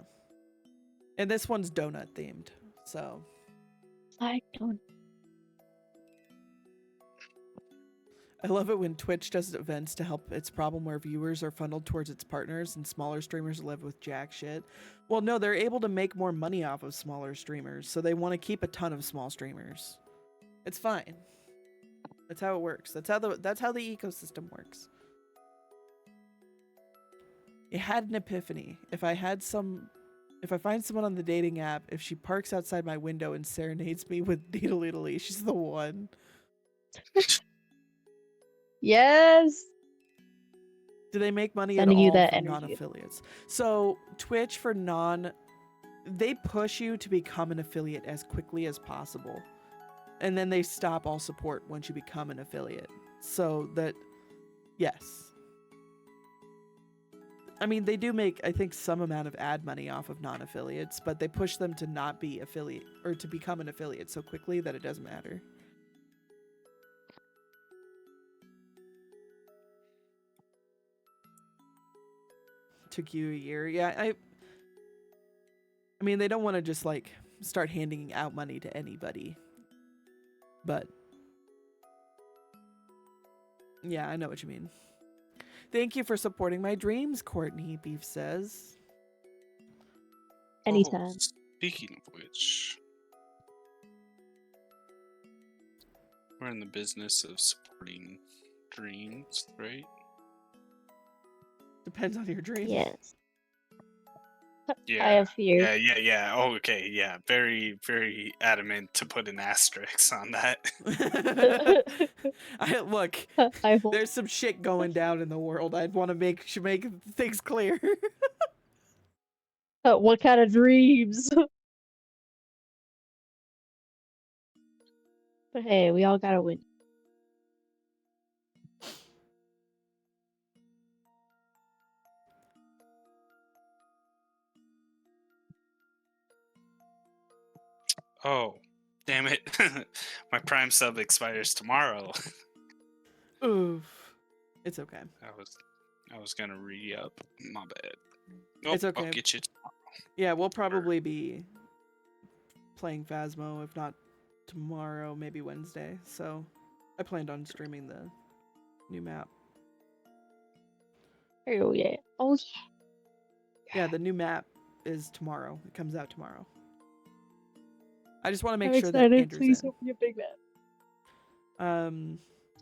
And this one's donut themed, so I don't. I love it when Twitch does events to help its problem where viewers are funneled towards its partners and smaller streamers live with jack shit. Well, no, they're able to make more money off of smaller streamers, so they want to keep a ton of small streamers. It's fine. That's how it works. That's how the ecosystem works. It had an epiphany. If I find someone on the dating app, if she parks outside my window and serenades me with Needle Italy, she's the one. Yes. Do they make money Sending at you all that from energy. non-affiliates? So Twitch for they push you to become an affiliate as quickly as possible. And then they stop all support once you become an affiliate. So that, yes. I mean, they do make, I think, some amount of ad money off of non-affiliates, but they push them to not be affiliate or to become an affiliate so quickly that it doesn't matter. Took you a year. Yeah, I mean, they don't want to just like start handing out money to anybody. But yeah, I know what you mean. Thank you for supporting my dreams, Courtney Beef says. Anytime. Oh, speaking of which, we're in the business of supporting dreams, right? Depends on your dream. Yes. I Yeah. have fears. Yeah. Oh, okay. Yeah. Very, very adamant to put an asterisk on that. Look, I hope. there's some shit going down in the world. I'd want to make things clear. What kind of dreams? But hey, we all gotta win. Oh, damn it. My Prime sub expires tomorrow. Oof. It's okay. I was gonna re-up. My bad. Oh, It's okay. I'll get you. Yeah, we'll probably be playing Phasmo, if not tomorrow, maybe Wednesday. So I planned on streaming the new map. Oh yeah. Oh Yeah, the new map is tomorrow. It comes out tomorrow. I just want to make I'm sure that excited. Andrew's Please in. open your big map.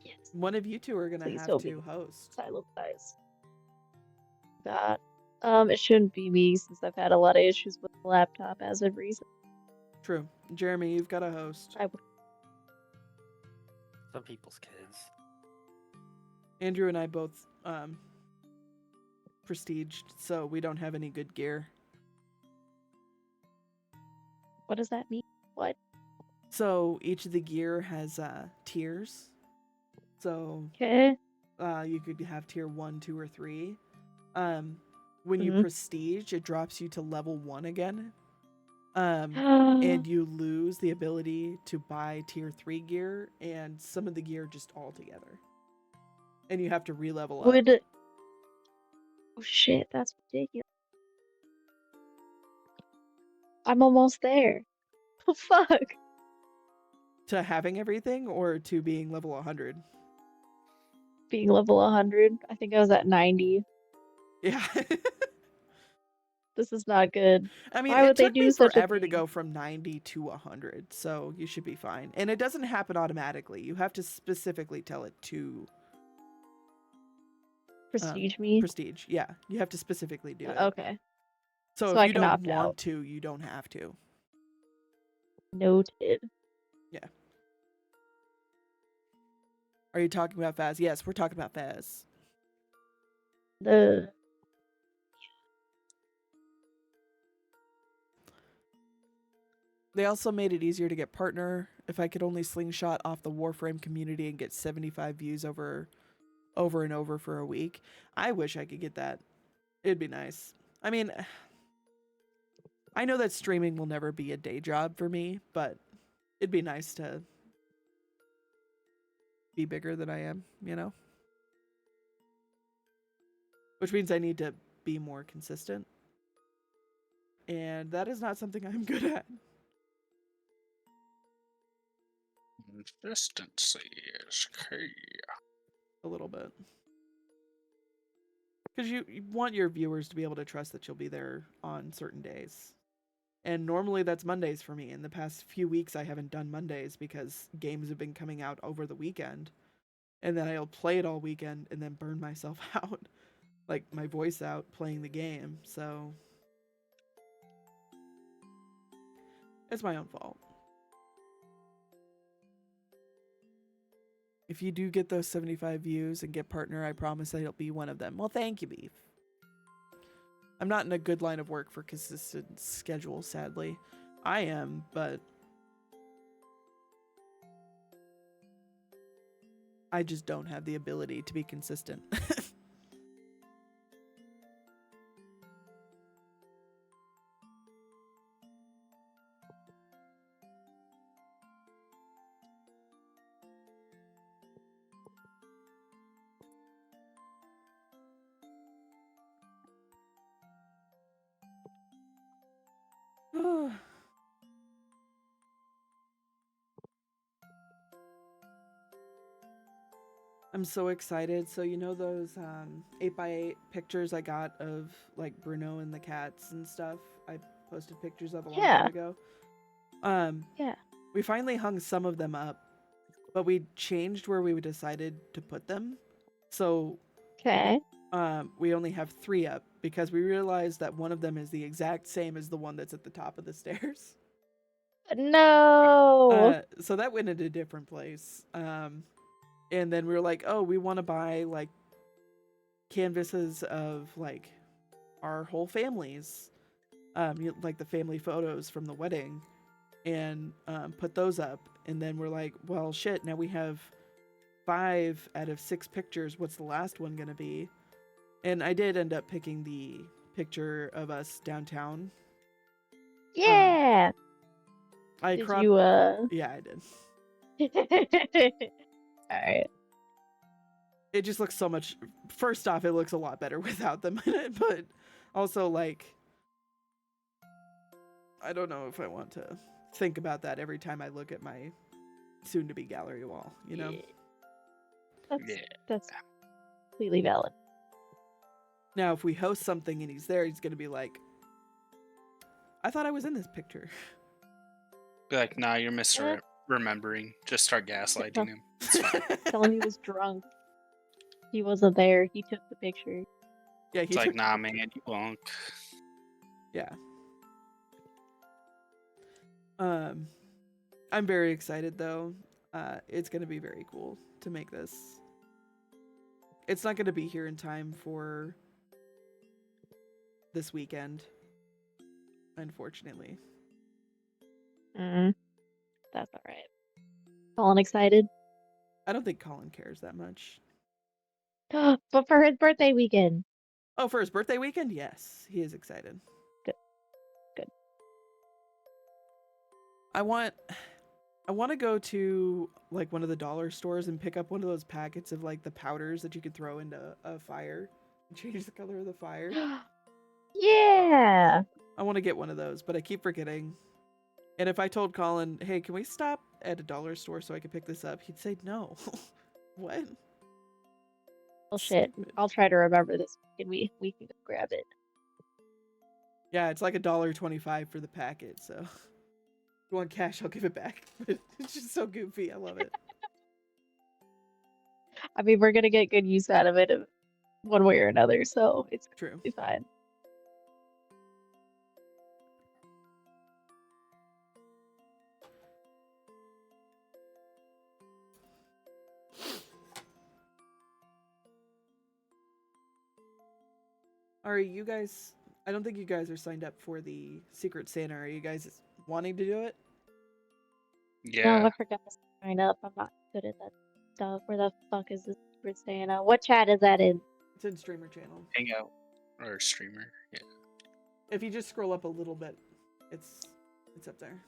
Yes. One of you two are gonna Please have don't to be host. silent guys. God. It shouldn't be me since I've had a lot of issues with the laptop as of recent. True. Jeremy, you've got to host. Some people's kids. Andrew and I both prestiged, so we don't have any good gear. What does that mean? What? So each of the gear has tiers. So Okay. you could have tier 1, 2, or 3. When you Mhm. prestige, it drops you to level 1 again. And you lose the ability to buy tier 3 gear and some of the gear just all together. And you have to re-level up. Oh shit, that's ridiculous. I'm almost there. Oh fuck. To having everything or to being level 100? Being level 100. I think I was at 90. Yeah. This is not good. I mean, Why would it they took do me such a forever to thing? go from 90 to 100, so you should be fine. And it doesn't happen automatically. You have to specifically tell it to Prestige me? prestige. Yeah, you have to specifically do it. Okay. So So if I you can don't opt want out. to, you don't have to. Noted. Yeah. Are you talking about Faz? Yes, we're talking about Faz. They also made it easier to get partner. If I could only slingshot off the Warframe community and get 75 views over and over for a week. I wish I could get that. It'd be nice. I mean, I know that streaming will never be a day job for me, but it'd be nice to be bigger than I am, you know? Which means I need to be more consistent. And that is not something I'm good at. Consistency is key. A little bit. Because you want your viewers to be able to trust that you'll be there on certain days. And normally that's Mondays for me. In the past few weeks, I haven't done Mondays because games have been coming out over the weekend. And then I'll play it all weekend and then burn myself out. Like my voice out playing the game. So it's my own fault. If you do get those 75 views and get partner, I promise that it'll be one of them. Well, thank you, Beef. I'm not in a good line of work for consistent schedule, sadly. I am, but I just don't have the ability to be consistent. I'm so excited. So you know those 8x8 pictures I got of like Bruno and the cats and stuff? I posted pictures of a long time Yeah. ago. Um, Yeah. we finally hung some of them up, but we changed where we decided to put them. So Okay. we only have 3 up because we realized that one of them is the exact same as the one that's at the top of the stairs. No. So that went in a different place. And then we were like, oh, we want to buy like canvases of like our whole families, like the family photos from the wedding, and put those up. And then we're like, well, shit, now we have 5 out of 6 pictures. What's the last one gonna be? And I did end up picking the picture of us downtown. Yeah. I Did cropped. you Yeah, I did. Alright. It just looks so much. First off, it looks a lot better without them in it, but also like, I don't know if I want to think about that every time I look at my soon-to-be gallery wall. You know. Yeah. Yeah. That's completely valid. Now, if we host something and he's there, he's gonna be like, "I thought I was in this picture." Be like, nah, you're misremembering. Just start gaslighting him. It's fine. Tell him he was drunk. He wasn't there. He took the picture. Yeah, It's like, nah, man, you won't. Yeah. I'm very excited though. It's gonna be very cool to make this. It's not gonna be here in time for this weekend, unfortunately. That's alright. Colin excited? I don't think Colin cares that much. But for his birthday weekend. Oh, for his birthday weekend? Yes, he is excited. Good. Good. I want to go to like one of the dollar stores and pick up one of those packets of like the powders that you could throw into a fire and change the color of the fire. Yeah. I want to get one of those, but I keep forgetting. And if I told Colin, "Hey, can we stop at a dollar store so I can pick this up?" He'd say no. What? Well, shit. Stupid. I'll try to remember this weekend. We can go grab it. Yeah, it's like $1.25 for the packet, so if you want cash, I'll give it back. But it's just so goofy. I love it. I mean, we're gonna get good use out of it one way or another, so it's True. fine. Are you guys... I don't think you guys are signed up for the Secret Santa. Are you guys wanting to do it? Yeah. No, I forgot to sign up. I'm not good at that stuff. Where the fuck is this Secret Santa? What chat is that in? It's in Streamer Channel. Hangout or streamer. Yeah. If you just scroll up a little bit, it's up there.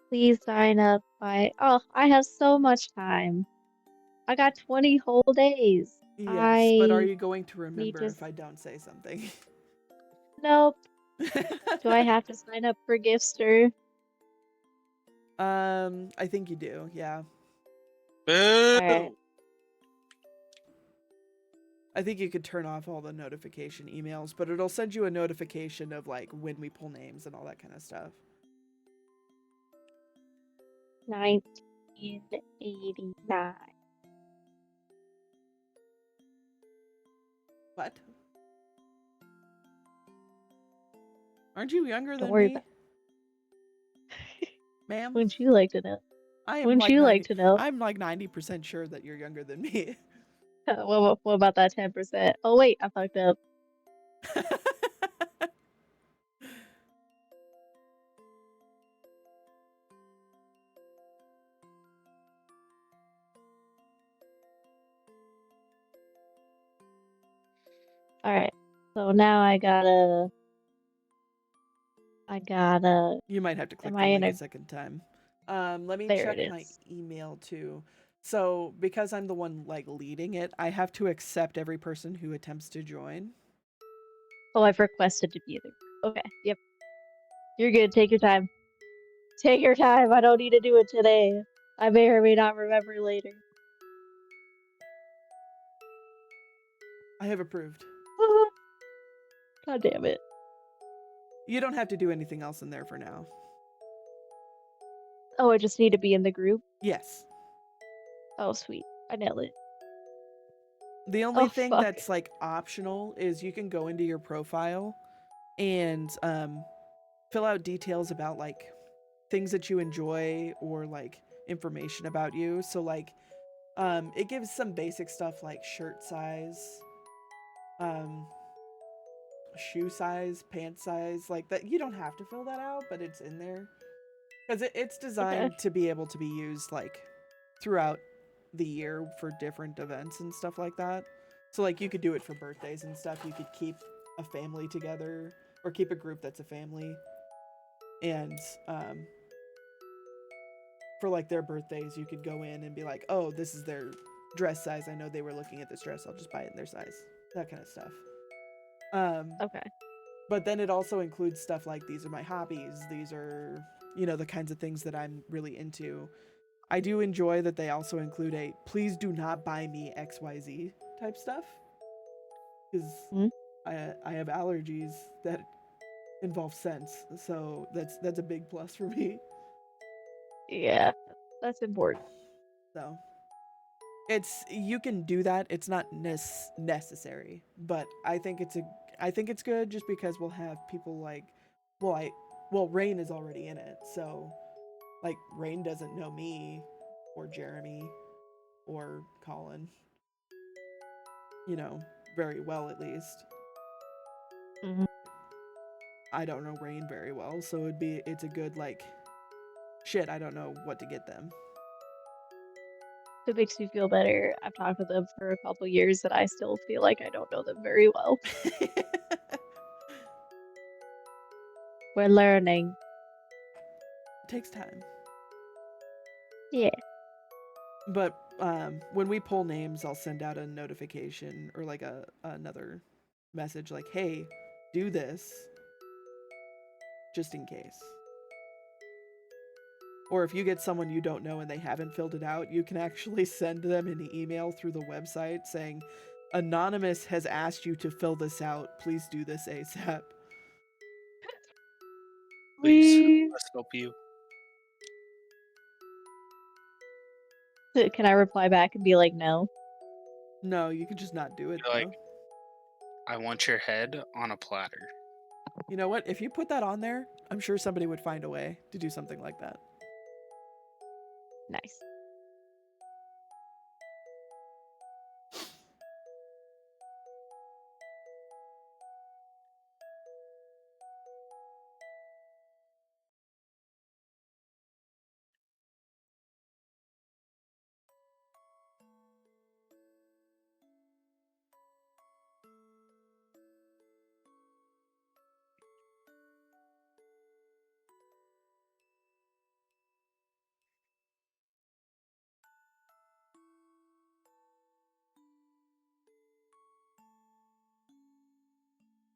Please sign up Oh, I have so much time. I got 20 whole days. Yes, but are I you going to remember to if I don't say something? Nope. Do I have to sign up for Gifster? I think you do, yeah. Boo! Alright. I think you could turn off all the notification emails, but it'll send you a notification of like when we pull names and all that kind of stuff. 1989. What? Aren't you younger Don't than worry me? about Ma'am? Wouldn't you like to know? I am Wouldn't like you 90, like to know? I'm like 90% sure that you're younger than me. What about that 10%? Oh wait, I fucked up. All right. So now I gotta. You might have to click Am the I in link a a? second time. Let me There it check my is. email too. So because I'm the one like leading it, I have to accept every person who attempts to join. Oh, I've requested to be there. Okay. Yep. You're good. Take your time. Take your time. I don't need to do it today. I may or may not remember later. I have approved. God damn it. You don't have to do anything else in there for now. Oh, I just need to be in the group. Yes. Oh, sweet. I nailed it. The only Oh, thing fuck. that's like optional is you can go into your profile and fill out details about like things that you enjoy or like information about you. So like it gives some basic stuff like shirt size, um shoe size, pant size, like that. You don't have to fill that out, but it's in there because it's Okay. designed to be able to be used like throughout the year for different events and stuff like that. So like you could do it for birthdays and stuff. You could keep a family together or keep a group that's a family, and for like their birthdays you could go in and be like, oh, this is their dress size, I know they were looking at this dress, I'll just buy it in their size, that kind of stuff. Okay. But then it also includes stuff like these are my hobbies, these are, you know, the kinds of things that I'm really into. I do enjoy that they also include a please do not buy me XYZ type stuff, because Hmm? I have allergies that involve scents, so that's a big plus for me. Yeah. That's important. So it's, you can do that, it's not necessary, but I think it's good just because we'll have people like, well, Rain is already in it, so like Rain doesn't know me or Jeremy or Colin, you know, very well. At least Hmm. I don't know Rain very well, so it's a good like, shit, I don't know what to get them. It makes me feel better. I've talked with them for a couple years and I still feel like I don't know them very well. It We're learning. takes time. Yeah. But when we pull names, I'll send out a notification or like another message like, "Hey, do this," just in case. Or if you get someone you don't know and they haven't filled it out, you can actually send them an email through the website saying, "Anonymous has asked you to fill this out. Please do this ASAP." Please, Please. let's help you. Can I reply back and be like, no? No, you can just not do it You're like, though. I want your head on a platter. You know what? If you put that on there, I'm sure somebody would find a way to do something like that. Nice.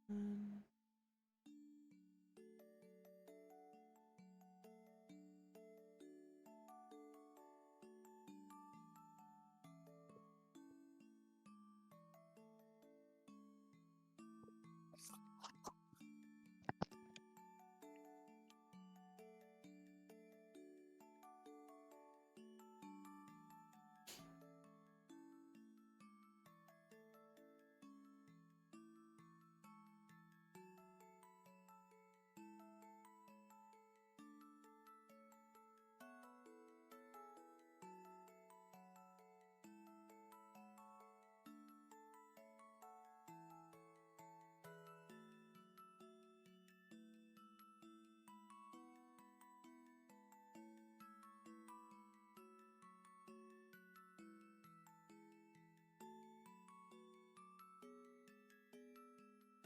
Um,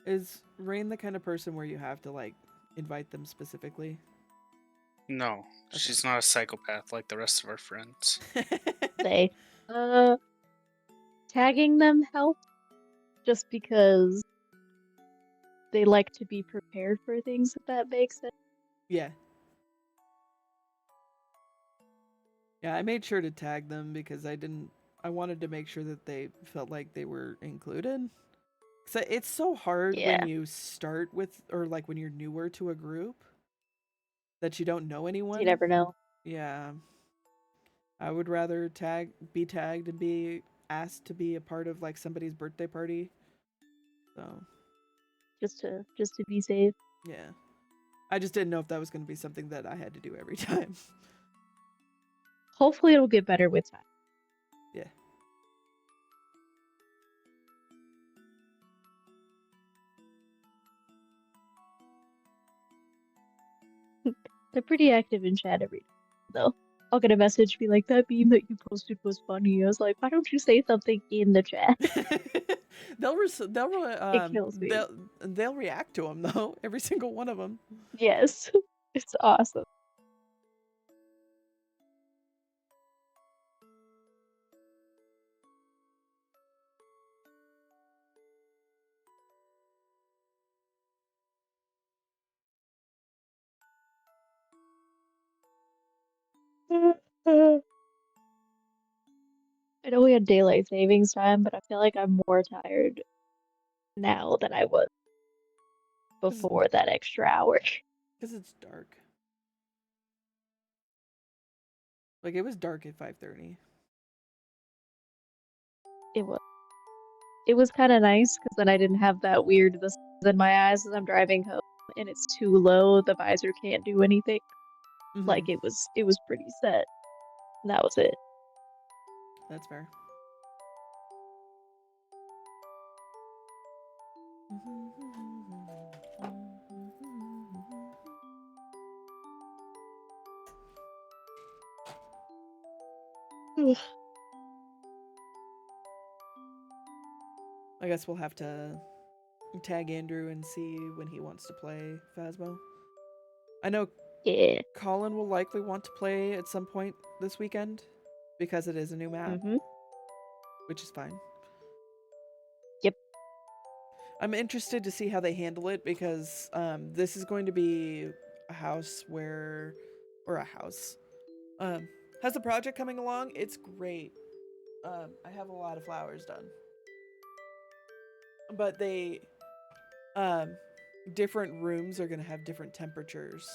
Is Rain the kind of person where you have to like invite them specifically? No, she's not a psychopath like the rest of our friends. They, uh, tagging them helps just because they like to be prepared for things, if that makes sense. Yeah. Yeah, I made sure to tag them because I wanted to make sure that they felt like they were included. So it's so hard when Yeah, you start with, or like when you're newer to a group that you don't know you anyone. never know. Yeah. I would rather be tagged and be asked to be a part of like somebody's birthday party. So, Just to be safe. yeah. I just didn't know if that was going to be something that I had to do every time. Hopefully it'll get better with time. Yeah. They're pretty active in chat every day, though. I'll get a message, be like, that meme that you posted was funny. I was like, why don't you say something in the chat? It kills me. they'll react to them though, every single one of them. Yes, it's awesome. I know we had daylight savings time, but I feel like I'm more tired now than I was before that extra hour. Because it's dark. Like it was dark at 5:30. It was. It was kind of nice because then I didn't have that weird the sun's in my eyes as I'm driving home, and it's too low. The visor can't do anything. Like it was pretty set. And that was it. That's fair. I guess we'll have to tag Andrew and see when he wants to play Phasmo. I know Yeah. Colin will likely want to play at some point this weekend because it is a new map, which is fine. Yep. I'm interested to see how they handle it because this is going to be a house where, or a house, has a project coming along. It's great. I have a lot of flowers done, but different rooms are gonna have different temperatures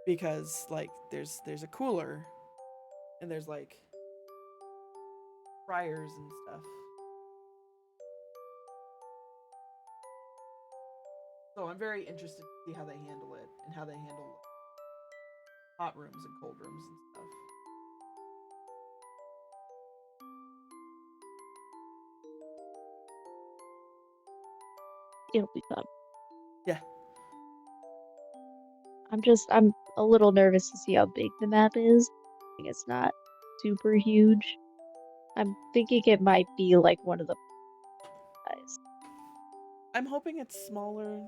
because like there's a cooler and there's like fryers and stuff. So I'm very interested to see how they handle it and how they handle hot rooms and cold rooms and stuff. It'll be fun. Yeah. I'm a little nervous to see how big the map is. I think it's not super huge. I'm thinking it might be like one of the guys. I'm hoping it's smaller.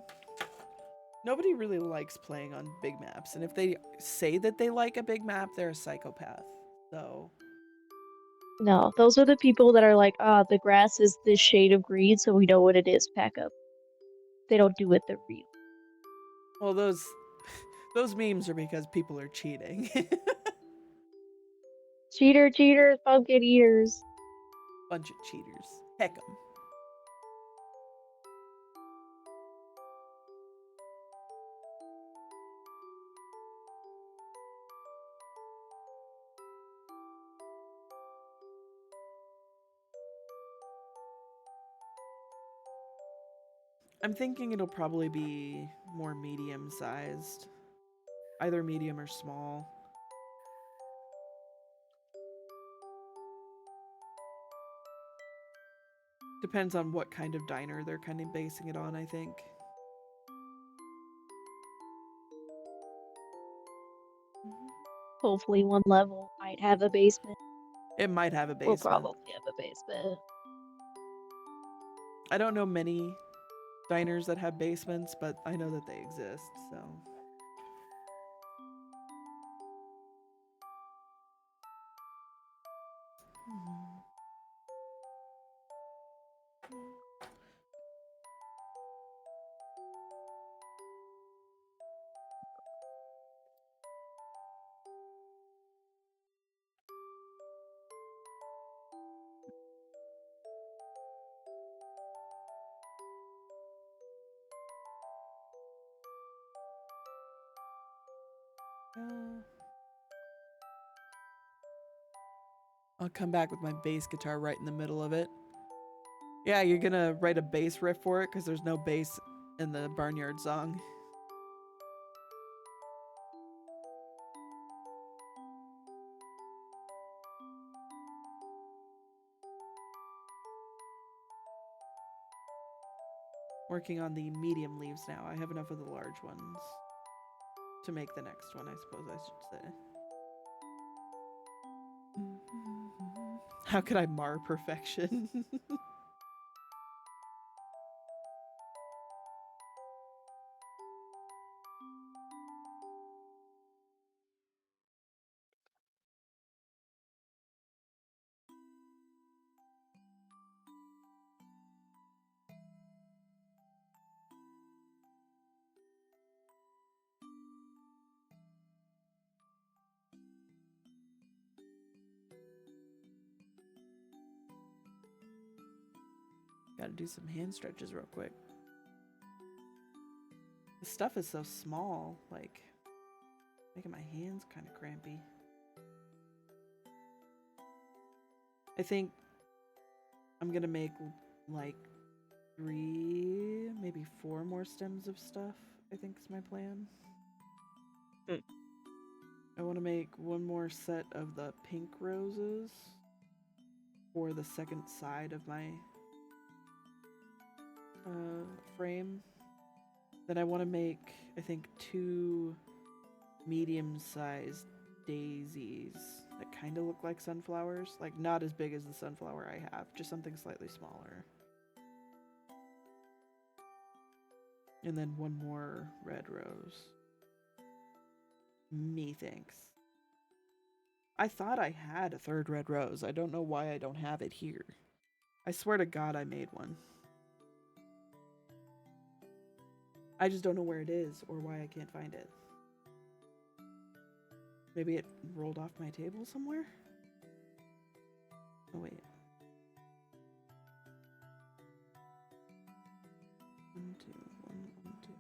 Nobody really likes playing on big maps, and if they say that they like a big map, they're a psychopath. So No, those are the people that are like, ah, the grass is this shade of green, so we know what it is. Pack up. They don't do it the real. well, those memes are because people are cheating. Cheaters, pumpkin eaters. Bunch of cheaters. Heck 'em. I'm thinking it'll probably be more medium sized, either medium or small. Depends on what kind of diner they're kind of basing it on, I think. Hopefully one level might have a basement. It might have a We'll basement. probably have a basement. I don't know many diners that have basements, but I know that they exist, so. I'll come back with my bass guitar right in the middle of it. Yeah, you're gonna write a bass riff for it because there's no bass in the Barnyard song. Working on the medium leaves now. I have enough of the large ones to make the next one, I suppose I should say. How could I mar perfection? Gotta do some hand stretches real quick. The stuff is so small, like, making my hands kind of crampy. I think I'm gonna make like 3, maybe 4 more stems of stuff, I think is my plan. I want to make 1 more set of the pink roses for the second side of my frame. Then I want to make, I think, 2 medium-sized daisies that kind of look like sunflowers. Like, not as big as the sunflower I have, just something slightly smaller. And then 1 more red rose. Methinks. I thought I had a 3rd red rose. I don't know why I don't have it here. I swear to God I made one. I just don't know where it is or why I can't find it. Maybe it rolled off my table somewhere? Oh, wait. 1, 2, 1, 1, 2.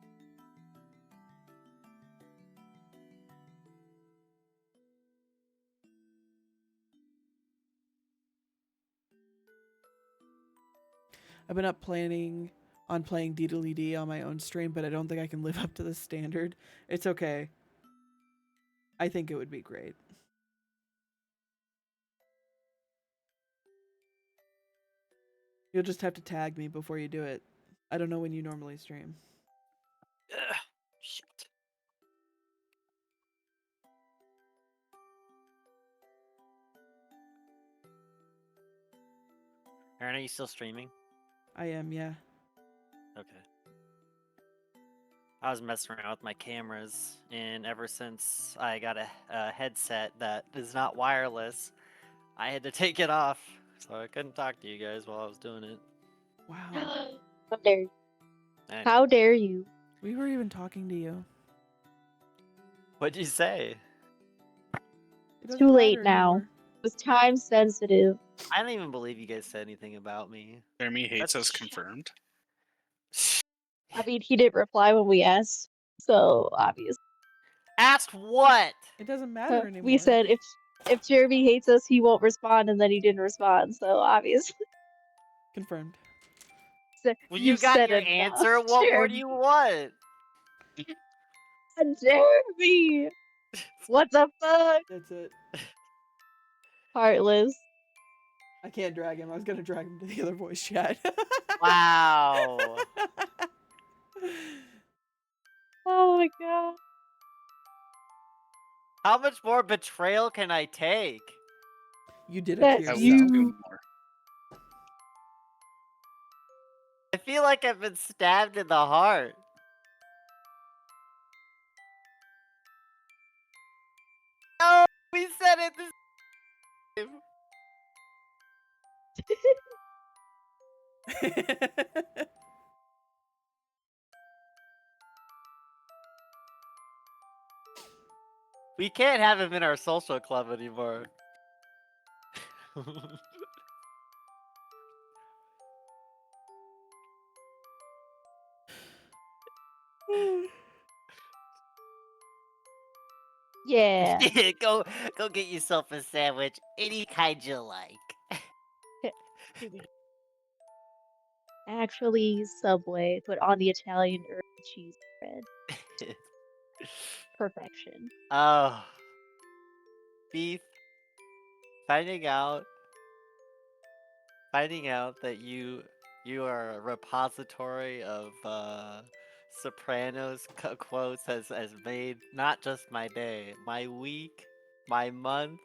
I've been up planning on playing D on my own stream, but I don't think I can live up to the standard. It's okay. I think it would be great. You'll just have to tag me before you do it. I don't know when you normally stream. Ugh, shit. Aaron, are you still streaming? I am, yeah. Okay. I was messing around with my cameras, and ever since I got a headset that is not wireless, I had to take it off, so I couldn't talk to you guys while I was doing it. Wow. How dare you? Anyway, How dare you? We were even talking to you. what'd you say? It It's doesn't too late matter now. anymore. It was time sensitive. I don't even believe you guys said anything about me. Jeremy hates That's us confirmed. I mean, he didn't reply when we asked, so obvious. Asked what? It doesn't matter anymore. We said if Jeremy hates us, he won't respond, and then he didn't respond. So obviously, Confirmed. so Well, you you got said your enough, answer. What more do you want? Jeremy, what the fuck? That's it. Heartless. I can't drag him. I was gonna drag him to the other voice chat. Wow. Oh my god. How much more betrayal can I take? You did it That to At yourself. least 2 you- more. I feel like I've been stabbed in the heart. Oh, we said it the same. We can't have him in our social club anymore. Yeah. go get yourself a sandwich, any kind you like. Actually, Subway, but on the Italian herb cheese bread. Perfection. Oh, Beef, finding out that you are a repository of Sopranos quotes has made not just my day, my week, my month,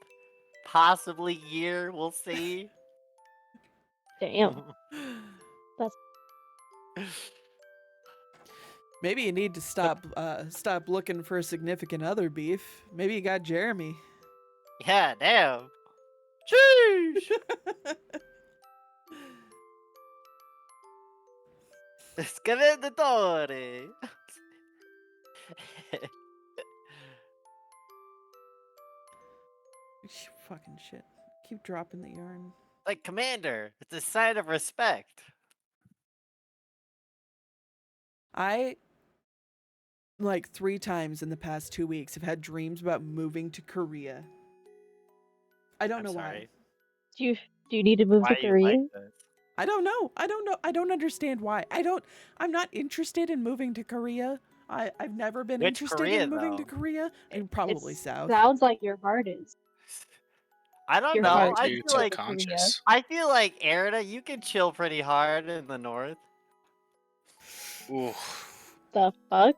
possibly year. We'll see. Damn. That's Maybe you need to stop looking for a significant other, Beef. Maybe you got Jeremy. Yeah, damn. Sheesh. Scavendatore. Fucking shit. Keep dropping the yarn. Like, Commander, it's a sign of respect. I, like 3 times in the past 2 weeks, have had dreams about moving to Korea. I don't I'm know sorry. do you need to move Why to do you like Korea? this? I don't know. I don't understand why. I'm not interested in moving to Korea. I've never been Which interested Korea, in moving to though? Korea. I mean, probably south. Sounds like your heart is. I don't Your know. heart I is feel set like to Korea. Erida, you can chill pretty hard in the north. Ooh. The fuck?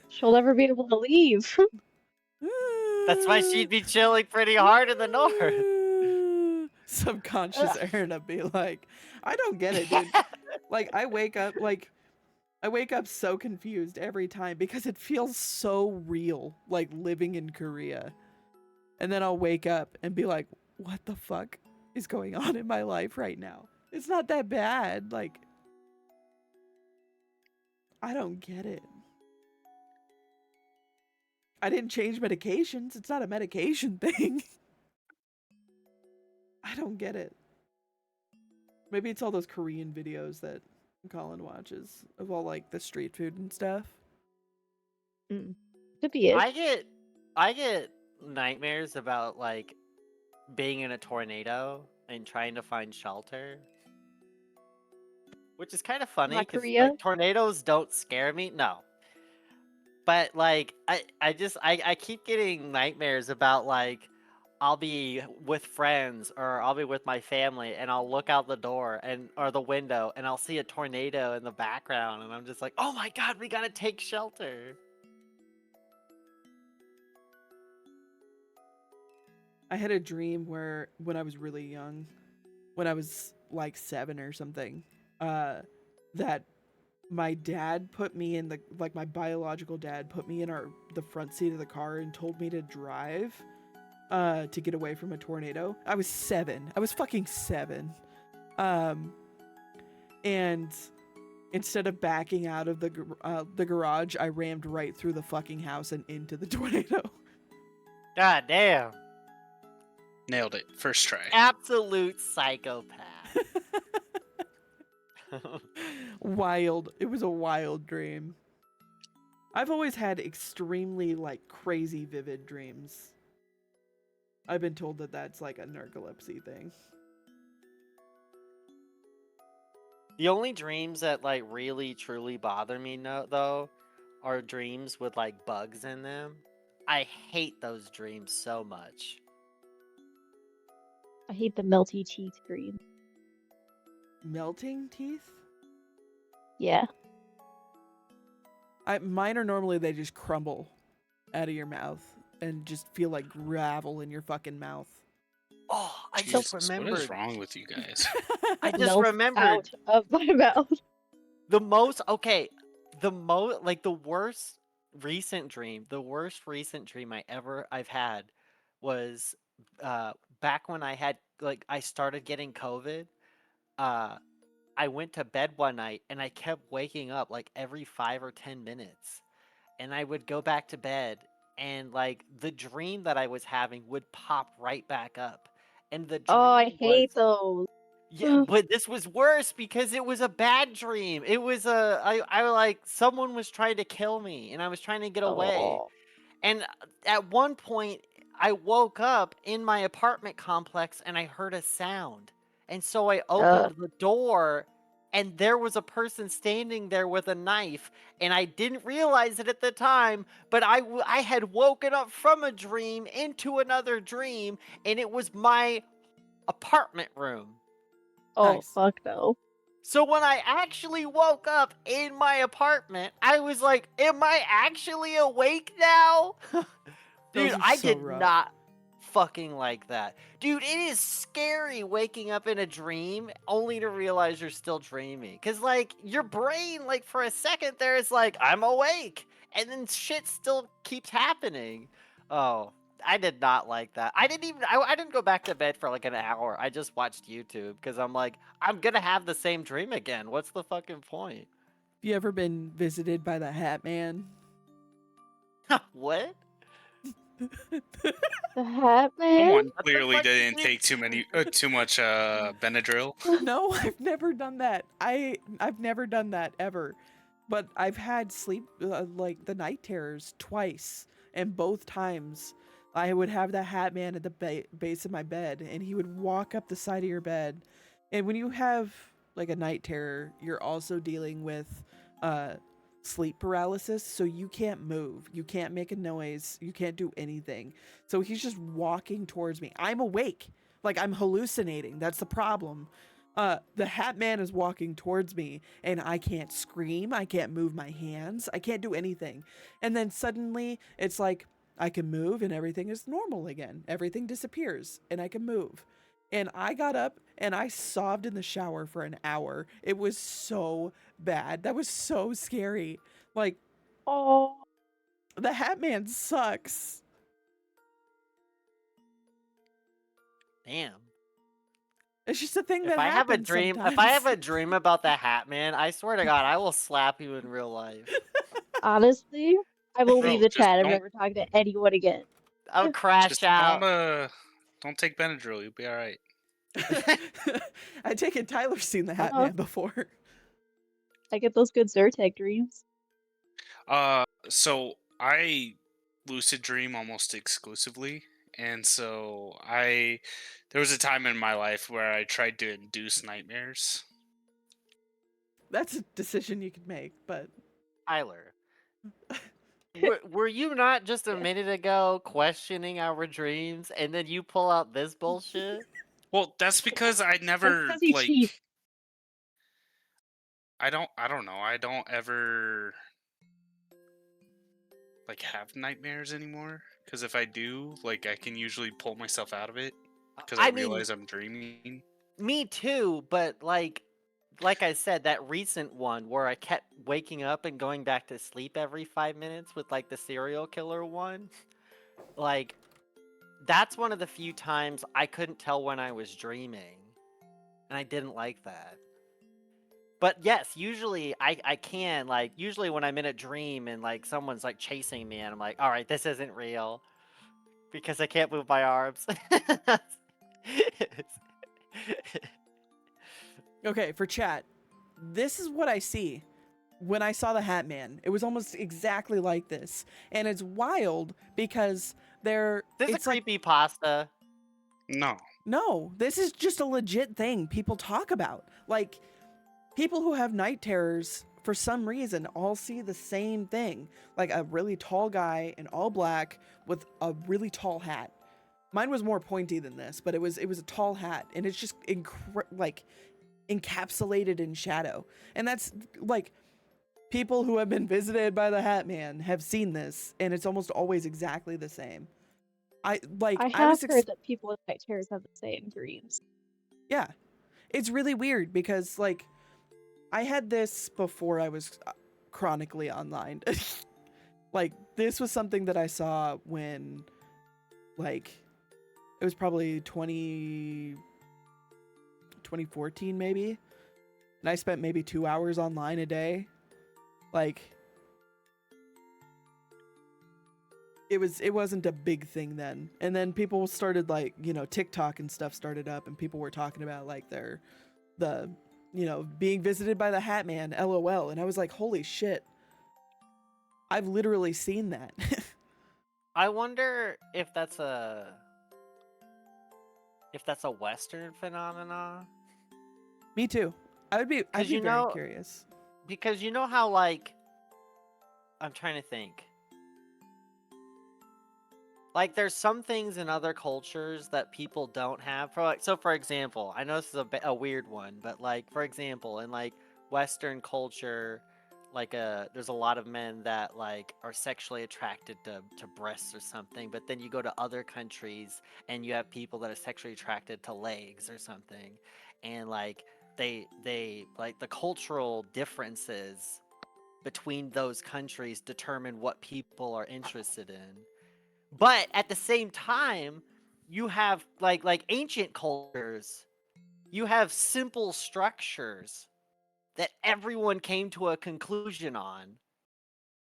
She'll never be able to leave. That's why she'd be chilling pretty hard in the north. Subconscious Aaron would be like, I don't get it, dude. Like I wake up so confused every time because it feels so real, like living in Korea. And then I'll wake up and be like, what the fuck is going on in my life right now? It's not that bad. Like, I don't get it. I didn't change medications. It's not a medication thing. I don't get it. Maybe it's all those Korean videos that Colin watches of all like the street food and stuff. Could be it. I get nightmares about like being in a tornado and trying to find shelter. Which is kind of funny Not because Korea? like tornadoes don't scare me. No. But like I keep getting nightmares about like I'll be with friends or I'll be with my family and I'll look out the door or the window and I'll see a tornado in the background and I'm just like, "Oh my god, we got to take shelter." I had a dream where when I was really young, when I was like 7 or something, that my dad put me in my biological dad put me in the front seat of the car and told me to drive to get away from a tornado. I was 7. I was fucking 7. And instead of backing out of the garage, I rammed right through the fucking house and into the tornado. God damn. Nailed it. First try. Absolute psychopath. Wild. It was a wild dream. I've always had extremely like crazy vivid dreams. I've been told that that's like a narcolepsy thing. The only dreams that like really truly bother me though are dreams with like bugs in them. I hate those dreams so much. I hate the melty teeth dream. Melting teeth? Yeah. Mine are normally they just crumble out of your mouth and just feel like gravel in your fucking mouth. Oh, I Jesus, just what remembered. is wrong with you guys? I just Melt remembered. out of my mouth. The most okay, the worst recent dream, the worst recent dream I've had was back when I started getting COVID. Uh I went to bed one night and I kept waking up like every 5 or 10 minutes. And I would go back to bed and like the dream that I was having would pop right back up. And the Oh, I dream was hate those. yeah, but this was worse because it was a bad dream. It was I like someone was trying to kill me and I was trying to get away. Oh, And at one point, I woke up in my apartment complex and I heard a sound. And so I ugh. opened the door and there was a person standing there with a knife. And I didn't realize it at the time, but I had woken up from a dream into another dream and it was my apartment room. Oh, Nice. fuck no. So when I actually woke up in my apartment, I was like, am I actually awake now? Those Dude, are I so did rough. not fucking like that. Dude, it is scary waking up in a dream only to realize you're still dreaming. Cause like your brain, like for a second there is like, I'm awake. And then shit still keeps happening. Oh, I did not like that. I didn't go back to bed for like an hour. I just watched YouTube because I'm like, I'm gonna have the same dream again. What's the fucking point? You ever been visited by the Hat Man? What? The Hat Man? Someone What the clearly fuck you didn't mean? take too much Benadryl. No, I've never done that. I've never done that ever. But I've had sleep like the night terrors twice, and both times I would have the Hat Man at the base of my bed, and he would walk up the side of your bed. And when you have like a night terror, you're also dealing with uh sleep paralysis, so you can't move, you can't make a noise, you can't do anything. So he's just walking towards me. I'm awake, like I'm hallucinating. That's the problem. The Hat Man is walking towards me, and I can't scream, I can't move my hands, I can't do anything. And then suddenly it's like I can move and everything is normal again. Everything disappears and I can move. And I got up and I sobbed in the shower for an hour. It was so bad. That was so scary. Like, Oh, the Hat Man sucks. Damn. It's just a thing If that I have a happens dream, sometimes. if I have a dream about the Hat Man, I swear to God, I will slap you in real life. honestly, I will leave Bro, the just chat. I'm never talking to anyone again. I would crash just out. don't take Benadryl. You'll be all right. I take it Tyler's seen the Hat Uh-huh. Man before. I get those good Zyrtec dreams. So I lucid dream almost exclusively, and so there was a time in my life where I tried to induce nightmares. That's a decision you could make, but Tyler, were you not just a minute ago questioning our dreams, and then you pull out this bullshit? Well, that's because I That's never because he cheats. I don't know. I don't ever like have nightmares anymore, because if I do, like I can usually pull myself out of it because I I mean, realize I'm dreaming. me too, but like I said, that recent one where I kept waking up and going back to sleep every 5 minutes with like the serial killer one, like that's one of the few times I couldn't tell when I was dreaming, and I didn't like that. But yes, usually I can like usually when I'm in a dream and like someone's like chasing me and I'm like, all right, this isn't real because I can't move my arms. okay, for chat, this is what I see when I saw the Hat Man. It was almost exactly like this. And it's wild because This is a it's like, creepy pasta. no, this is just a legit thing people talk about. Like, people who have night terrors, for some reason, all see the same thing. Like a really tall guy in all black with a really tall hat. Mine was more pointy than this, but it was a tall hat, and it's just like encapsulated in shadow. And that's like, people who have been visited by the Hat Man have seen this, and it's almost always exactly the same. I have heard that people with night terrors have the same dreams. Yeah. It's really weird because like I had this before I was chronically online. Like, this was something that I saw when, like, it was probably 2014 maybe. And I spent maybe 2 hours online a day. Like, it wasn't a big thing then. And then people started, like, you know, TikTok and stuff started up, and people were talking about, like, the you know, being visited by the Hat Man, LOL. And I was like, holy shit, I've literally seen that. I wonder if that's a Western phenomena. Me too. I'd be Cause very curious. because you know how, like, I'm trying to think. Like, there's some things in other cultures that people don't have. For example, I know this is a weird one, but, like, for example, in, like, Western culture, like, there's a lot of men that, like, are sexually attracted to breasts or something, but then you go to other countries and you have people that are sexually attracted to legs or something, and, like, they like, the cultural differences between those countries determine what people are interested in. But at the same time, you have, like ancient cultures, you have simple structures that everyone came to a conclusion on,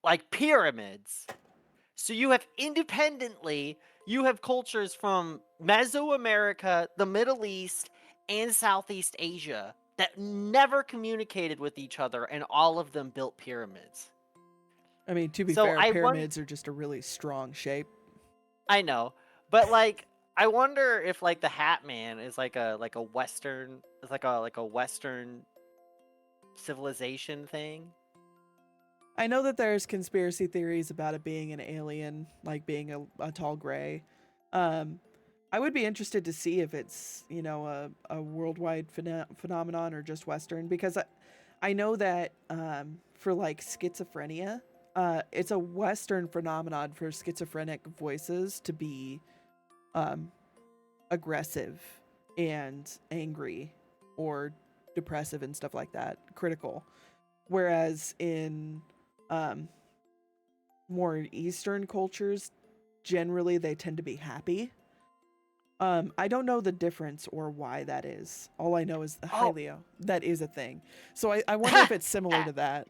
like pyramids. So you have you have cultures from Mesoamerica, the Middle East, and Southeast Asia that never communicated with each other, and all of them built pyramids. I mean, to be So fair, I wonder. pyramids are just a really strong shape. I know, but, like, I wonder if, like, the Hat Man is like a Western, it's like a Western civilization thing. I know that there's conspiracy theories about it being an alien, like being a tall gray. Um, I would be interested to see if it's, you know, a worldwide phenomenon or just Western, because I know that for, like, schizophrenia, it's a Western phenomenon for schizophrenic voices to be um, aggressive and angry or depressive and stuff like that, critical. Whereas in um, more Eastern cultures, generally they tend to be happy. I don't know the difference or why that is. All I know is, hi Oh, Leo, that is a thing. So I wonder if it's similar to that.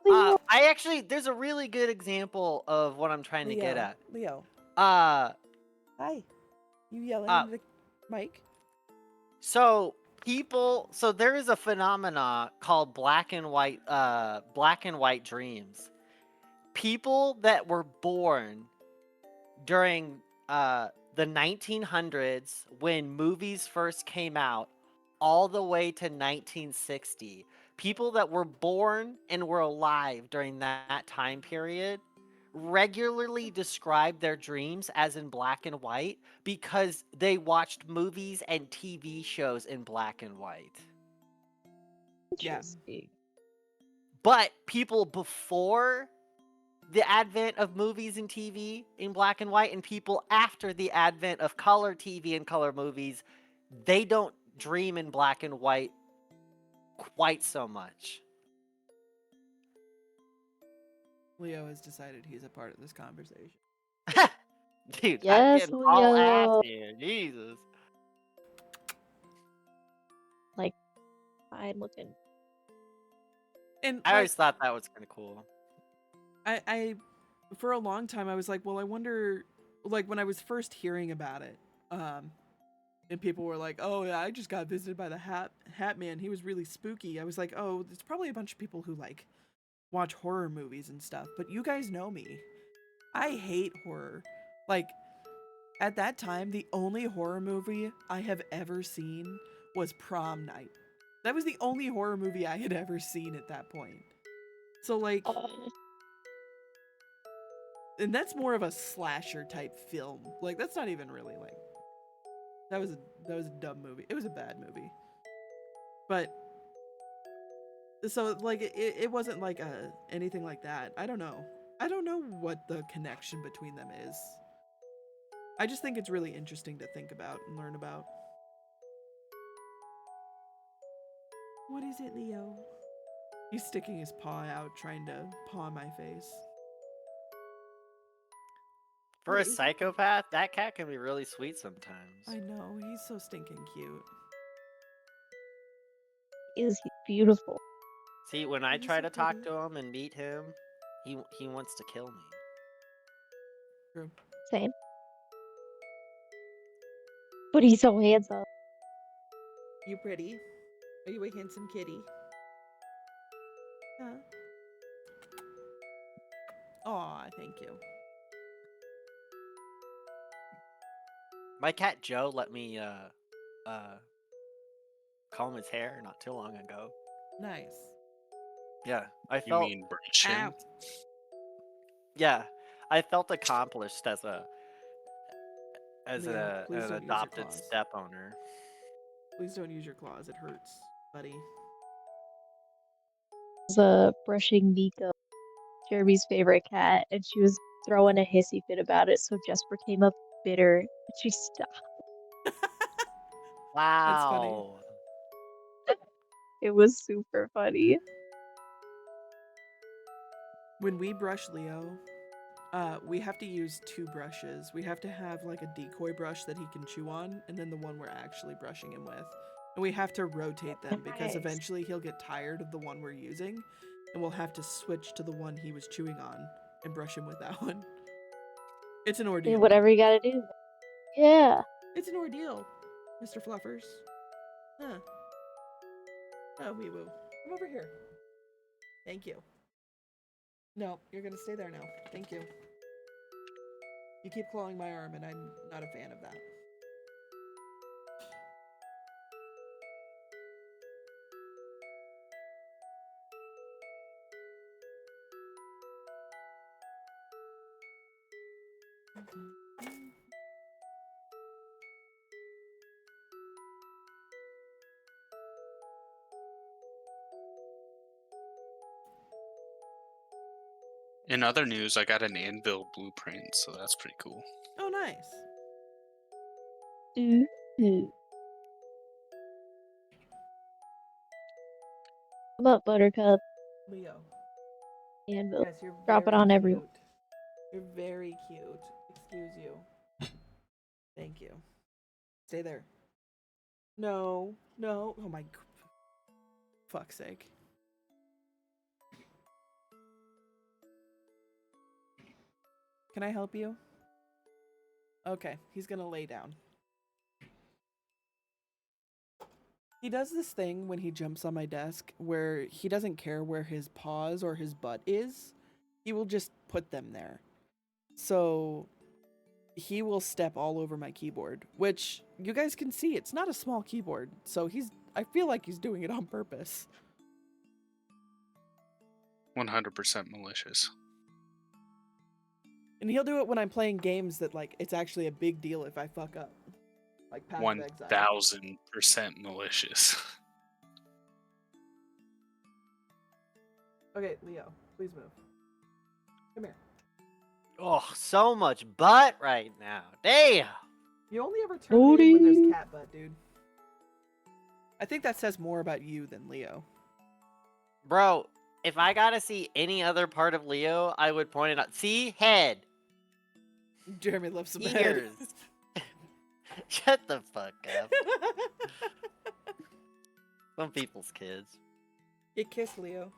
Leo. I actually, there's a really good example of what I'm trying to get at. Leo, Uh, hi. You yelling uh, into the mic? so there is a phenomena called black and white dreams. People that were born during the 1900s, when movies first came out, all the way to 1960, people that were born and were alive during that time period regularly described their dreams as in black and white because they watched movies and TV shows in black and white. Yeah. Interesting. But people before the advent of movies and TV in black and white, and people after the advent of color TV and color movies, they don't dream in black and white quite so much. Leo has decided he's a part of this conversation. Dude, I'm Yes, getting all ass Leo. here. Jesus. Like, fine looking. And, I like, always thought that was kind of cool. I for a long time I was like, well, I wonder, like, when I was first hearing about it, and people were like, oh yeah, I just got visited by the hat man, he was really spooky. I was like, oh, it's probably a bunch of people who, like, watch horror movies and stuff. But you guys know me, I hate horror. Like, at that time, the only horror movie I have ever seen was Prom Night. That was the only horror movie I had ever seen at that point. So, like, Oh, and that's more of a slasher type film. Like, that's not even really, like, that was a dumb movie. It was a bad movie. But so, like, it wasn't like anything like that. I don't know. I don't know what the connection between them is. I just think it's really interesting to think about and learn about. What is it, Leo? He's sticking his paw out, trying to paw my face. For What a is it? psychopath, that cat can be really sweet sometimes. I know, he's so stinking cute. Is he beautiful? See, when I He's try so to talk pretty. to him and meet him, he wants to kill me. True. Same. But he's so handsome. You pretty? Are you a handsome kitty? Huh? Aw, thank you. My cat Joe let me comb his hair not too long ago. Nice. Yeah, I You felt mean brush him? Ow. yeah, I felt accomplished as Leo, please an don't use your adopted claws. step owner. Please don't use your claws. It hurts, buddy. Was brushing Nico, Jeremy's favorite cat, and she was throwing a hissy fit about it, so Jesper came up bitter and she stopped. That's funny. Wow. It was super funny. When we brush Leo, we have to use 2 brushes. We have to have like a decoy brush that he can chew on, and then the one we're actually brushing him with. And we have to rotate them because Nice. eventually he'll get tired of the one we're using, and we'll have to switch to the one he was chewing on and brush him with that one. It's an Do ordeal. whatever you gotta do. Yeah. It's an ordeal, Mr. Fluffers. Huh. Oh, wee woo. Come over here. Thank you. No, you're gonna stay there now. Thank you. You keep clawing my arm, and I'm not a fan of that. In other news, I got an anvil blueprint, so that's pretty cool. Oh, nice. Ooh. Come up, Buttercup. Leo. Anvil. Yes, you're Drop it very on cute. everyone. You're very cute. Excuse you. Thank you. Stay there. No. No. Oh my. Fuck's sake. Can I help you? Okay, he's gonna lay down. He does this thing when he jumps on my desk where he doesn't care where his paws or his butt is. He will just put them there. So he will step all over my keyboard, which you guys can see it's not a small keyboard. So I feel like he's doing it on purpose. 100% malicious. And he'll do it when I'm playing games that like it's actually a big deal if I fuck up. Like Path of Exile. 1000% malicious. Okay, Leo, please move. Come here. Oh, so much butt right now. Damn. You only ever turn me in when Booty. there's cat butt, dude. I think that says more about you than Leo. Bro, if I gotta see any other part of Leo, I would point it out. See? Head. Jeremy loves some head. Ears. Shut the fuck up. Some people's kids. Get kissed, Leo.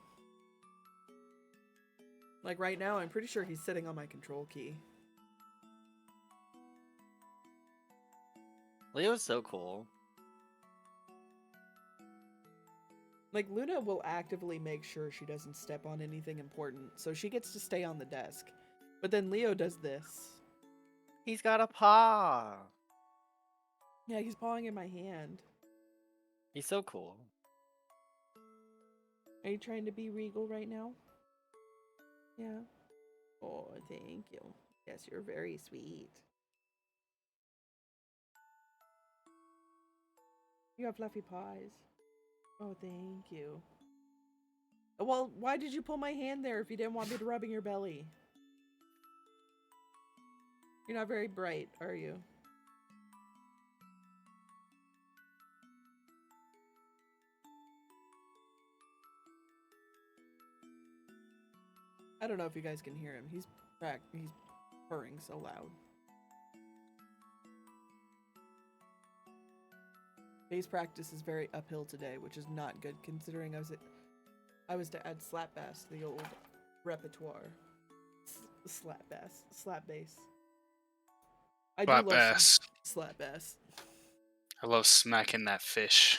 Like right now, I'm pretty sure he's sitting on my control key. Leo's so cool. Like Luna will actively make sure she doesn't step on anything important, so she gets to stay on the desk. But then Leo does this. He's got a paw. Yeah, he's pawing in my hand. He's so cool. Are you trying to be regal right now? Yeah. Oh, thank you. Yes, you're very sweet. You have fluffy paws. Oh, thank you. Well, why did you pull my hand there if you didn't want me to rubbing your belly? You're not very bright, are you? I don't know if you guys can hear him. He's purring so loud. Bass practice is very uphill today, which is not good considering I was to add slap bass to the old repertoire. Slap bass. I do Slap love bass. some slap bass. I love smacking that fish.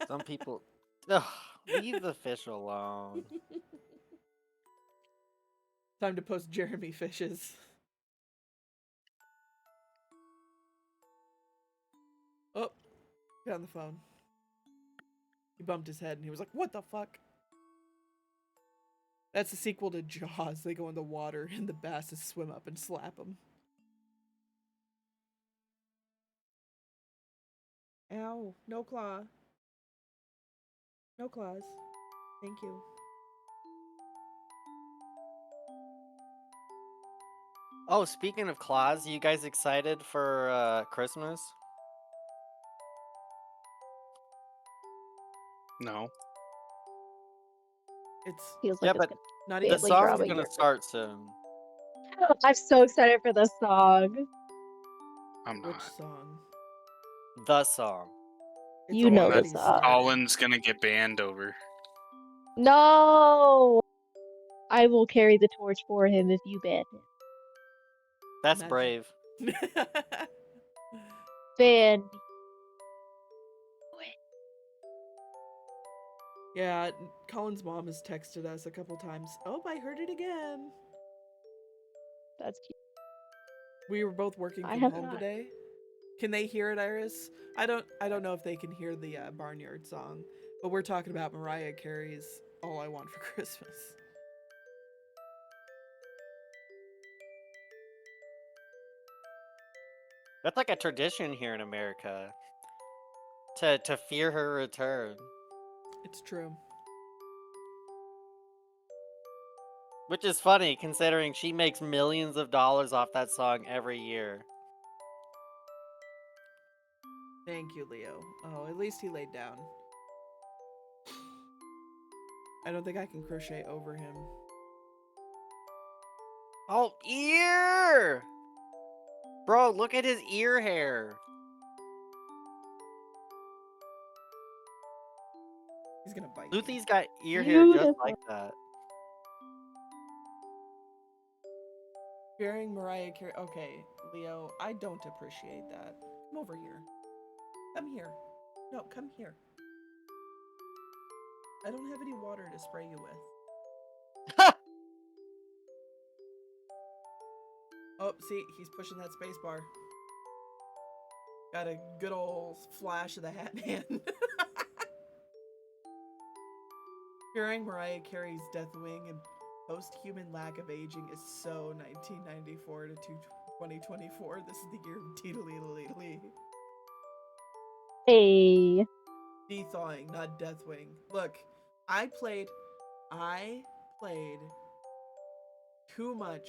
Some people. Ugh, leave the fish alone. Time to post Jeremy fishes. Oh, got on the phone. He bumped his head and he was like, "What the fuck?" That's the sequel to Jaws. They go in the water and the basses swim up and slap them. Ow, no claw. No claws. Thank you. Oh, speaking of claws, you guys excited for Christmas? No. It's Feels Yeah, like it's but gonna not the even badly song's drama gonna here. start soon. I'm so excited for this song. I'm which not. song? The song. It's You The one know the already that song. started. Colin's gonna get banned over. No! I will carry the torch for him if you ban him. That's Imagine. brave. Ban me. Yeah, Colin's mom has texted us a couple times. Oh, I heard it again. That's cute. We were both working I from have home not. today. Can they hear it, Iris? I don't know if they can hear the Barnyard song, but we're talking about Mariah Carey's "All I Want for Christmas." That's like a tradition here in America. To fear her return. It's true. Which is funny considering she makes millions of dollars off that song every year. Thank you, Leo. Oh, at least he laid down. I don't think I can crochet over him. Oh, ear! Bro, look at his ear hair. He's gonna bite me. Luthie's got ear hair just like that. Fearing Mariah Carey. Okay, Leo, I don't appreciate that. Come over here. Come here. No, come here. I don't have any water to spray you with. Oh, see, he's pushing that space bar. Got a good old flash of the Hat Man. Fearing Mariah Carey's Death Wing and post-human lack of aging is so 1994 to 2024. This is the year of Teedlee. Hey. Thawing, not Deathwing. Look, I played too much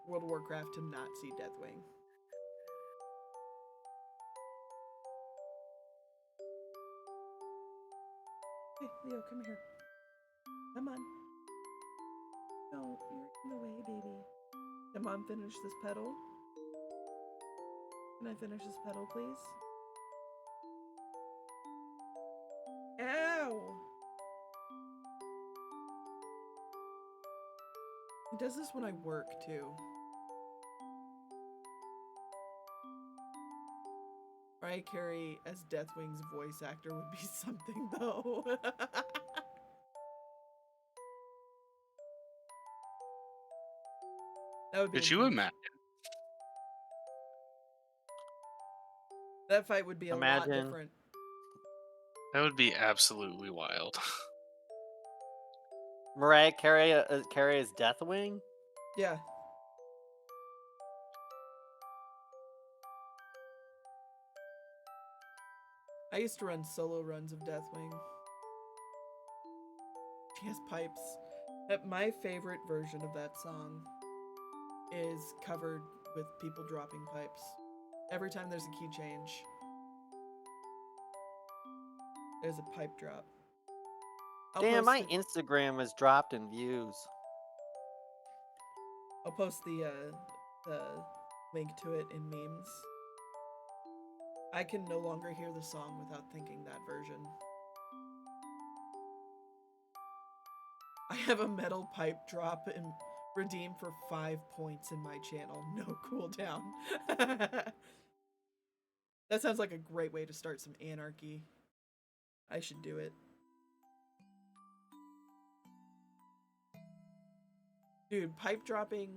World of Warcraft to not see Deathwing. Hey, Leo, come here. Come on. No, you're in the way, baby. Can Mom finish this petal? Can I finish this petal, please? Ow! He does this when I work, too. Mariah Carey as Deathwing's voice actor would be something, though. That would be Could you intense. imagine? That fight would be a lot Imagine. different. That would be absolutely wild. Mariah Carey is Deathwing? Yeah. I used to run solo runs of Deathwing. She has pipes. My favorite version of that song is covered with people dropping pipes. Every time there's a key change, there's a pipe drop. I'll Damn, post my it. Instagram has dropped in views. I'll post the link to it in memes. I can no longer hear the song without thinking that version. I have a metal pipe drop and redeem for 5 points in my channel. No cooldown. That sounds like a great way to start some anarchy. I should do it. Dude, pipe dropping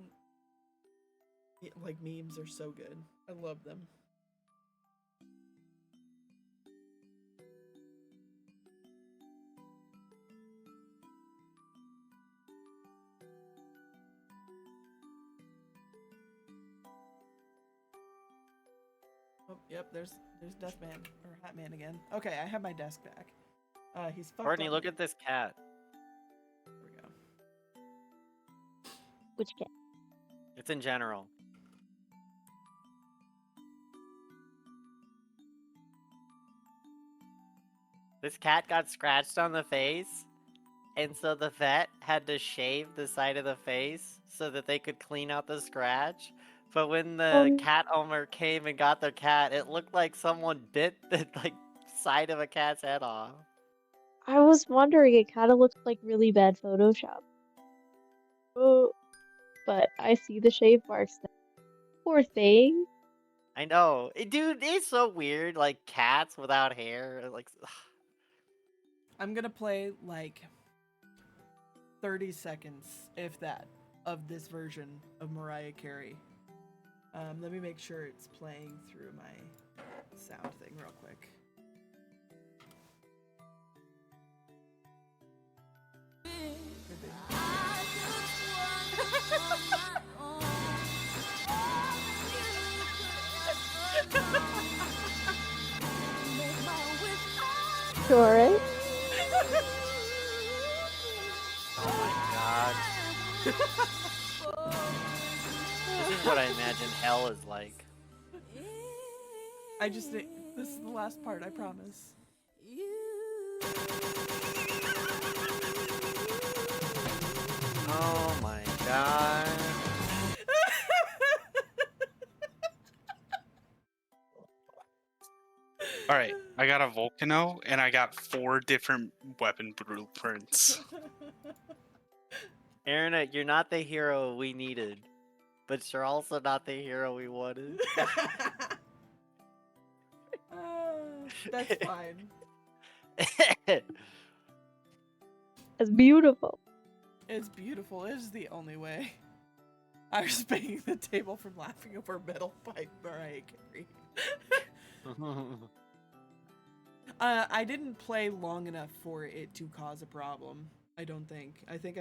like memes are so good. I love them. Oh, yep, there's Deathman or Hatman again. Okay, I have my desk back. He's fucked Courtney, up. look at this cat. There we go. Which cat? It's in general. This cat got scratched on the face, and so the vet had to shave the side of the face so that they could clean out the scratch. But when the cat owner came and got their cat, it looked like someone bit the side of a cat's head off. I was wondering, it kind of looked like really bad Photoshop. Oh, but I see the shave marks now. Poor thing. I know, dude. It's so weird, like cats without hair. Like, I'm gonna play like 30 seconds, if that, of this version of Mariah Carey. Let me make sure it's playing through my sound thing real quick. Sure, right? oh my god. This is what I imagine hell is like. I just think this is the last part, I promise. Oh my god. All right, I got a volcano and I got 4 different weapon blueprints. Aaron, you're not the hero we needed, but you're also not the hero we wanted. That's fine. That's beautiful. It's beautiful. It is the only way. I was banging the table from laughing over metal pipe Mariah Carey. I didn't play long enough for it to cause a problem. I don't think. I think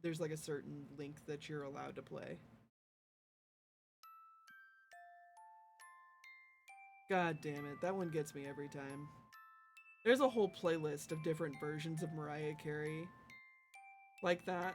there's like a certain length that you're allowed to play. God damn it, that one gets me every time. There's a whole playlist of different versions of Mariah Carey like that.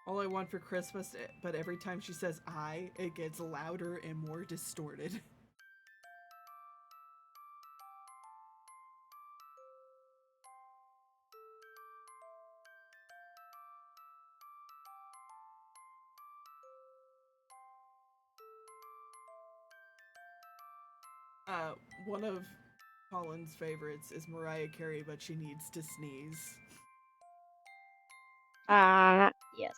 All I want for Christmas, but every time she says I, it gets louder and more distorted. One of Colin's favorites is Mariah Carey, but she needs to sneeze. Yes.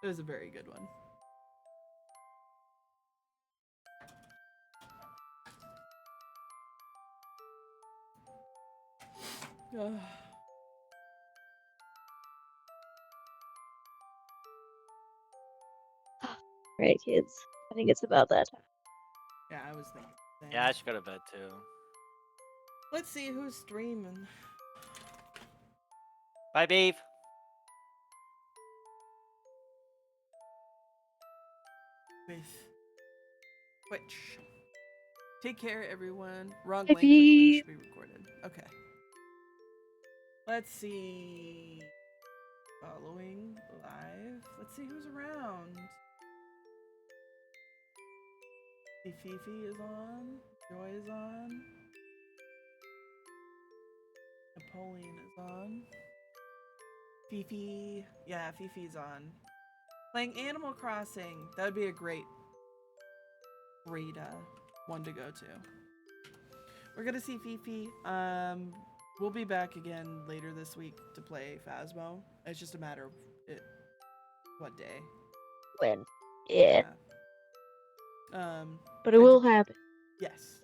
It was a very good one. Ugh. Right, kids. I think it's about that time. Yeah, I was thinking. the same. Yeah, I should go to bed too. Let's see who's streaming. Bye, beef. With Twitch. Take care, everyone. Wrong Bye, link, but the link beef. should be recorded. Okay. Let's see. following live. Let's see who's around. See, Fifi is on. Joy is on. Napoleon is on. Fifi. Yeah, Fifi's on. Playing Animal Crossing. That would be a great one to go to. We're gonna see Fifi. We'll be back again later this week to play Phasmo. It's just a matter of what day. When? Yeah. But it I will do- happen. Yes,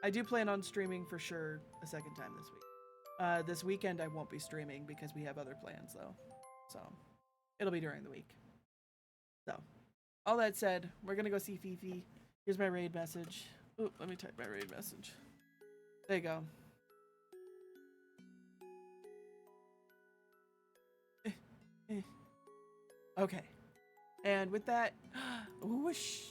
I do plan on streaming for sure a second time this week. This weekend I won't be streaming because we have other plans though, so it'll be during the week. So, all that said, we're gonna go see Fifi. Here's my raid message. Ooh, let me type my raid message. There you go. Okay. And with that, whoosh.